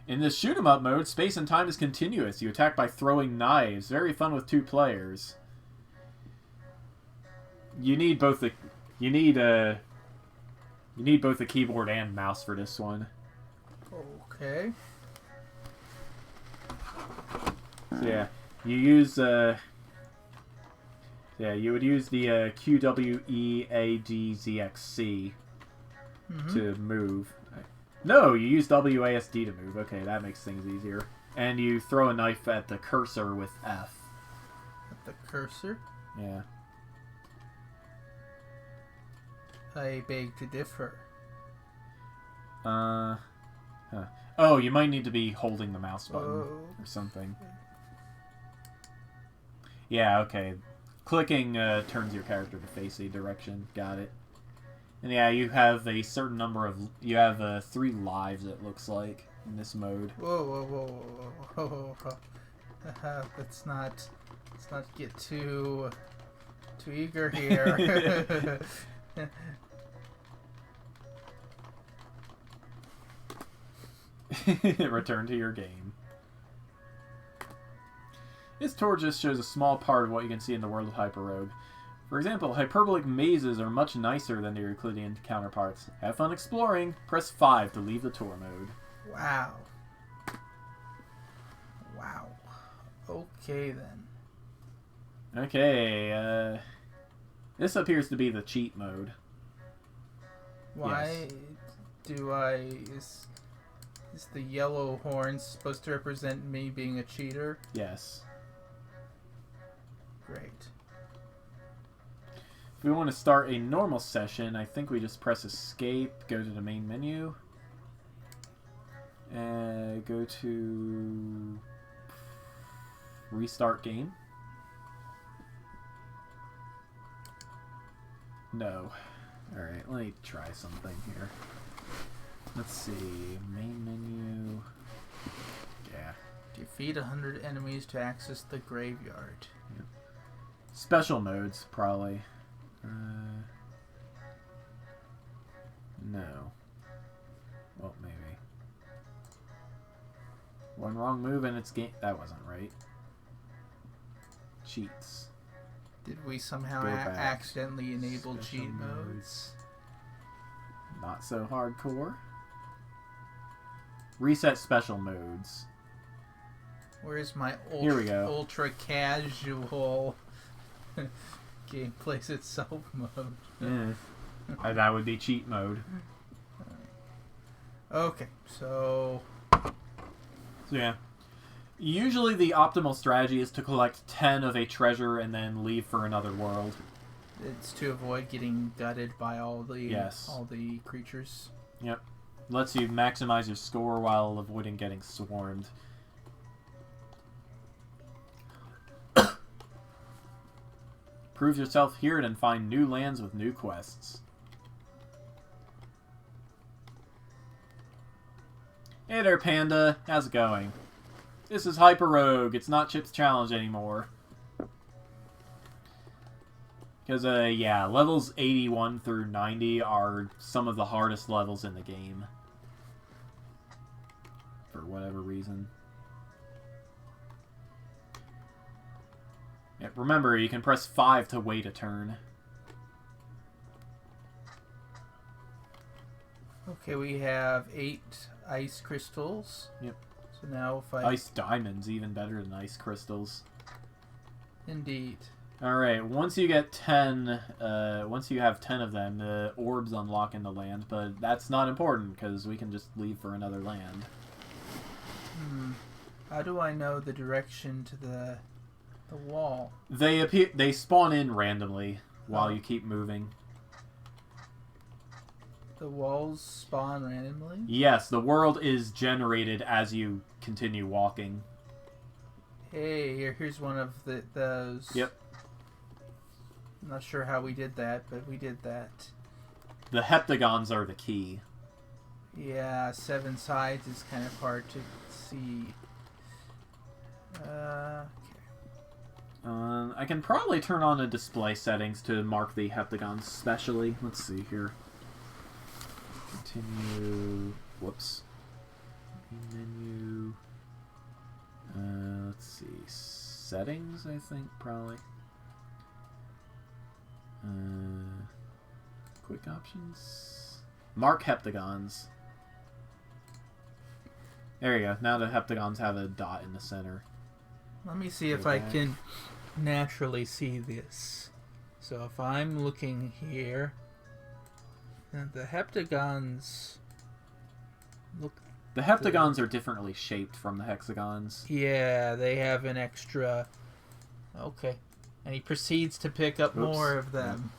in this shoot 'em up mode, space and time is continuous. You attack by throwing knives. Very fun with 2 players. You need both the keyboard and mouse for this one. Okay. So yeah, you use you would use the QWEADZXC to move. No, you use WASD to move. Okay, that makes things easier. And you throw a knife at the cursor with F. At the cursor? Yeah. I beg to differ. Oh, you might need to be holding the mouse button or something. Yeah, okay. Clicking turns your character to face a direction. Got it. And yeah, you have a certain number of... You have 3 lives, it looks like, in this mode. Whoa. Let's not get too eager here. Return to your game. This tour just shows a small part of what you can see in the world of HyperRogue. For example, hyperbolic mazes are much nicer than their Euclidean counterparts. Have fun exploring. Press 5 to leave the tour mode. Wow. Okay, then. Okay, this appears to be the cheat mode. Why do I... Is the yellow horn supposed to represent me being a cheater? Yes. Great. If we want to start a normal session, I think we just press escape, go to the main menu, and go to restart game. No. Alright, let me try something here. Let's see, main menu. Yeah. Defeat 100 enemies to access the graveyard. Yep. Special modes, probably. No. Well, maybe. One wrong move and it's game. That wasn't right. Cheats. Did we somehow accidentally enable cheat modes? Not so hardcore. Reset special modes. Where's my Here we go. ultra casual game plays itself mode? That would be cheat mode. Okay, so yeah. Usually the optimal strategy is to collect 10 of a treasure and then leave for another world. It's to avoid getting gutted by all the creatures. Yep. Lets you maximize your score while avoiding getting swarmed. Prove yourself here and find new lands with new quests. Hey there, Panda. How's it going? This is HyperRogue. It's not Chip's Challenge anymore. Because, yeah, levels 81 through 90 are some of the hardest levels in the game. For whatever reason. Yeah, remember, you can press 5 to wait a turn. Okay, we have 8 ice crystals. Yep. So now if I... Ice diamonds, even better than ice crystals. Indeed. Alright, once you get 10, once you have 10 of them, the orbs unlock in the land, but that's not important, because we can just leave for another land. How do I know the direction to the wall? They spawn in randomly while you keep moving. The walls spawn randomly? Yes, the world is generated as you continue walking. Hey, here's one of those. Yep. I'm not sure how we did that, but we did that. The heptagons are the key. Yeah, 7 sides is kind of hard to see. Okay. I can probably turn on the display settings to mark the heptagons specially. Let's see here. Continue. Whoops. Menu. Let's see. Settings, I think, probably. Quick options. Mark heptagons. There you go. Now the heptagons have a dot in the center. Let me see if I can naturally see this. So if I'm looking here, then the heptagons look... The heptagons are differently shaped from the hexagons. Yeah, they have an extra... Okay. And he proceeds to pick up more of them.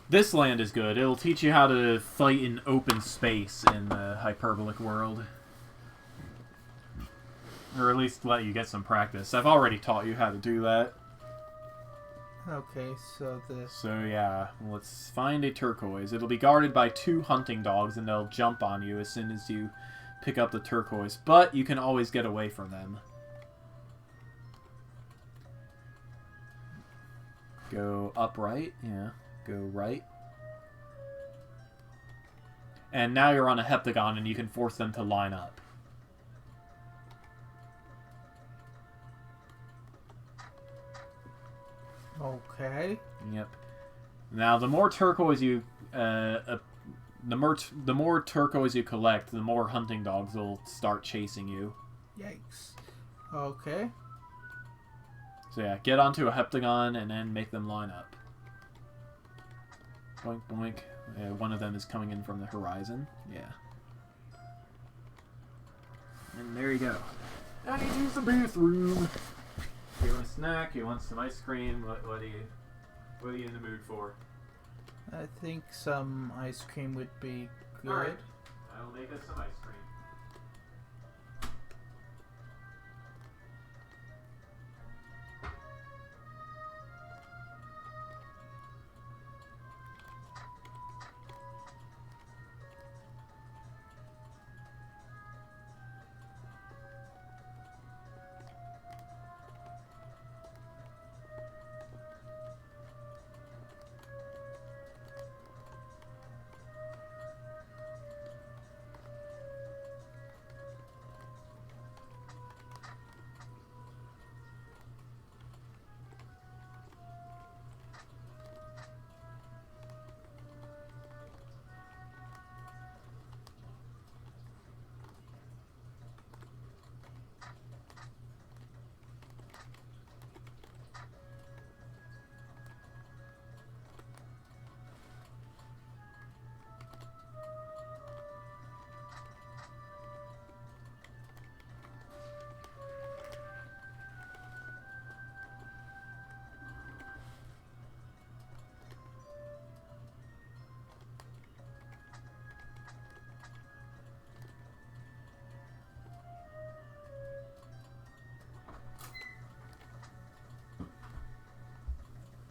This land is good. It'll teach you how to fight in open space in the hyperbolic world. Or at least let you get some practice. I've already taught you how to do that. Okay, so this... So yeah, let's find a turquoise. It'll be guarded by 2 hunting dogs and they'll jump on you as soon as you pick up the turquoise. But you can always get away from them. Go upright, yeah. Go right. And now you're on a heptagon and you can force them to line up. Okay. Yep. Now the more turquoise you the more turquoise you collect, the more hunting dogs will start chasing you. Yikes. Okay. So yeah, get onto a heptagon and then make them line up. Boink, boink. Yeah, one of them is coming in from the horizon. Yeah. And there you go. I need to use the bathroom. You want a snack? You want some ice cream? What are you in the mood for? I think some ice cream would be good. Alright. I will make us some ice cream.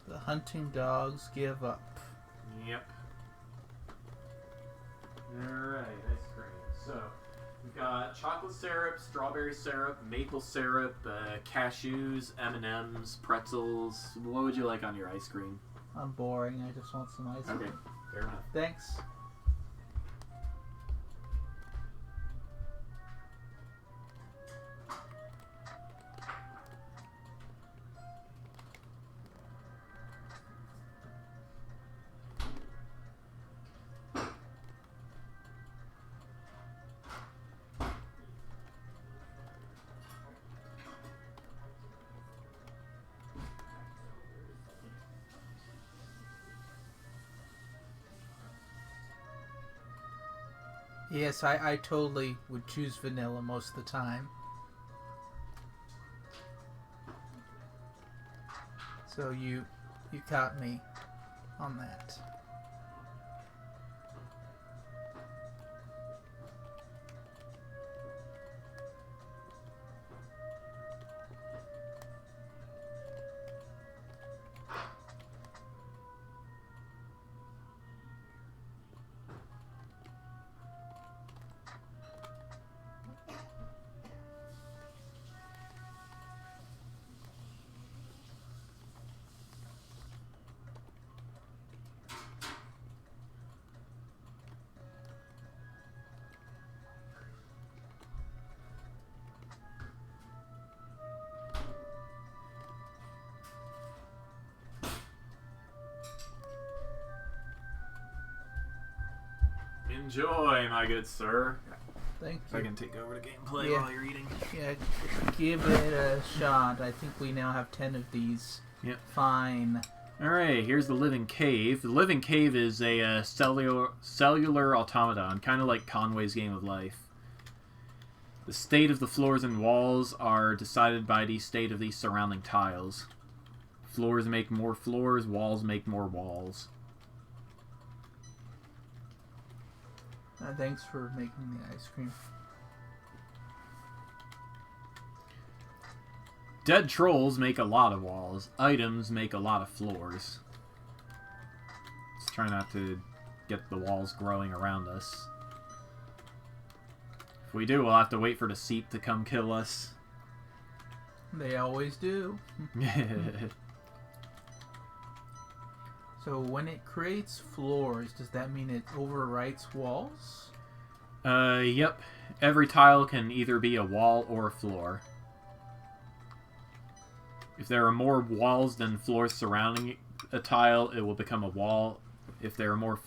The hunting dogs give up. Yep. Alright, ice cream. So, we've got chocolate syrup, strawberry syrup, maple syrup, cashews, M&Ms, pretzels. What would you like on your ice cream? I'm boring. I just want some ice cream. Okay, fair enough. Thanks. Yes, I totally would choose vanilla most of the time. So you caught me on that. Enjoy, my good sir. Thank If I you. can take over the gameplay while you're eating. Yeah, give it a shot. I think we now have 10 of these. Yep. Fine. Alright, here's the Living Cave. The Living Cave is a cellular automaton, kind of like Conway's Game of Life. The state of the floors and walls are decided by the state of the surrounding tiles. Floors make more floors, walls make more walls. Thanks for making the ice cream. Dead trolls make a lot of walls. Items make a lot of floors. Let's try not to get the walls growing around us. If we do, we'll have to wait for the seep to come kill us. They always do. So when it creates floors, does that mean it overwrites walls? Yep. Every tile can either be a wall or a floor. If there are more walls than floors surrounding a tile, it will become a wall. If there are more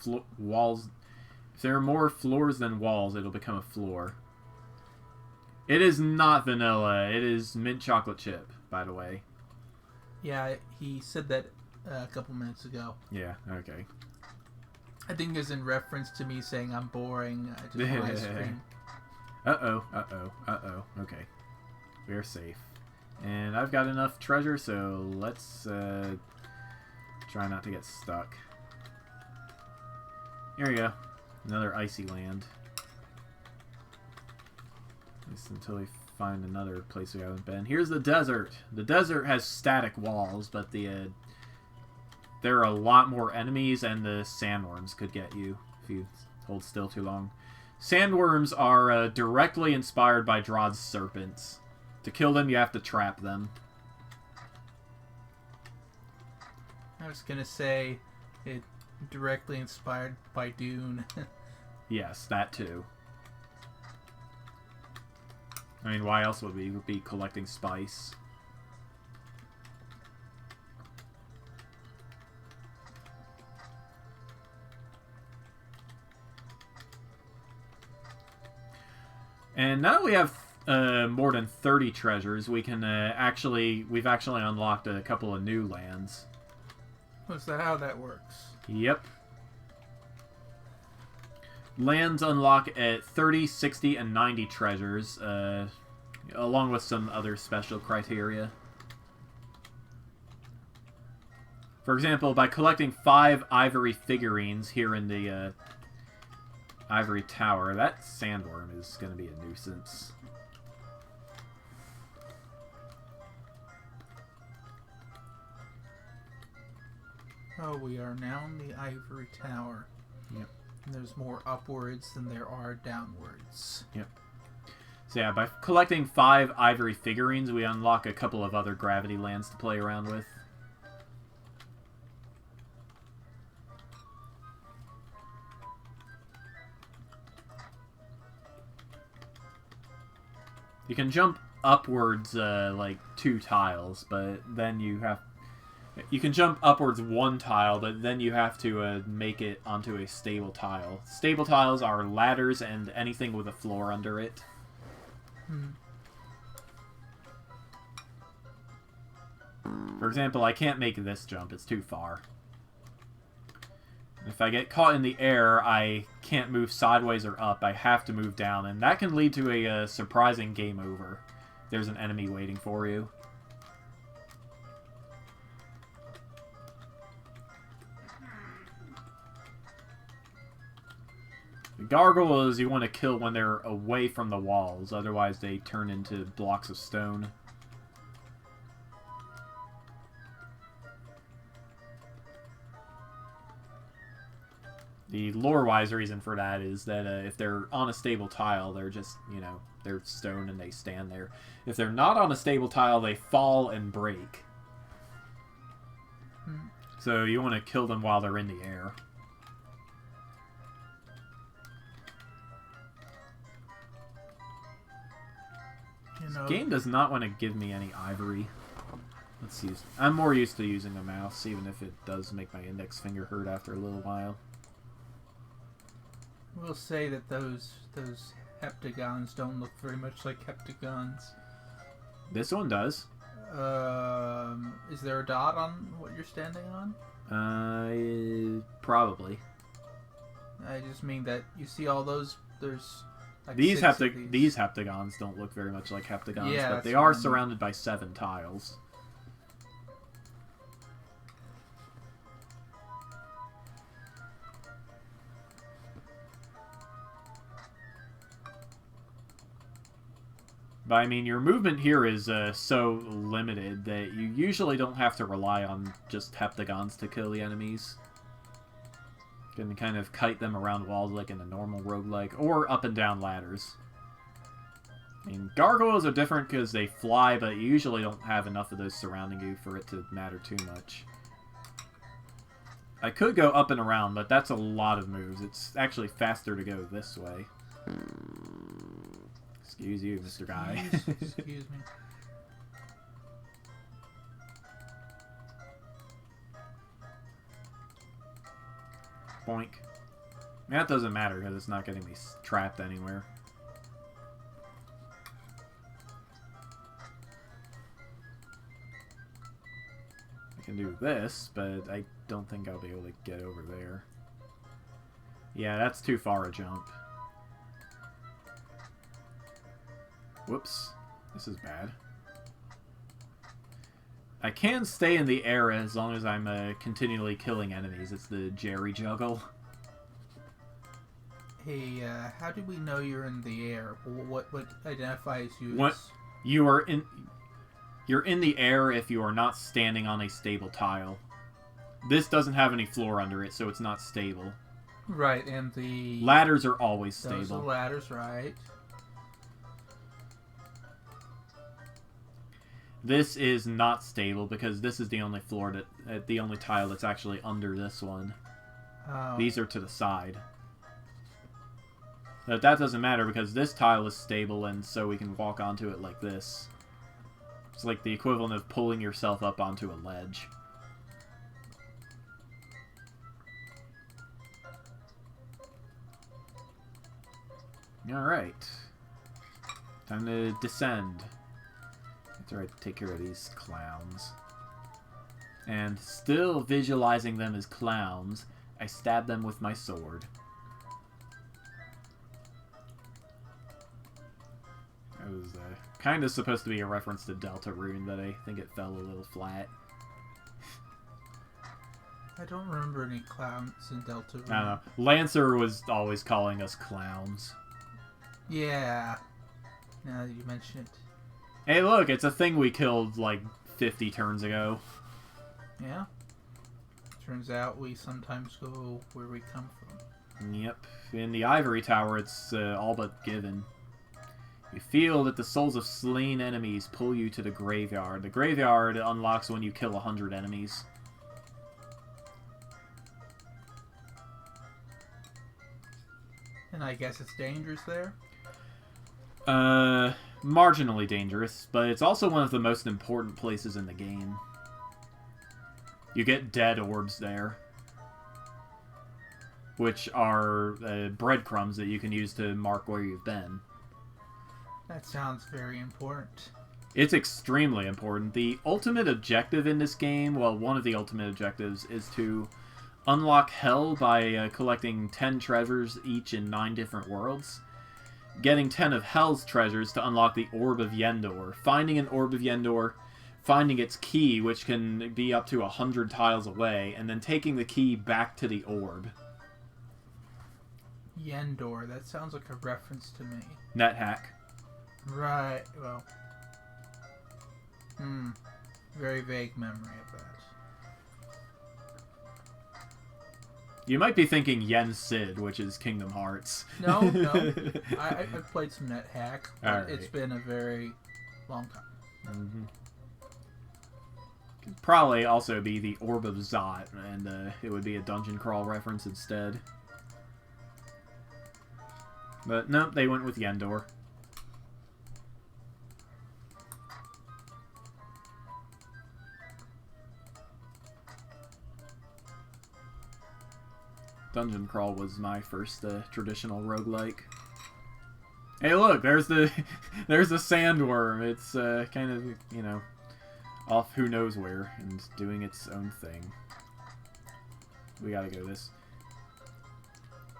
floors than walls, it'll become a floor. It is not vanilla. It is mint chocolate chip, by the way. Yeah, he said that a couple minutes ago. Yeah, okay. I think it's in reference to me saying I'm boring. I just want ice cream. Uh-oh. Okay. We're safe. And I've got enough treasure, so let's try not to get stuck. Here we go. Another icy land. At least until we find another place we haven't been. Here's the desert. The desert has static walls, but there are a lot more enemies, and the sandworms could get you if you hold still too long. Sandworms are directly inspired by Drod's serpents. To kill them, you have to trap them. I was gonna say it directly inspired by Dune. Yes, that too. I mean, why else would we be collecting spice? And now that we have more than 30 treasures, we can we've actually unlocked a couple of new lands. What's that? How that works? Yep. Lands unlock at 30, 60, and 90 treasures, along with some other special criteria. For example, by collecting 5 ivory figurines here in the ivory tower, that sandworm is going to be a nuisance. Oh, we are now in the ivory tower. Yep. And there's more upwards than there are downwards. Yep. So yeah, by collecting 5 ivory figurines, we unlock a couple of other gravity lands to play around with. You can jump upwards like 2 tiles, but then you can jump upwards 1 tile, but then you have to make it onto a stable tile. Stable tiles are ladders and anything with a floor under it. For example, I can't make this jump, it's too far. If I get caught in the air, I can't move sideways or up. I have to move down, and that can lead to a surprising game over. There's an enemy waiting for you. Gargoyles you want to kill when they're away from the walls, otherwise they turn into blocks of stone. The lore-wise reason for that is that if they're on a stable tile, they're just, you know, they're stone and they stand there. If they're not on a stable tile, they fall and break. So you want to kill them while they're in the air. You know, This game does not want to give me any ivory. Let's use. I'm more used to using a mouse, even if it does make my index finger hurt after a little while. we'll say that those heptagons don't look very much like heptagons. This one does. Is there a dot on what you're standing on? Probably. I just mean that you see all those. There's like These six of these heptagons don't look very much like heptagons, Yeah, but that's they what are I mean. surrounded by 7 tiles. But I mean, your movement here is so limited that you usually don't have to rely on just heptagons to kill the enemies. You can kind of kite them around walls like in a normal roguelike, or up and down ladders. I mean, gargoyles are different because they fly, but you usually don't have enough of those surrounding you for it to matter too much. I could go up and around, but that's a lot of moves. It's actually faster to go this way. Excuse you, Mr. Guy. Excuse me. Boink. That doesn't matter because it's not getting me trapped anywhere. I can do this, but I don't think I'll be able to get over there. Yeah, that's too far a jump. Whoops. This is bad. I can stay in the air as long as I'm continually killing enemies. It's the Jerry Juggle. Hey, how do we know you're in the air? What identifies you What? as... You're in the air if you are not standing on a stable tile. This doesn't have any floor under it, so it's not stable. Right, and the... Ladders are always Those are stable. ladders, right. This is not stable because this is the only floor that the only tile that's actually under this one. Oh. These are to the side. But that doesn't matter because this tile is stable and so we can walk onto it like this. It's like the equivalent of pulling yourself up onto a ledge. Alright. Time to descend. After I take care of these clowns. And still visualizing them as clowns, I stab them with my sword. That was kind of supposed to be a reference to Deltarune, but I think it fell a little flat. I don't remember any clowns in Delta. I don't know. Lancer was always calling us clowns. Yeah. Now that you mention it. Hey, look, it's a thing we killed like 50 turns ago. Yeah. Turns out we sometimes go where we come from. Yep. In the Ivory Tower, it's all but given. You feel that the souls of slain enemies pull you to the graveyard. The graveyard unlocks when you kill 100 enemies. And I guess it's dangerous there? Marginally dangerous, but it's also one of the most important places in the game. You get dead orbs there, which are breadcrumbs that you can use to mark where you've been. That sounds very important. It's extremely important. The ultimate objective in this game, well, one of the ultimate objectives, is to unlock Hell by collecting 10 treasures each in 9 different worlds. Getting 10 of Hell's treasures to unlock the Orb of Yendor. Finding an Orb of Yendor, finding its key, which can be up to 100 tiles away, and then taking the key back to the orb. Yendor. That sounds like a reference to me. NetHack. Right. Well. Very vague memory of that. You might be thinking Yen Sid, which is Kingdom Hearts. No. I've played some NetHack, but Right. It's been a very long time. Mm-hmm. Could probably also be the Orb of Zot, and it would be a dungeon crawl reference instead. But no, they went with Yendor. Dungeon crawl was my first traditional roguelike. Hey, look, there's the there's the sandworm. It's kind of, you know, off who knows where and doing its own thing. We gotta go this.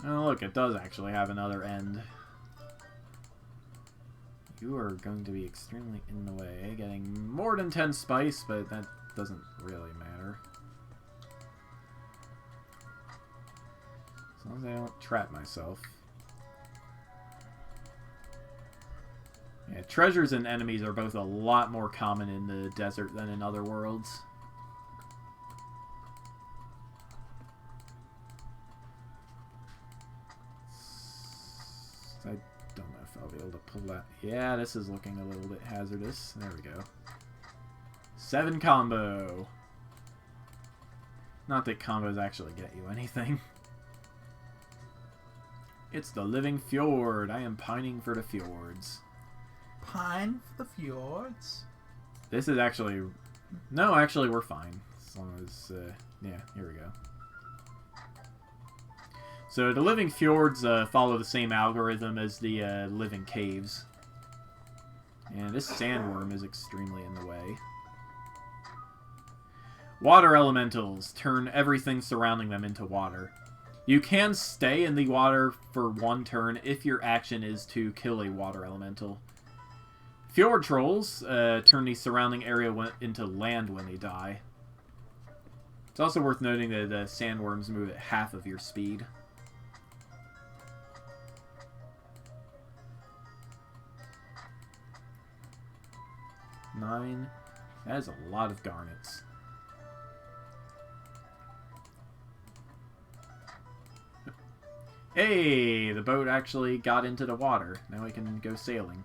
Oh, look, it does actually have another end. You are going to be extremely in the way, getting more than 10 spice, but that doesn't really matter. As long as I don't trap myself. Yeah, treasures and enemies are both a lot more common in the desert than in other worlds. I don't know if I'll be able to pull that. Yeah, this is looking a little bit hazardous. There we go. 7 combo. Not that combos actually get you anything. It's the living fjord. I am pining for the fjords. Pine for the fjords? This is actually... No, actually, we're fine. As long as... yeah, here we go. So the living fjords follow the same algorithm as the living caves. And this sandworm is extremely in the way. Water elementals turn everything surrounding them into water. You can stay in the water for 1 turn if your action is to kill a water elemental. Fjord trolls turn the surrounding area into land when they die. It's also worth noting that sandworms move at half of your speed. Nine. That is a lot of garnets. Hey, the boat actually got into the water. Now we can go sailing.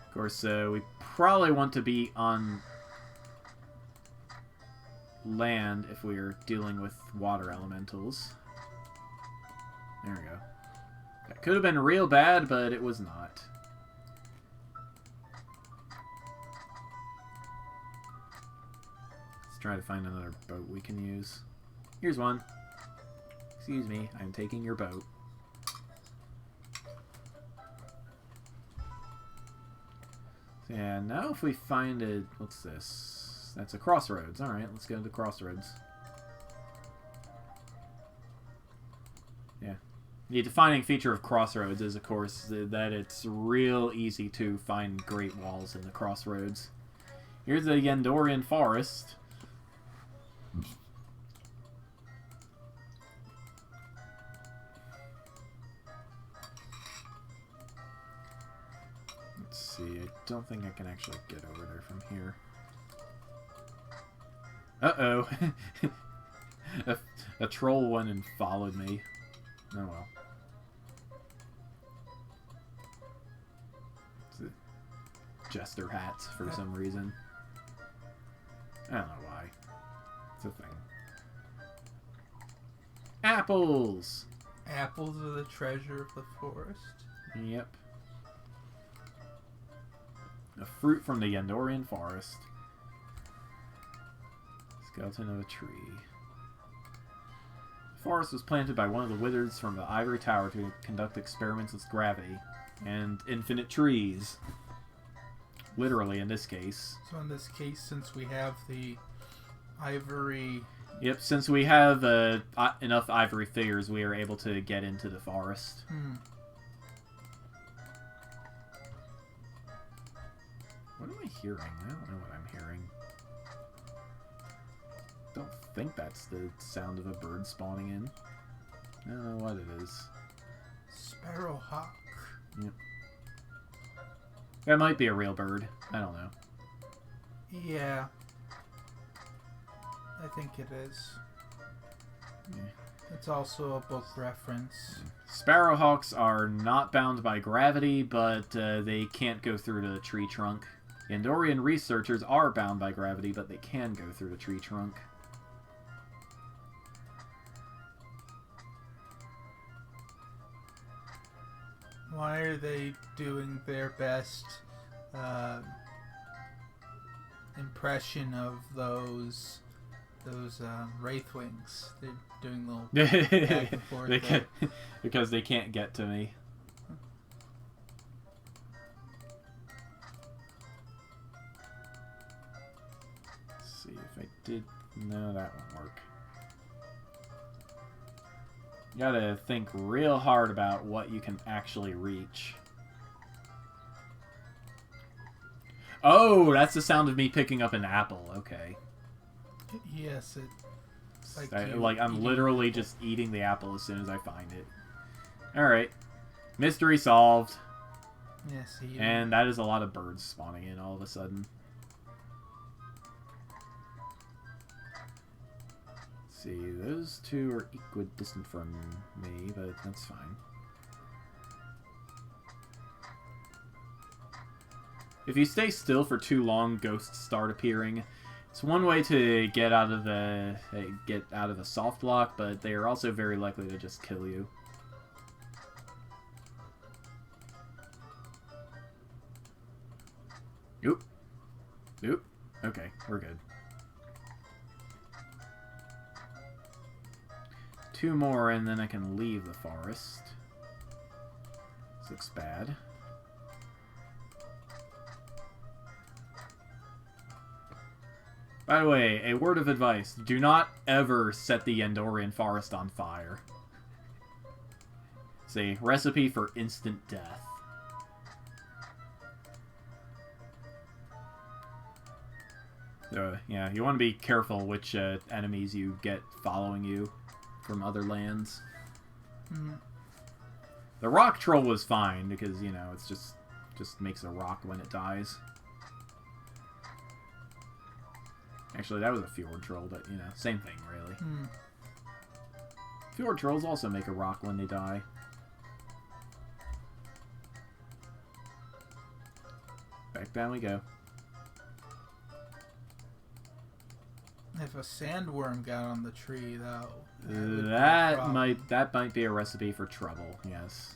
Of course, we probably want to be on land if we are dealing with water elementals. There we go. That could have been real bad, but it was not. Let's try to find another boat we can use. Here's one. Excuse me, I'm taking your boat. So yeah, now if we find a... What's this? That's a crossroads. Alright, let's go to the crossroads. Yeah. The defining feature of crossroads is, of course, that it's real easy to find great walls in the crossroads. Here's the Yendorian forest. I don't think I can actually get over there from here. Uh-oh. a troll went and followed me. Oh well. It's jester hats for some reason. I don't know why. It's a thing. Apples! Apples are the treasure of the forest. Yep. A fruit from the Yendorian forest. Skeleton of a tree. The forest was planted by one of the wizards from the Ivory Tower to conduct experiments with gravity and infinite trees. Literally, in this case. So in this case, since we have the ivory... Yep, since we have enough ivory figures, we are able to get into the forest. What am I hearing? I don't know what I'm hearing. Don't think that's the sound of a bird spawning in. I don't know what it is. Sparrowhawk. Yep. That might be a real bird. I don't know. Yeah. I think it is. Yeah. It's also a book reference. Sparrowhawks are not bound by gravity, but they can't go through the tree trunk. Andorian researchers are bound by gravity, but they can go through the tree trunk. Why are they doing their best impression of those Wraithwings? They're doing a little back and forth because they can't get to me. Let's see if I did. No, that won't work. You gotta think real hard about what you can actually reach. Oh, that's the sound of me picking up an apple. Okay. Yes, it's like I'm literally just eating the apple as soon as I find it. Alright. Mystery solved. Yes, and that is a lot of birds spawning in all of a sudden. Let's see, those two are equidistant from me, but that's fine. If you stay still for too long, ghosts start appearing. It's one way to get out of the soft block, but they are also very likely to just kill you. Oop. Oop. Okay, we're good. Two more and then I can leave the forest. This looks bad. By the way, a word of advice. Do not ever set the Andorian forest on fire. It's a recipe for instant death. Yeah, you want to be careful which enemies you get following you from other lands. Mm. The rock troll was fine because, you know, it's just makes a rock when it dies. Actually, that was a fjord troll, but, you know, same thing, really. Mm. Fjord trolls also make a rock when they die. Back down we go. If a sandworm got on the tree, though, that might be a recipe for trouble. Yes.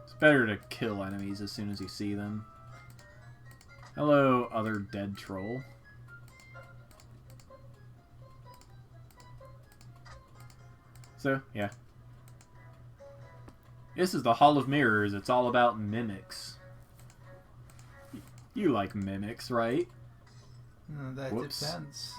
It's better to kill enemies as soon as you see them. Hello, other dead troll. So, yeah. This is the Hall of Mirrors. It's all about mimics. You like mimics, right? That Whoops. depends.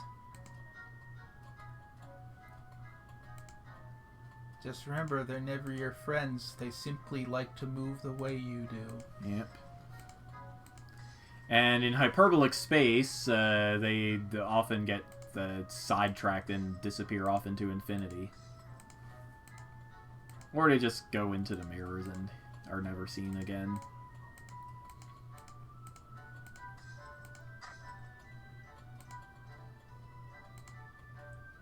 Just remember, they're never your friends. They simply like to move the way you do. Yep. And in hyperbolic space, they often get sidetracked and disappear off into infinity. Or they just go into the mirrors and are never seen again.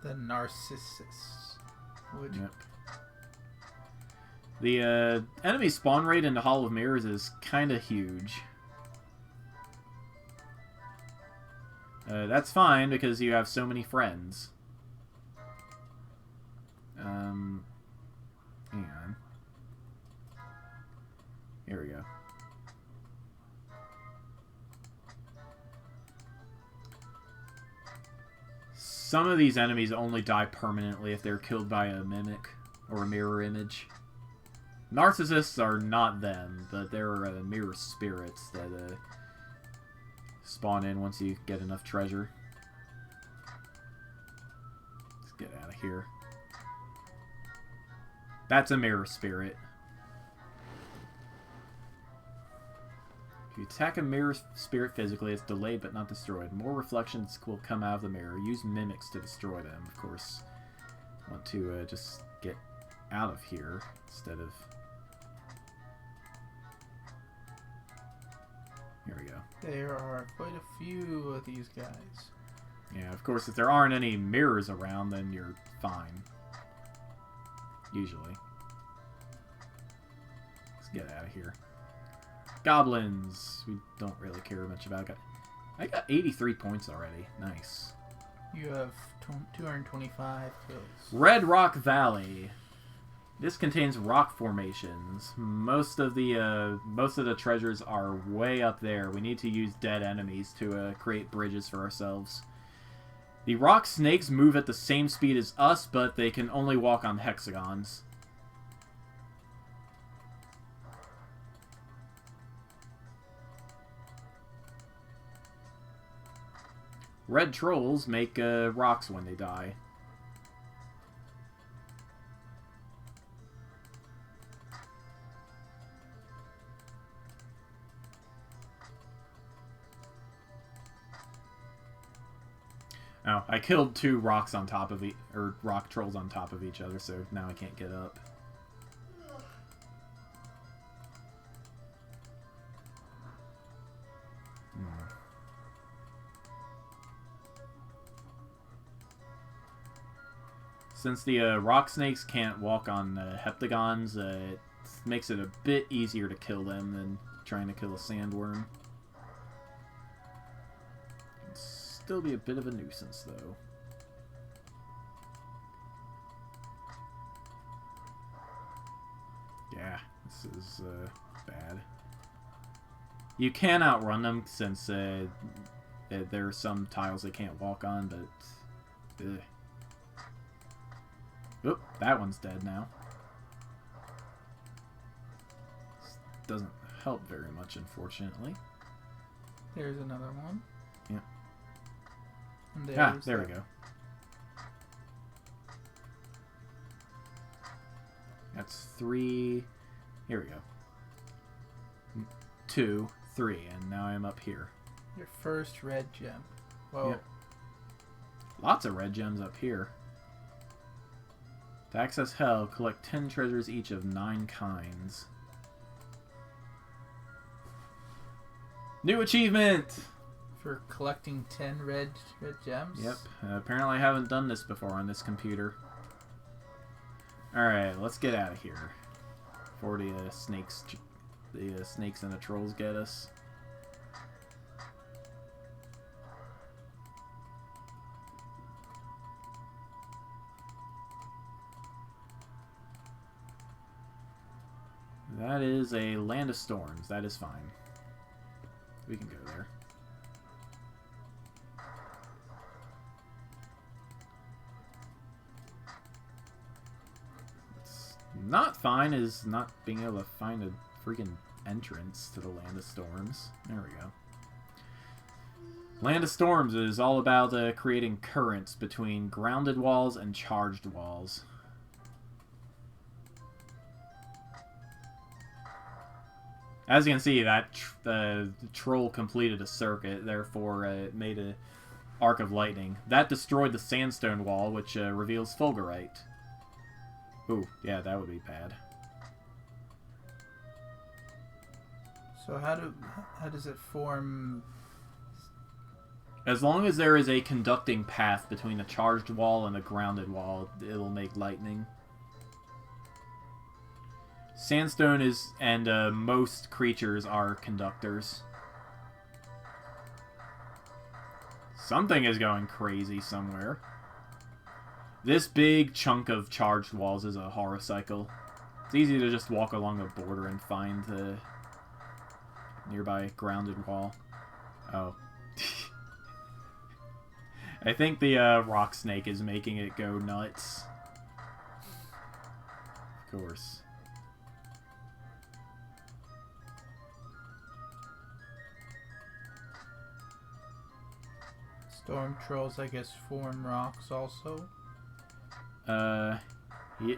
The Narcissus. Yep. The enemy spawn rate in the Hall of Mirrors is kind of huge. That's fine because you have so many friends. Hang on. Here we go. Some of these enemies only die permanently if they're killed by a mimic or a mirror image. Narcissists are not them, but they're mirror spirits that spawn in once you get enough treasure. Let's get out of here. That's a mirror spirit. If you attack a mirror spirit physically, it's delayed but not destroyed. More reflections will come out of the mirror. Use mimics to destroy them. Of course, I want to just get out of here instead of... Here we go. There are quite a few of these guys. Yeah, of course, if there aren't any mirrors around, then you're fine. Usually. Let's get out of here. Goblins. We don't really care much about. I got 83 points already. Nice. You have 225 kills. Red Rock Valley. This contains rock formations. Most of the treasures are way up there. We need to use dead enemies to create bridges for ourselves. The rock snakes move at the same speed as us, but they can only walk on hexagons. Red trolls make rocks when they die. Oh, I killed 2 rocks on top of rock trolls on top of each other, so now I can't get up. Since the rock snakes can't walk on heptagons, it makes it a bit easier to kill them than trying to kill a sandworm. Still be a bit of a nuisance, though. Yeah, this is bad. You can outrun them since there are some tiles they can't walk on, but... Oop, that one's dead now. This doesn't help very much, unfortunately. There's another one. Yeah. And there we go. That's 3. Here we go. 2, 3, and now I'm up here. Your first red gem. Whoa. Yep. Lots of red gems up here. To access hell, collect 10 treasures each of 9 kinds. New achievement! For collecting 10 red gems? Yep. Apparently I haven't done this before on this computer. Alright, let's get out of here. Before the snakes and the trolls get us. That is a land of storms. That is fine. We can go there. What's not fine is not being able to find a freaking entrance to the land of storms. There we go. Land of Storms is all about creating currents between grounded walls and charged walls. As you can see, that the troll completed a circuit, therefore it made an arc of lightning. That destroyed the sandstone wall, which reveals fulgurite. Ooh, yeah, that would be bad. So how does it form? As long as there is a conducting path between the charged wall and the grounded wall, it'll make lightning. Sandstone is, and most creatures are conductors. Something is going crazy somewhere. This big chunk of charged walls is a horror cycle. It's easy to just walk along the border and find the nearby grounded wall. Oh. I think the rock snake is making it go nuts. Of course. Storm trolls, I guess, form rocks also.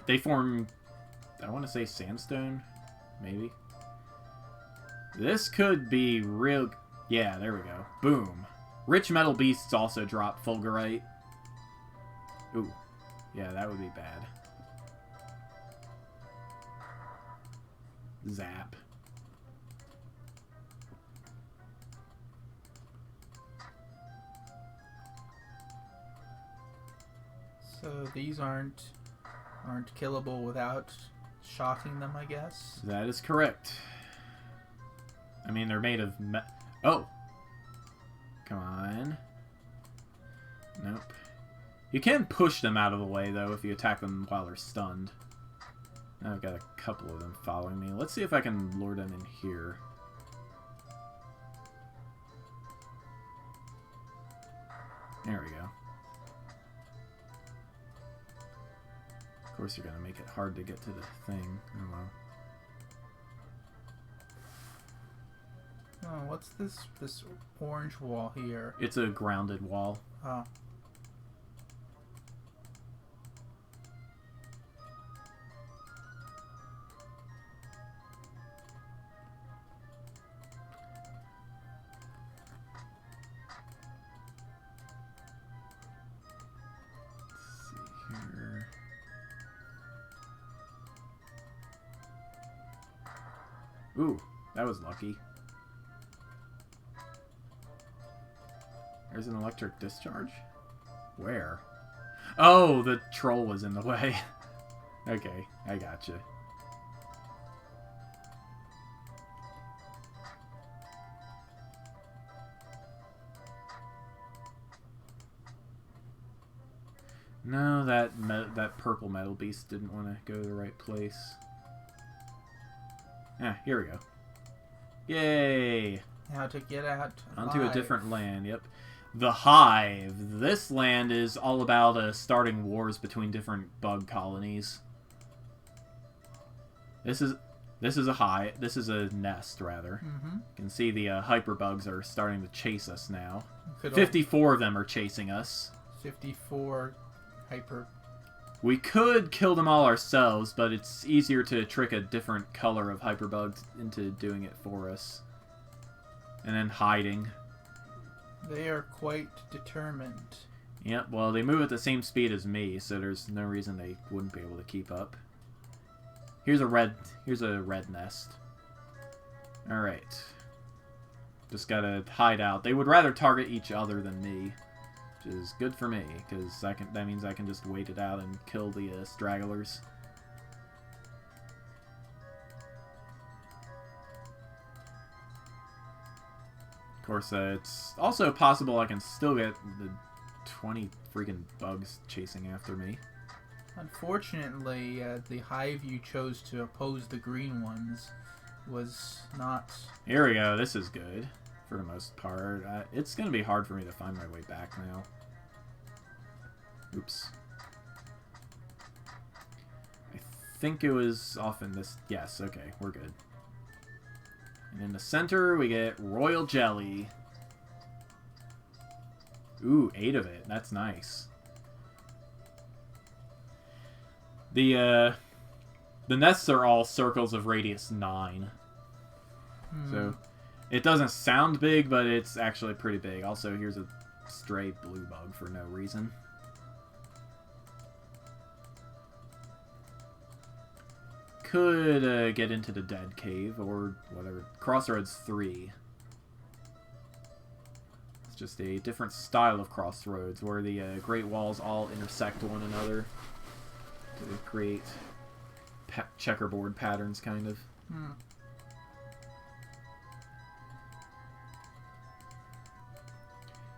They form, I want to say sandstone, maybe. This could be real... Yeah, there we go. Boom. Rich metal beasts also drop fulgurite. Ooh. Yeah, that would be bad. Zap. So these aren't killable without shocking them, I guess. That is correct. I mean, they're made of oh! Come on. Nope. You can push them out of the way, though, if you attack them while they're stunned. I've got a couple of them following me. Let's see if I can lure them in here. There we go. Of course, you're going to make it hard to get to the thing. Oh, well. Oh, what's this orange wall here? It's a grounded wall. Oh. Let's see here. Ooh, that was lucky. There's an electric discharge? Where? Oh, the troll was in the way. Okay, I gotcha. No, that purple metal beast didn't want to go to the right place. Ah, here we go. Yay! How to get out Onto alive. a different land, yep. The Hive. This land is all about starting wars between different bug colonies. This is a hive. This is a nest, rather. Mm-hmm. You can see the hyperbugs are starting to chase us now. 54 of them are chasing us. 54 hyper. We could kill them all ourselves, but it's easier to trick a different color of hyperbugs into doing it for us. And then hiding. They are quite determined. Yep, well, they move at the same speed as me, so there's no reason they wouldn't be able to keep up. Here's a red nest. Alright. Just gotta hide out. They would rather target each other than me, which is good for me, because that means I can just wait it out and kill the stragglers. Of course, it's also possible I can still get the 20 freaking bugs chasing after me. Unfortunately, the hive you chose to oppose the green ones was not... Here we go. This is good, for the most part. It's going to be hard for me to find my way back now. Oops. I think it was off in this... Yes, okay, we're good. And in the center, we get royal jelly. Ooh, 8 of it. That's nice. The nests are all circles of radius 9. So, it doesn't sound big, but it's actually pretty big. Also, here's a stray blue bug for no reason. Could get into the dead cave, or whatever. Crossroads 3. It's just a different style of crossroads, where the Great Walls all intersect one another to create checkerboard patterns, kind of.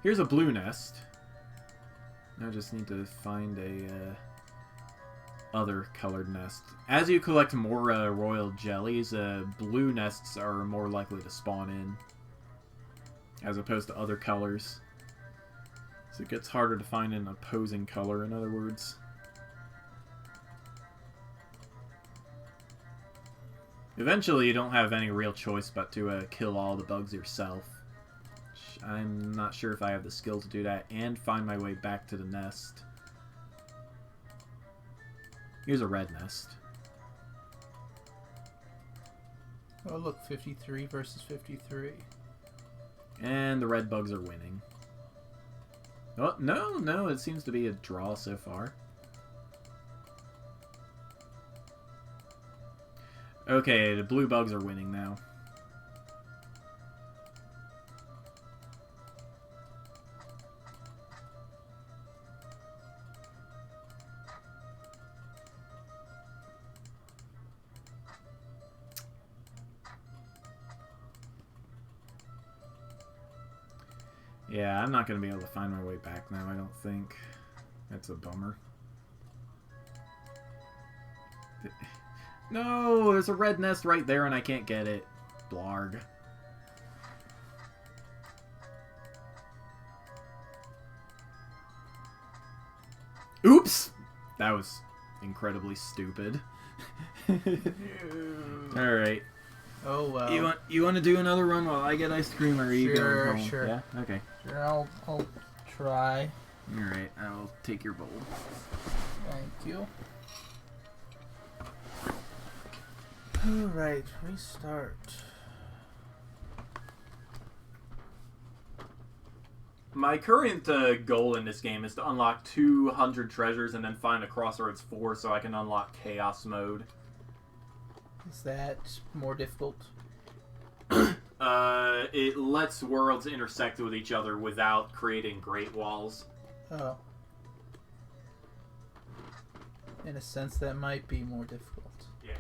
Here's a blue nest. I just need to find a other colored nest. As you collect more royal jellies, blue nests are more likely to spawn in, as opposed to other colors. So it gets harder to find an opposing color, in other words. Eventually, you don't have any real choice but to kill all the bugs yourself. I'm not sure if I have the skill to do that and find my way back to the nest. Here's a red nest. Oh, look, 53 versus 53. And the red bugs are winning. Oh, no, it seems to be a draw so far. Okay, the blue bugs are winning now. Yeah, I'm not going to be able to find my way back now, I don't think. That's a bummer. No, there's a red nest right there and I can't get it. Blarg. Oops! That was incredibly stupid. Alright. Oh, well. You want to do another run while I get ice cream, or are you going home? Sure. Yeah? Okay. Sure, I'll try. Alright, I'll take your bowl. Thank you. Alright, restart. My current goal in this game is to unlock 200 treasures and then find a Crossroads 4 so I can unlock Chaos Mode. Is that more difficult? It lets worlds intersect with each other without creating Great Walls. Oh. In a sense, that might be more difficult. Yeah.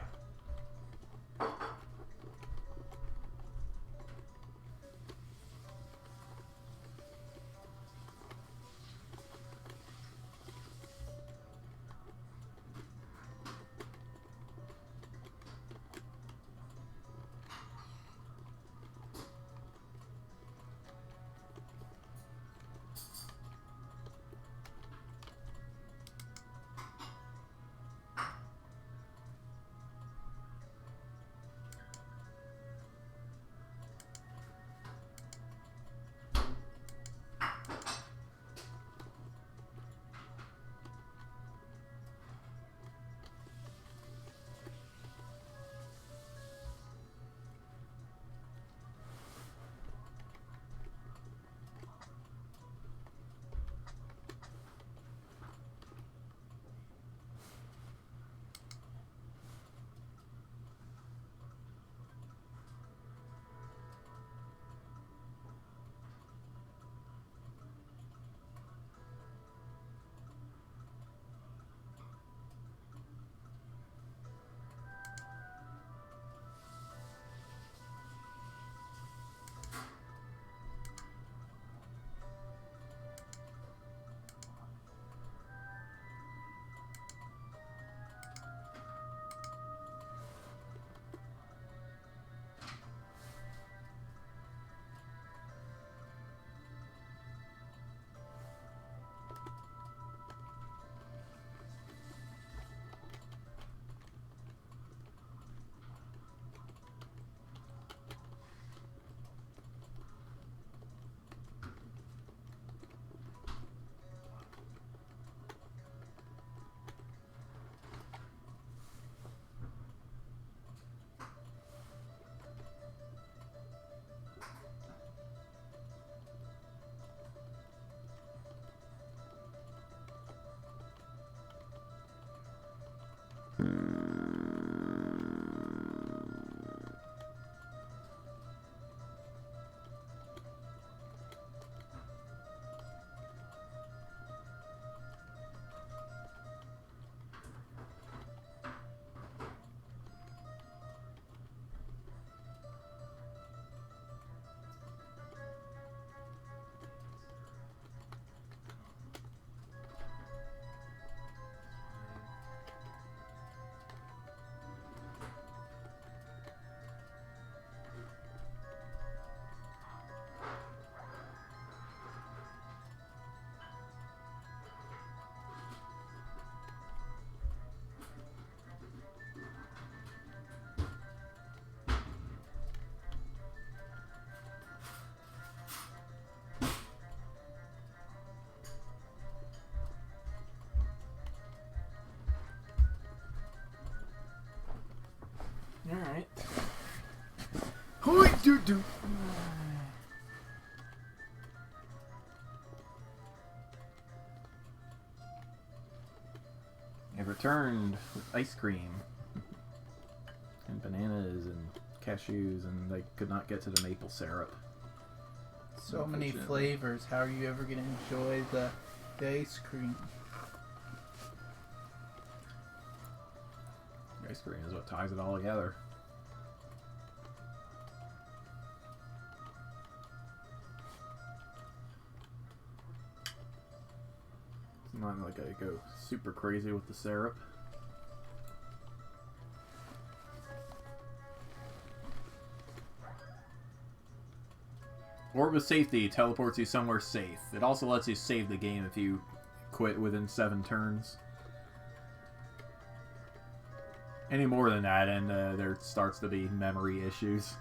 Do. It returned with ice cream and bananas and cashews, and they could not get to the maple syrup. So many flavors. How are you ever going to enjoy the ice cream? Ice cream is what ties it all together. It's not like I go super crazy with the syrup. Orb of Safety teleports you somewhere safe. It also lets you save the game if you quit within 7 turns. Any more than that, and there starts to be memory issues.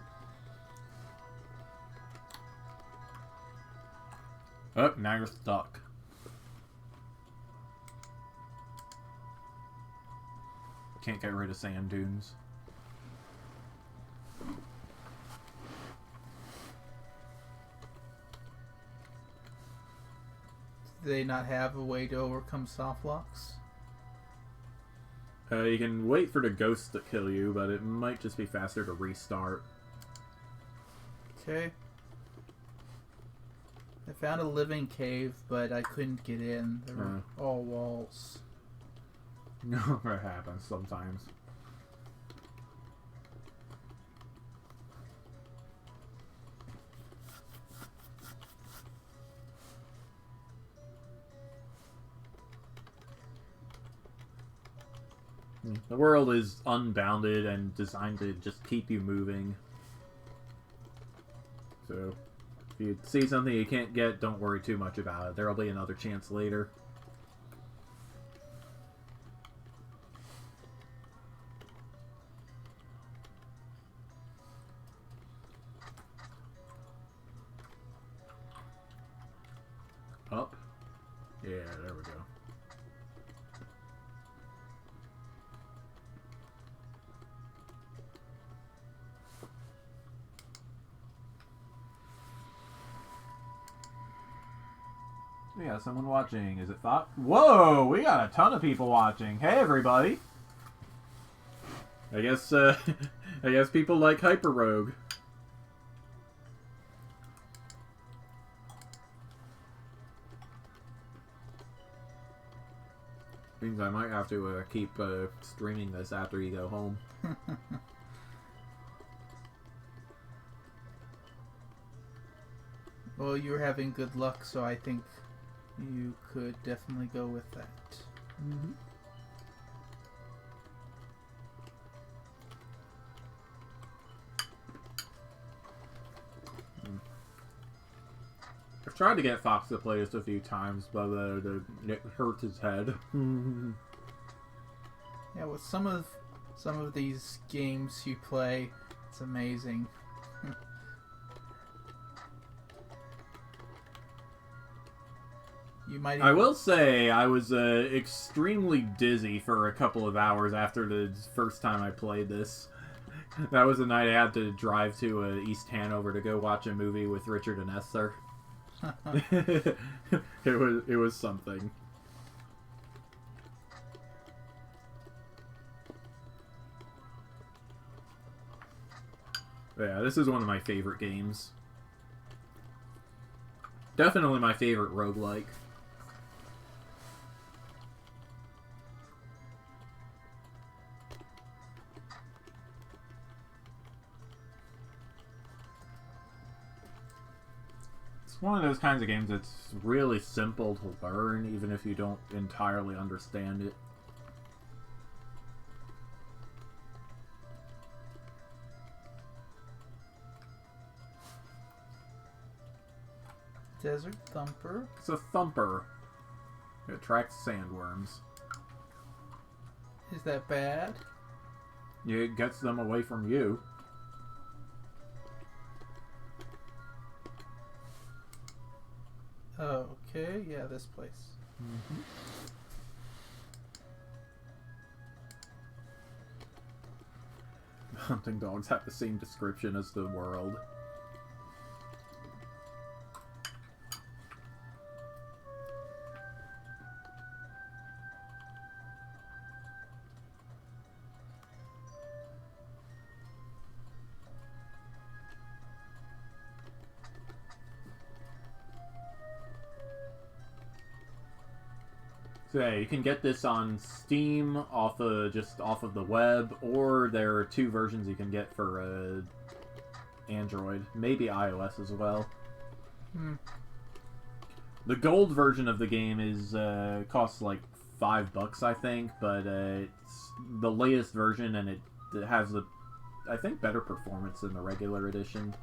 Oh, now you're stuck. Can't get rid of sand dunes. Do they not have a way to overcome soft locks? You can wait for the ghost to kill you, but it might just be faster to restart. Okay. I found a living cave, but I couldn't get in. There were all walls. No, that happens sometimes. The world is unbounded and designed to just keep you moving. So, if you see something you can't get, don't worry too much about it. There'll be another chance later. Up. Yeah, there we go. We got someone watching. Is it Thought? Whoa! We got a ton of people watching. Hey, everybody! I guess people like HyperRogue. Means I might have to keep streaming this after you go home. Well, you're having good luck, so I think you could definitely go with that. Mm-hmm. I've tried to get Fox to play this a few times, but it hurts his head. Yeah, with some of these games you play, it's amazing. You might. I will say I was extremely dizzy for a couple of hours after the first time I played this. That was the night I had to drive to East Hanover to go watch a movie with Richard and Esther. It was something. Yeah, this is one of my favorite games. Definitely my favorite roguelike. It's one of those kinds of games that's really simple to learn, even if you don't entirely understand it. Desert Thumper. It's a thumper. It attracts sandworms. Is that bad? It gets them away from you. Oh, okay. Yeah, this place. Mm-hmm. Hunting dogs have the same description as the world. So yeah, you can get this on Steam just off of the web, or there are 2 versions you can get for Android, maybe iOS as well. The gold version of the game is costs like $5, I think, but it's the latest version, and it has I think better performance than the regular edition.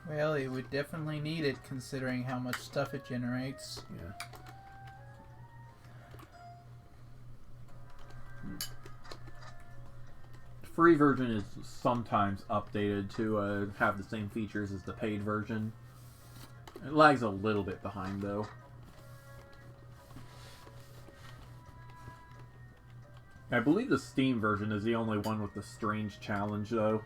Well, it would definitely need it considering how much stuff it generates. Yeah. The free version is sometimes updated to have the same features as the paid version. It lags a little bit behind, though. I believe the Steam version is the only one with the strange challenge, though.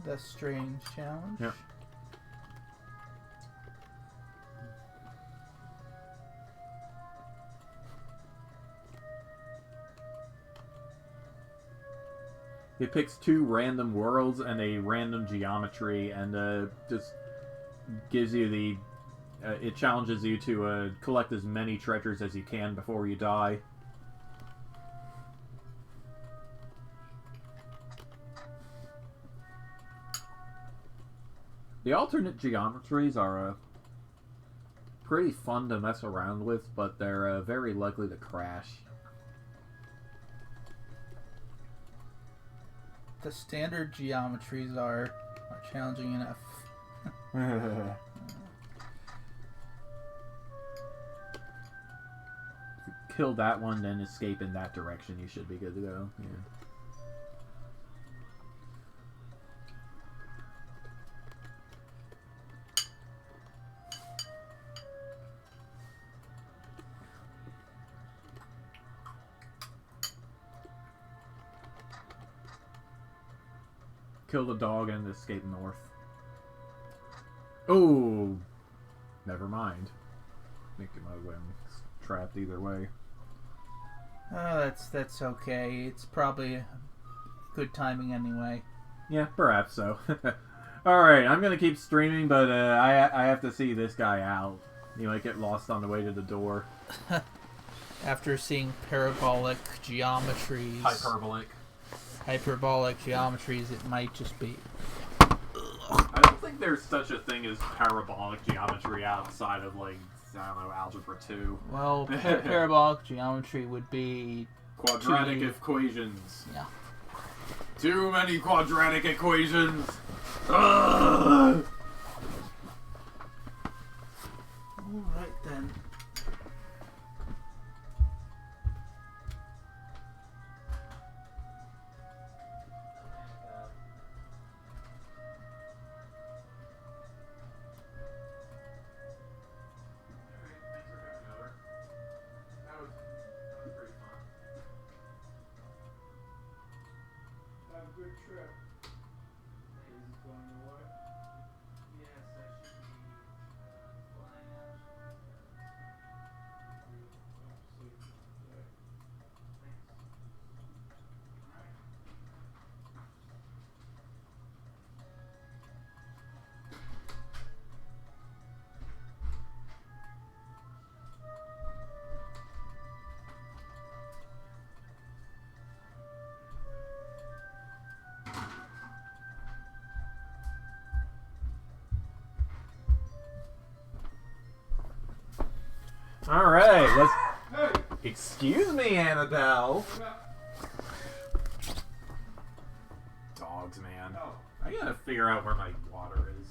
The strange challenge? Yep. It picks 2 random worlds and a random geometry, and just gives you the... it challenges you to collect as many treasures as you can before you die. The alternate geometries are pretty fun to mess around with, but they're very likely to crash. The standard geometries are challenging enough. Kill that one, then escape in that direction. You should be good to go. Yeah. Kill the dog and escape north. Oh, never mind. I think it might have been trapped either way. Oh, that's okay. It's probably good timing anyway. Yeah, perhaps so. Alright, I'm gonna keep streaming, but I have to see this guy out. He might get lost on the way to the door. After seeing parabolic geometries... Hyperbolic geometries, it might just be... I don't think there's such a thing as parabolic geometry outside of, like, I don't know, Algebra 2. Well, parabolic geometry would be... Quadratic equations. Yeah. Too many quadratic equations! Ugh! Alright then. Good trip. Is it going to work? Yes, I should be flying out. Alright, let's... Hey. Excuse me, Annabelle. Dogs, man. Oh. I gotta figure out where my water is.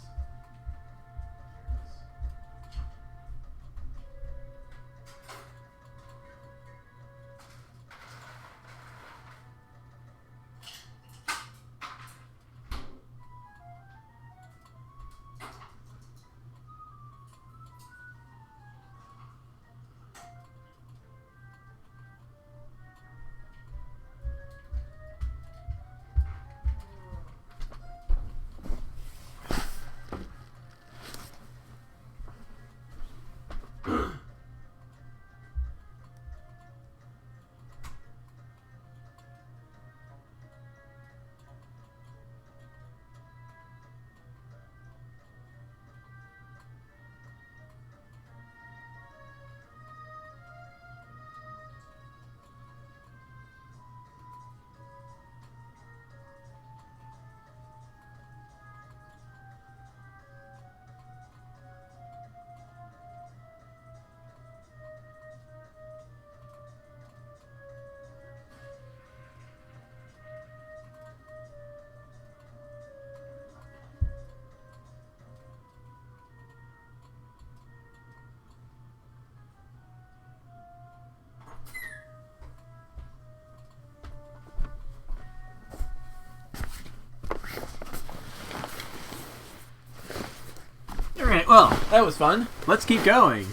Well, that was fun. Let's keep going.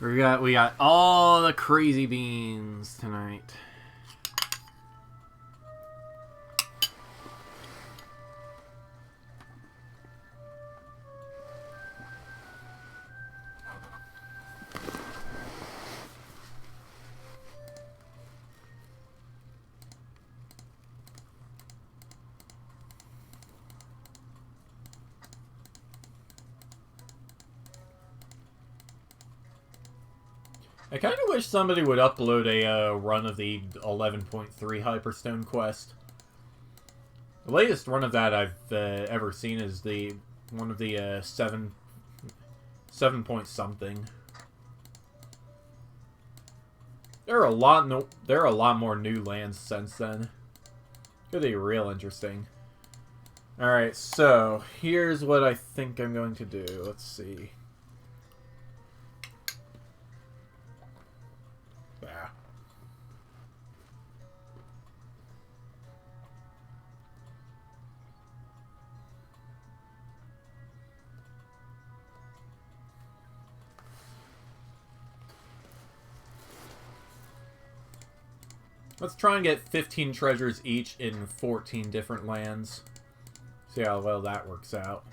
We got all the crazy beans tonight. I kind of wish somebody would upload a run of the 11.3 Hyperstone quest. The latest run of that I've ever seen is the one of the 7 point something. There are a lot more new lands since then. Could be real interesting. All right, so here's what I think I'm going to do. Let's see. Let's try and get 15 treasures each in 14 different lands. See how well that works out.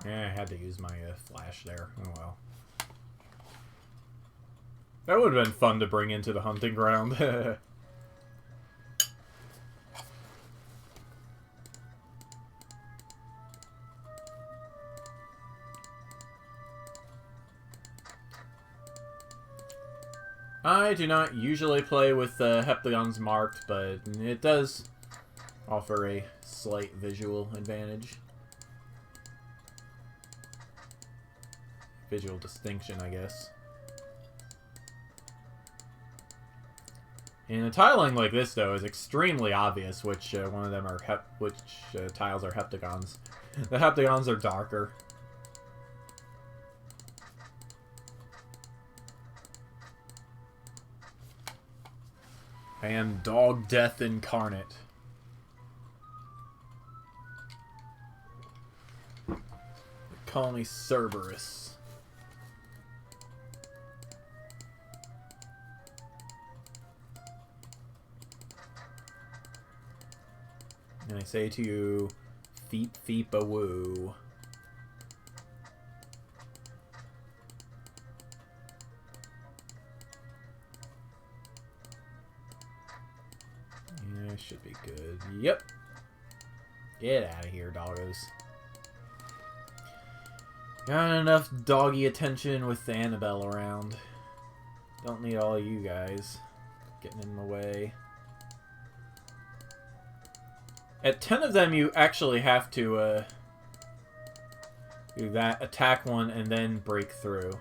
Yeah, I had to use my flash there. Oh well. That would have been fun to bring into the hunting ground. I do not usually play with heptagons marked, but it does offer a slight visual advantage. Visual distinction, I guess. In a tiling like this, though, is extremely obvious which one of them are tiles are heptagons. The heptagons are darker. I am Dog Death Incarnate. They call me Cerberus. And I say to you, feep feep a woo. Yeah, should be good. Yep. Get out of here, doggos. Got enough doggy attention with Annabelle around. Don't need all of you guys getting in the way. At 10 of them, you actually have to do that, attack one, and then break through.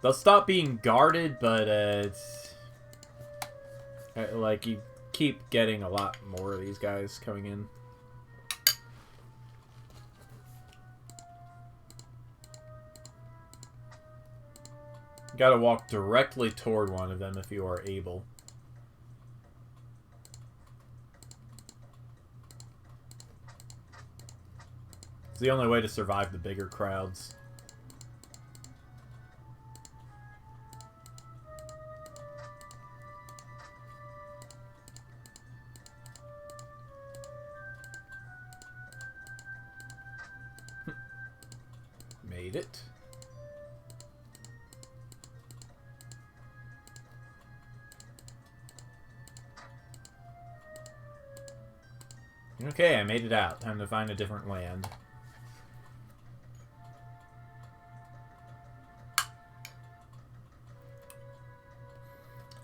They'll stop being guarded, but it's like you keep getting a lot more of these guys coming in. You gotta walk directly toward one of them if you are able. It's the only way to survive the bigger crowds. Made it. Okay, I made it out. Time to find a different land.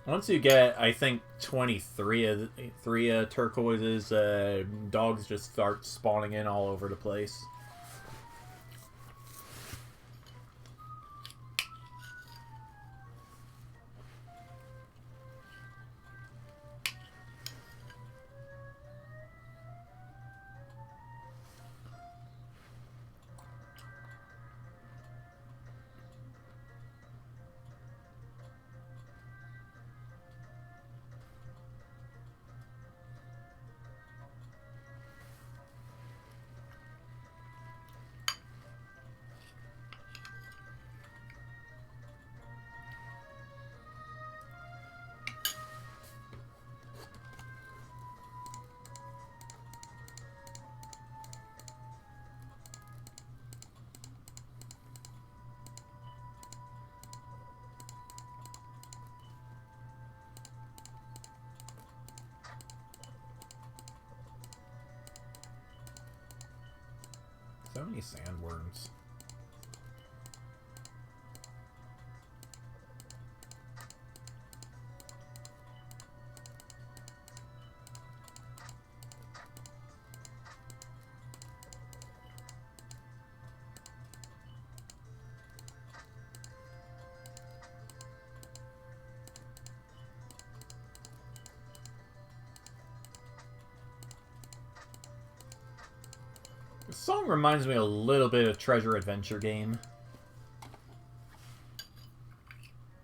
Once you get, I think, 23 of the turquoises, dogs just start spawning in all over the place. So many sandworms. This song reminds me a little bit of Treasure Adventure Game.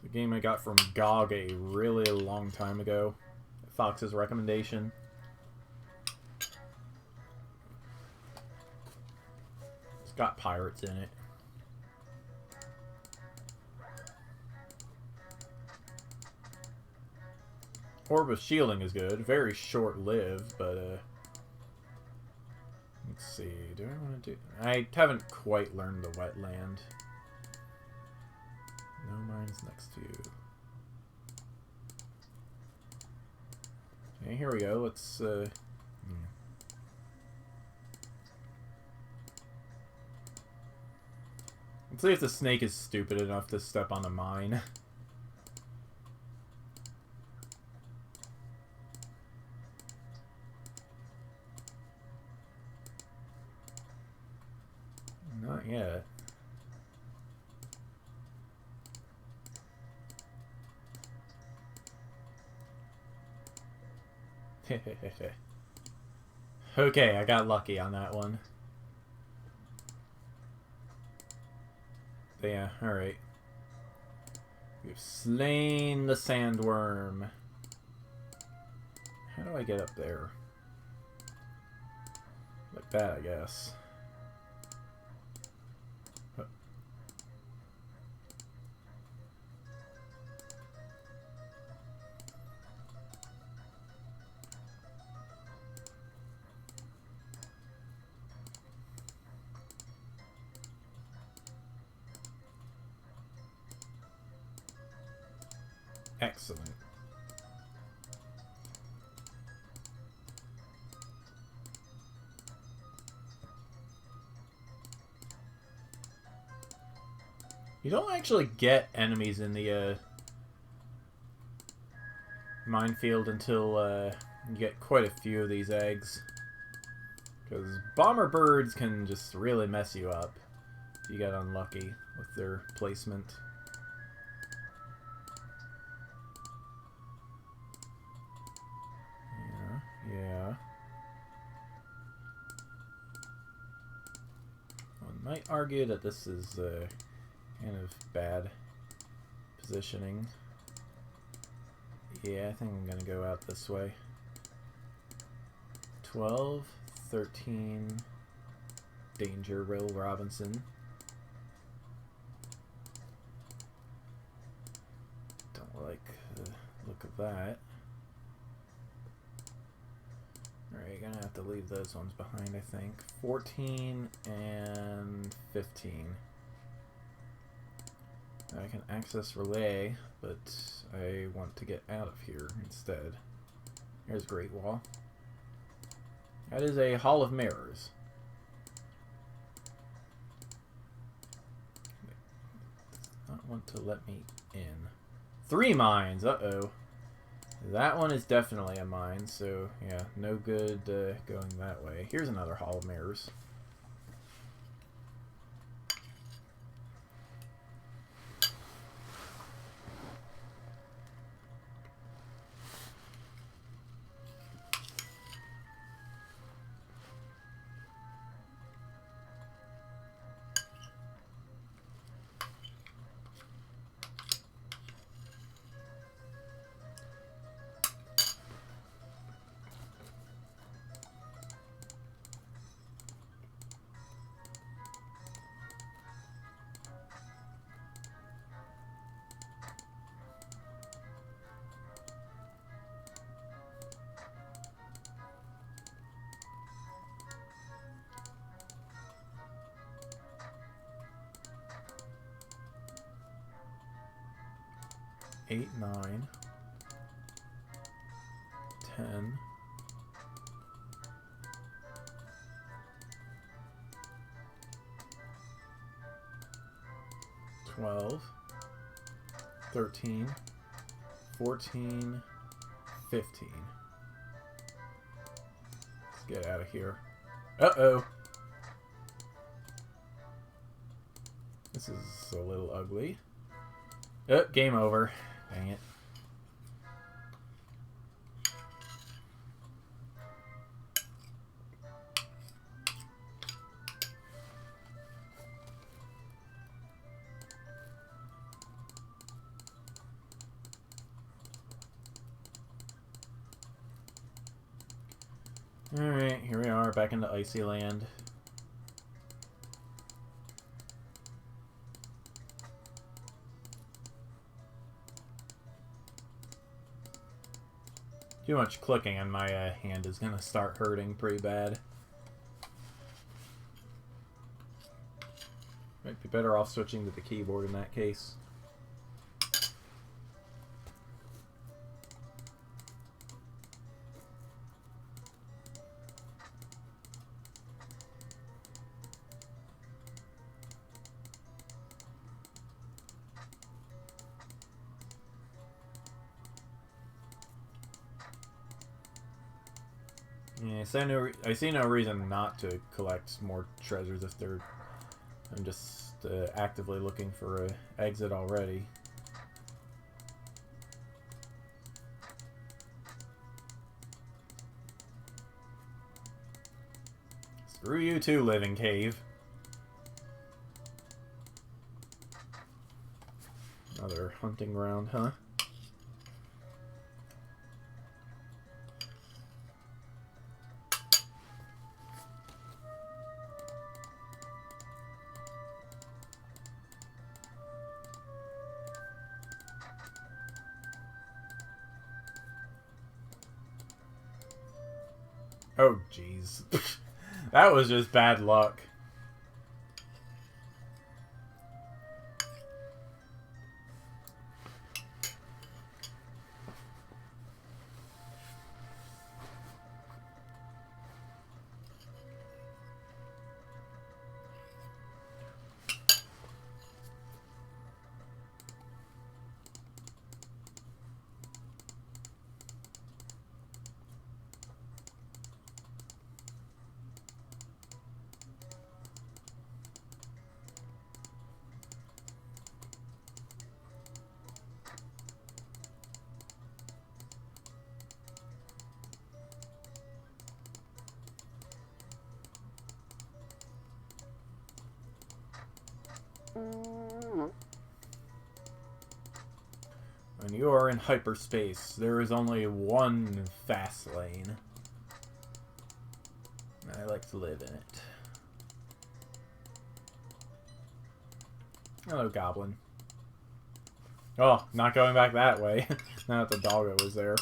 The game I got from GOG a really long time ago. Fox's recommendation. It's got pirates in it. Orb of Shielding is good. Very short-lived, but let's see. Do I want to do... I haven't quite learned the wetland. No mines next to you. Okay, here we go. Let's let's see if the snake is stupid enough to step on the mine. Not yet. Okay, I got lucky on that one. But yeah, alright. We've slain the sandworm. How do I get up there? Like that, I guess. Excellent. You don't actually get enemies in the minefield until you get quite a few of these eggs. Because bomber birds can just really mess you up if you get unlucky with their placement. Yeah. One might argue that this is kind of bad positioning. Yeah, I think I'm gonna go out this way. 12, 13, Danger, Will Robinson. Don't like the look of that. Alright, you're gonna have to leave those ones behind, I think. 14 and 15. I can access relay, but I want to get out of here instead. Here's Great Wall. That is a Hall of Mirrors. Does not want to let me in. 3 mines! Uh-oh. That one is definitely a mine, so yeah, no good going that way. Here's another Hall of Mirrors. Eight, 9, 10. 12, 13, 14, 15. Let's get out of here. Uh-oh. This is a little ugly. Oh, game over. Dang it. Alright, here we are, back into Icy Land. Too much clicking and my hand is gonna start hurting pretty bad. Might be better off switching to the keyboard in that case. Yeah, I see no reason not to collect more treasures if they're... I'm just actively looking for an exit already. Screw you too, living cave. Another hunting ground, huh? Oh, jeez. That was just bad luck. When you are in hyperspace, there is only one fast lane. I like to live in it. Hello, Goblin. Oh, not going back that way. Now that the doggo was there.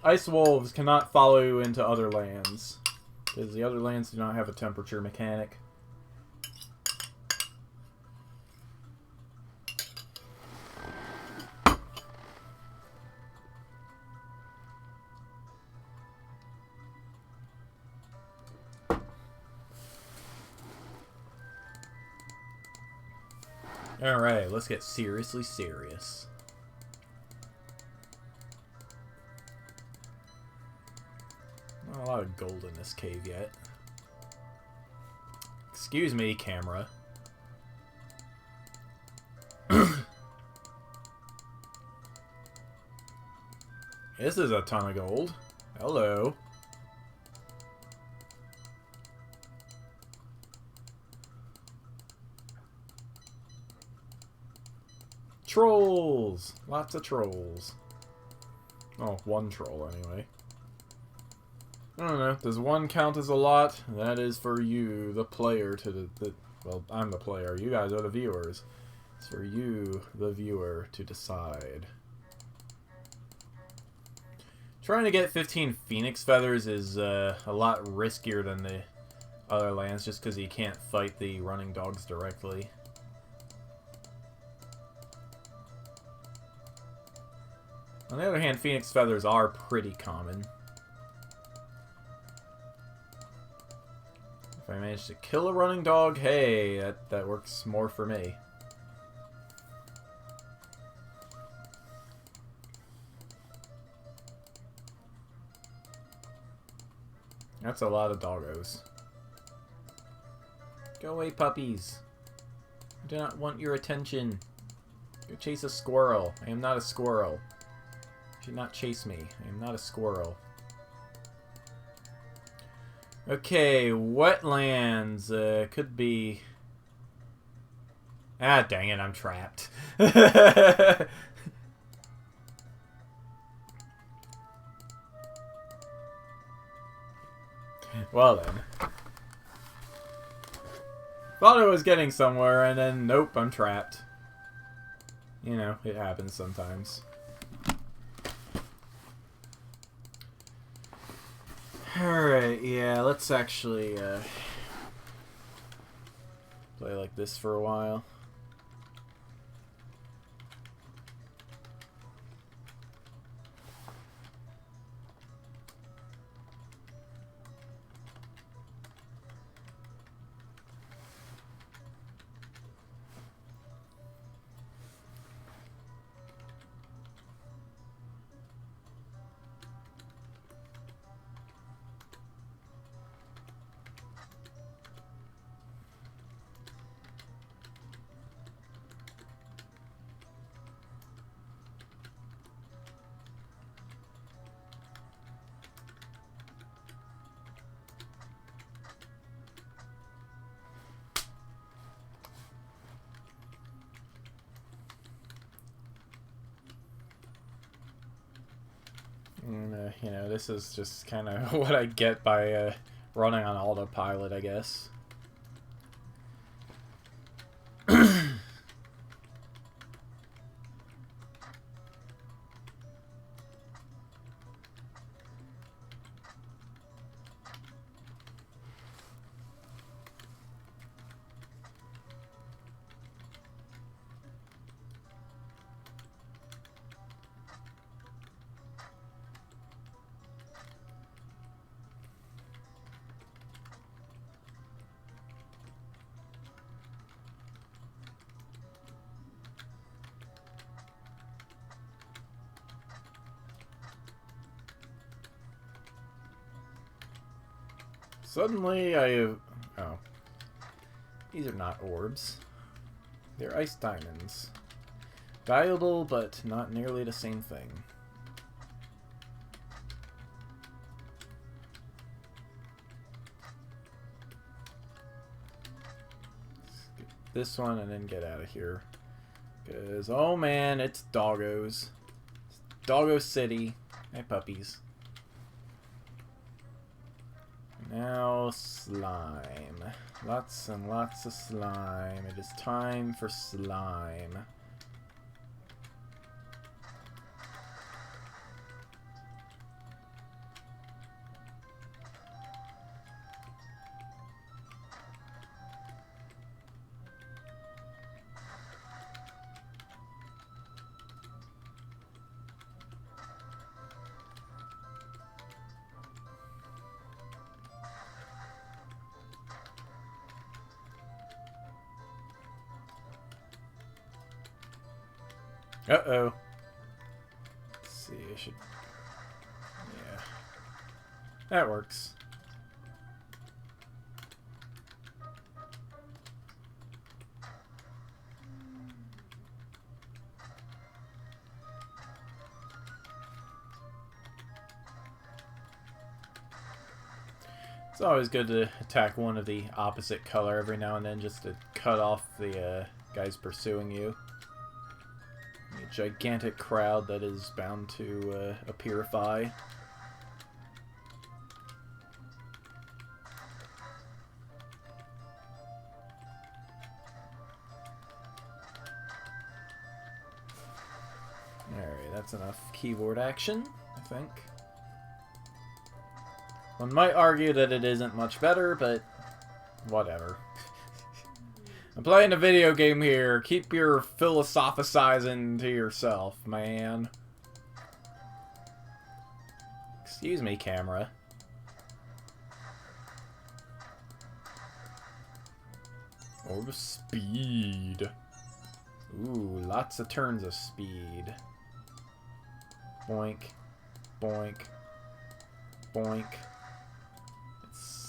Ice wolves cannot follow you into other lands, because the other lands do not have a temperature mechanic. Alright, let's get seriously serious. Not a lot of gold in this cave yet. Excuse me, camera. This is a ton of gold. Hello. Trolls! Lots of trolls. Oh, one troll anyway. I don't know. Does one count as a lot? That is for you, the player, well, I'm the player. You guys are the viewers. It's for you, the viewer, to decide. Trying to get 15 phoenix feathers is a lot riskier than the other lands, just because you can't fight the running dogs directly. On the other hand, phoenix feathers are pretty common. If I manage to kill a running dog, hey, that works more for me. That's a lot of doggos. Go away, puppies. I do not want your attention. Go chase a squirrel. I am not a squirrel. You should not chase me. I am not a squirrel. Okay, wetlands. Could be... Ah, dang it, I'm trapped. Well then. Thought I was getting somewhere, and then nope, I'm trapped. You know, it happens sometimes. Alright, yeah, let's actually play like this for a while. And, you know, this is just kind of what I get by running on autopilot, I guess. Suddenly I have... Oh. These are not orbs. They're ice diamonds. Valuable, but not nearly the same thing. Let's get this one and then get out of here. Because, oh man, it's doggos. It's Doggo City. Hey, puppies. Now, slime. Lots and lots of slime. It is time for slime. Uh-oh. Let's see, I should... Yeah. That works. It's always good to attack one of the opposite color every now and then just to cut off the guys pursuing you. A gigantic crowd that is bound to appearify. Alright, that's enough keyboard action, I think. One might argue that it isn't much better, but whatever. I'm playing a video game here. Keep your philosophizing to yourself, man. Excuse me, camera. Orb of speed. Ooh, lots of turns of speed. Boink. Boink. Boink.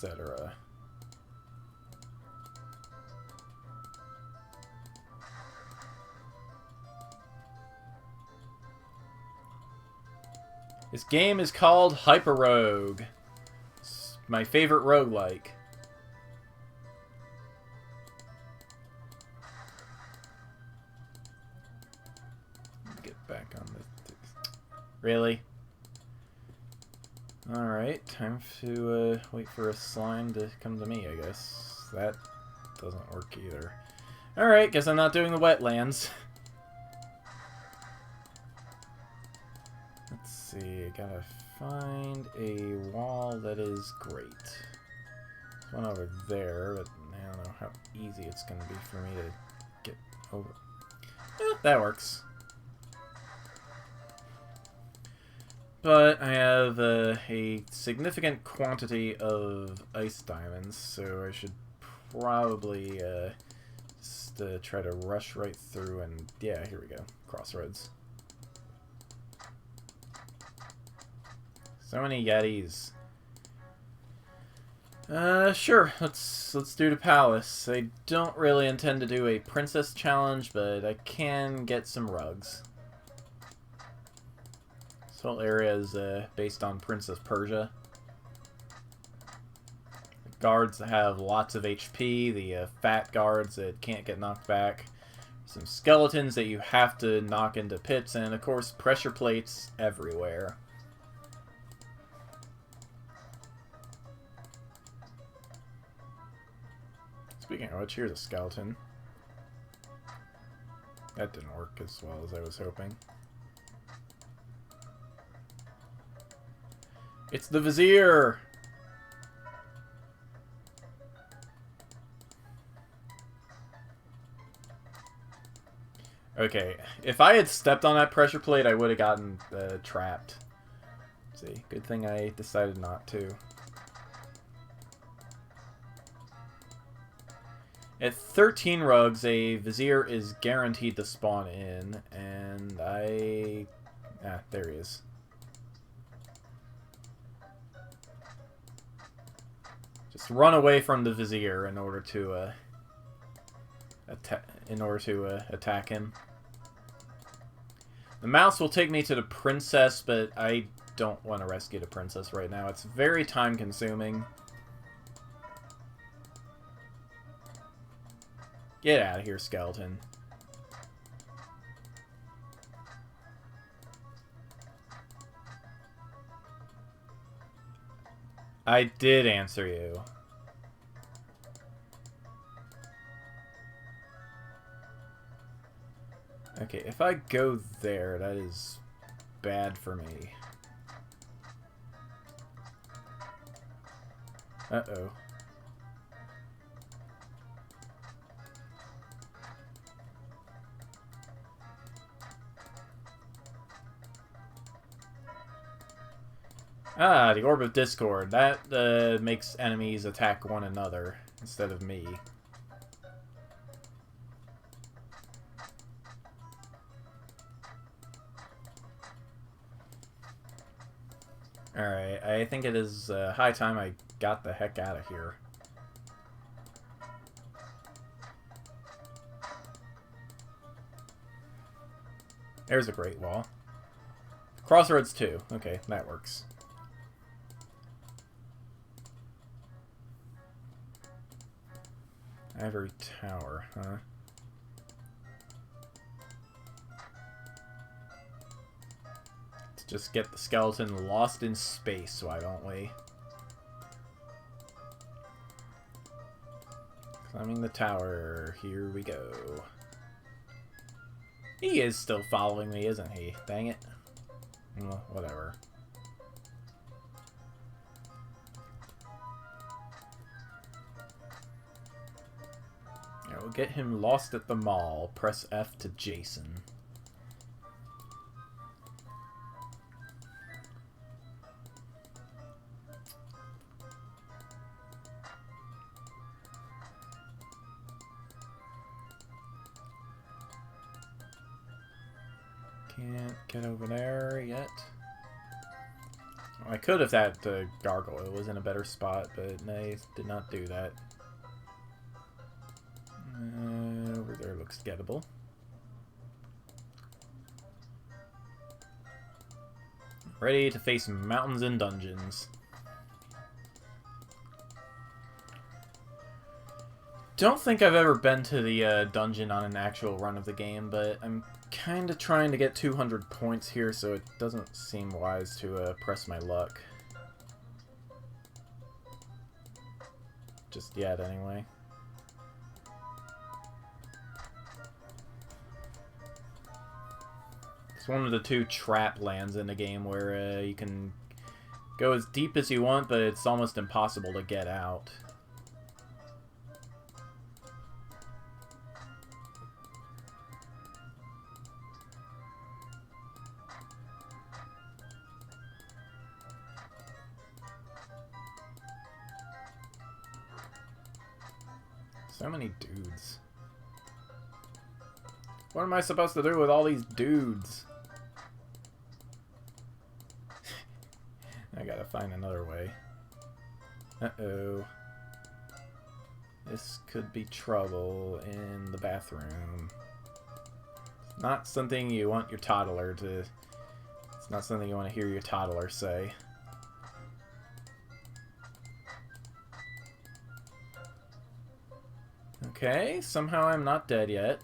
etc. This game is called HyperRogue. It's my favorite roguelike. Get back on the... Really? Alright, time to wait for a slime to come to me, I guess. That doesn't work either. Alright, guess I'm not doing the wetlands. Let's see, I gotta find a wall that is great. There's one over there, but I don't know how easy it's gonna be for me to get over. That works. But I have a significant quantity of ice diamonds, so I should probably just try to rush right through and... Yeah, here we go. Crossroads. So many Yetis. Sure. Let's do the palace. I don't really intend to do a princess challenge, but I can get some rugs. This whole area is based on Princess Persia. The guards have lots of HP, the fat guards that can't get knocked back, some skeletons that you have to knock into pits, and of course pressure plates everywhere. Speaking of which, here's a skeleton. That didn't work as well as I was hoping. It's the Vizier! Okay, if I had stepped on that pressure plate, I would have gotten trapped. See, good thing I decided not to. At 13 rugs, a Vizier is guaranteed to spawn in, and Ah, there he is. Just run away from the Vizier in order to attack him. The mouse will take me to the princess, but I don't want to rescue the princess right now. It's very time-consuming. Get out of here, skeleton. I did answer you. Okay, if I go there, that is bad for me. Uh-oh. Ah, the Orb of Discord. That makes enemies attack one another instead of me. Alright, I think it is high time I got the heck out of here. There's a Great Wall. Crossroads 2. Okay, that works. Ivory Tower, huh? Let's just get the skeleton lost in space, why don't we? Climbing the tower, here we go. He is still following me, isn't he? Dang it. Well, whatever. Yeah, we'll get him lost at the mall. Press F to Jason. Can't get over there yet. I could if that gargoyle was in a better spot, but they did not do that. Over there looks gettable. Ready to face mountains and dungeons. Don't think I've ever been to the dungeon on an actual run of the game, but I'm kind of trying to get 200 points here, so it doesn't seem wise to press my luck. Just yet, anyway. It's one of the 2 trap lands in the game where you can go as deep as you want, but it's almost impossible to get out. So many dudes. What am I supposed to do with all these dudes? I gotta find another way. Uh-oh. This could be trouble in the bathroom. It's not something you want your toddler to... It's not something you want to hear your toddler say. Okay, somehow I'm not dead yet.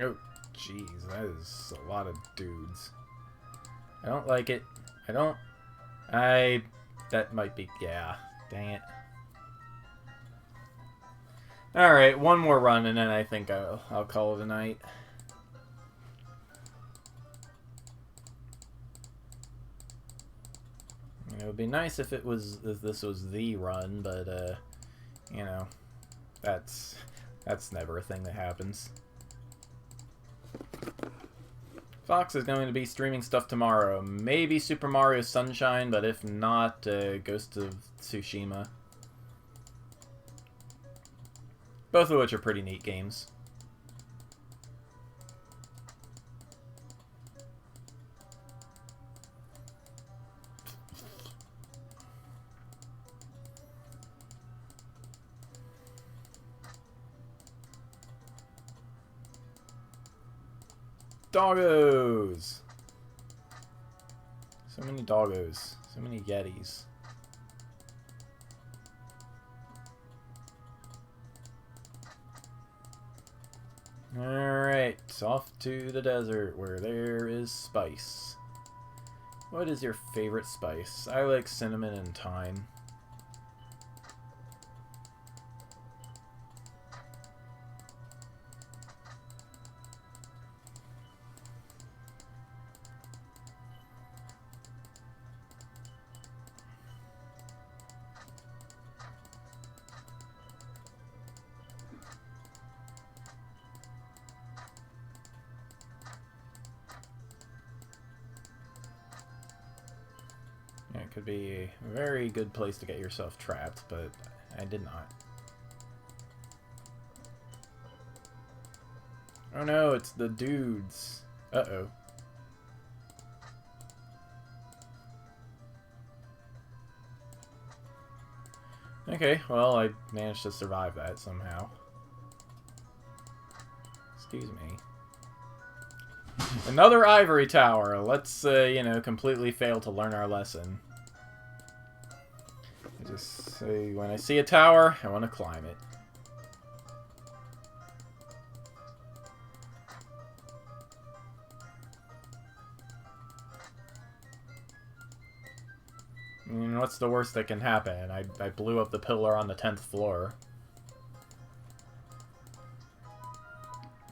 Oh, jeez, that is a lot of dudes. I don't like it. That might be... Yeah. Dang it. Alright, one more run and then I think I'll call it a night. It would be nice if this was the run, but you know, that's never a thing that happens. Fox is going to be streaming stuff tomorrow. Maybe Super Mario Sunshine, but if not, Ghost of Tsushima. Both of which are pretty neat games. Doggos! So many doggos. So many yetis. Alright, off to the desert where there is spice. What is your favorite spice? I like cinnamon and thyme. It could be a very good place to get yourself trapped, but I did not. Oh no, it's the dudes. Uh-oh. Okay, well, I managed to survive that somehow. Excuse me. Another ivory tower. Let's, you know, completely fail to learn our lesson. I just say, when I see a tower, I want to climb it. I mean, what's the worst that can happen? I blew up the pillar on the 10th floor.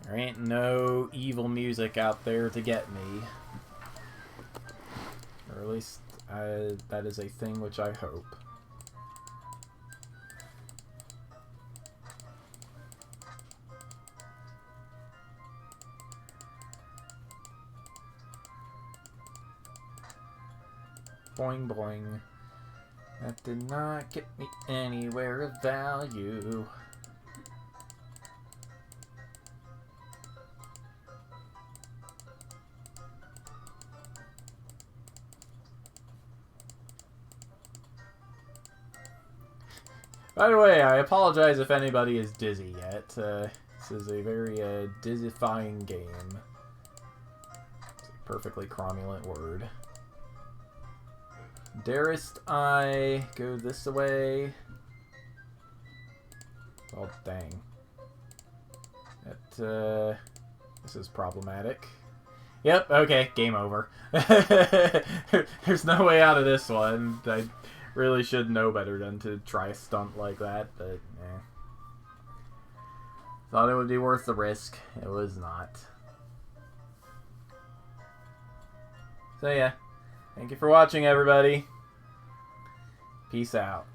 There ain't no evil music out there to get me. Or at least that is a thing which I hope. Boing boing. That did not get me anywhere of value. By the way, I apologize if anybody is dizzy yet. This is a very dizzyfying game. It's a perfectly cromulent word. Darest I go this way? Oh, dang. This is problematic. Yep, okay, game over. There's no way out of this one. I really should know better than to try a stunt like that, but thought it would be worth the risk. It was not. So yeah, thank you for watching, everybody. Peace out.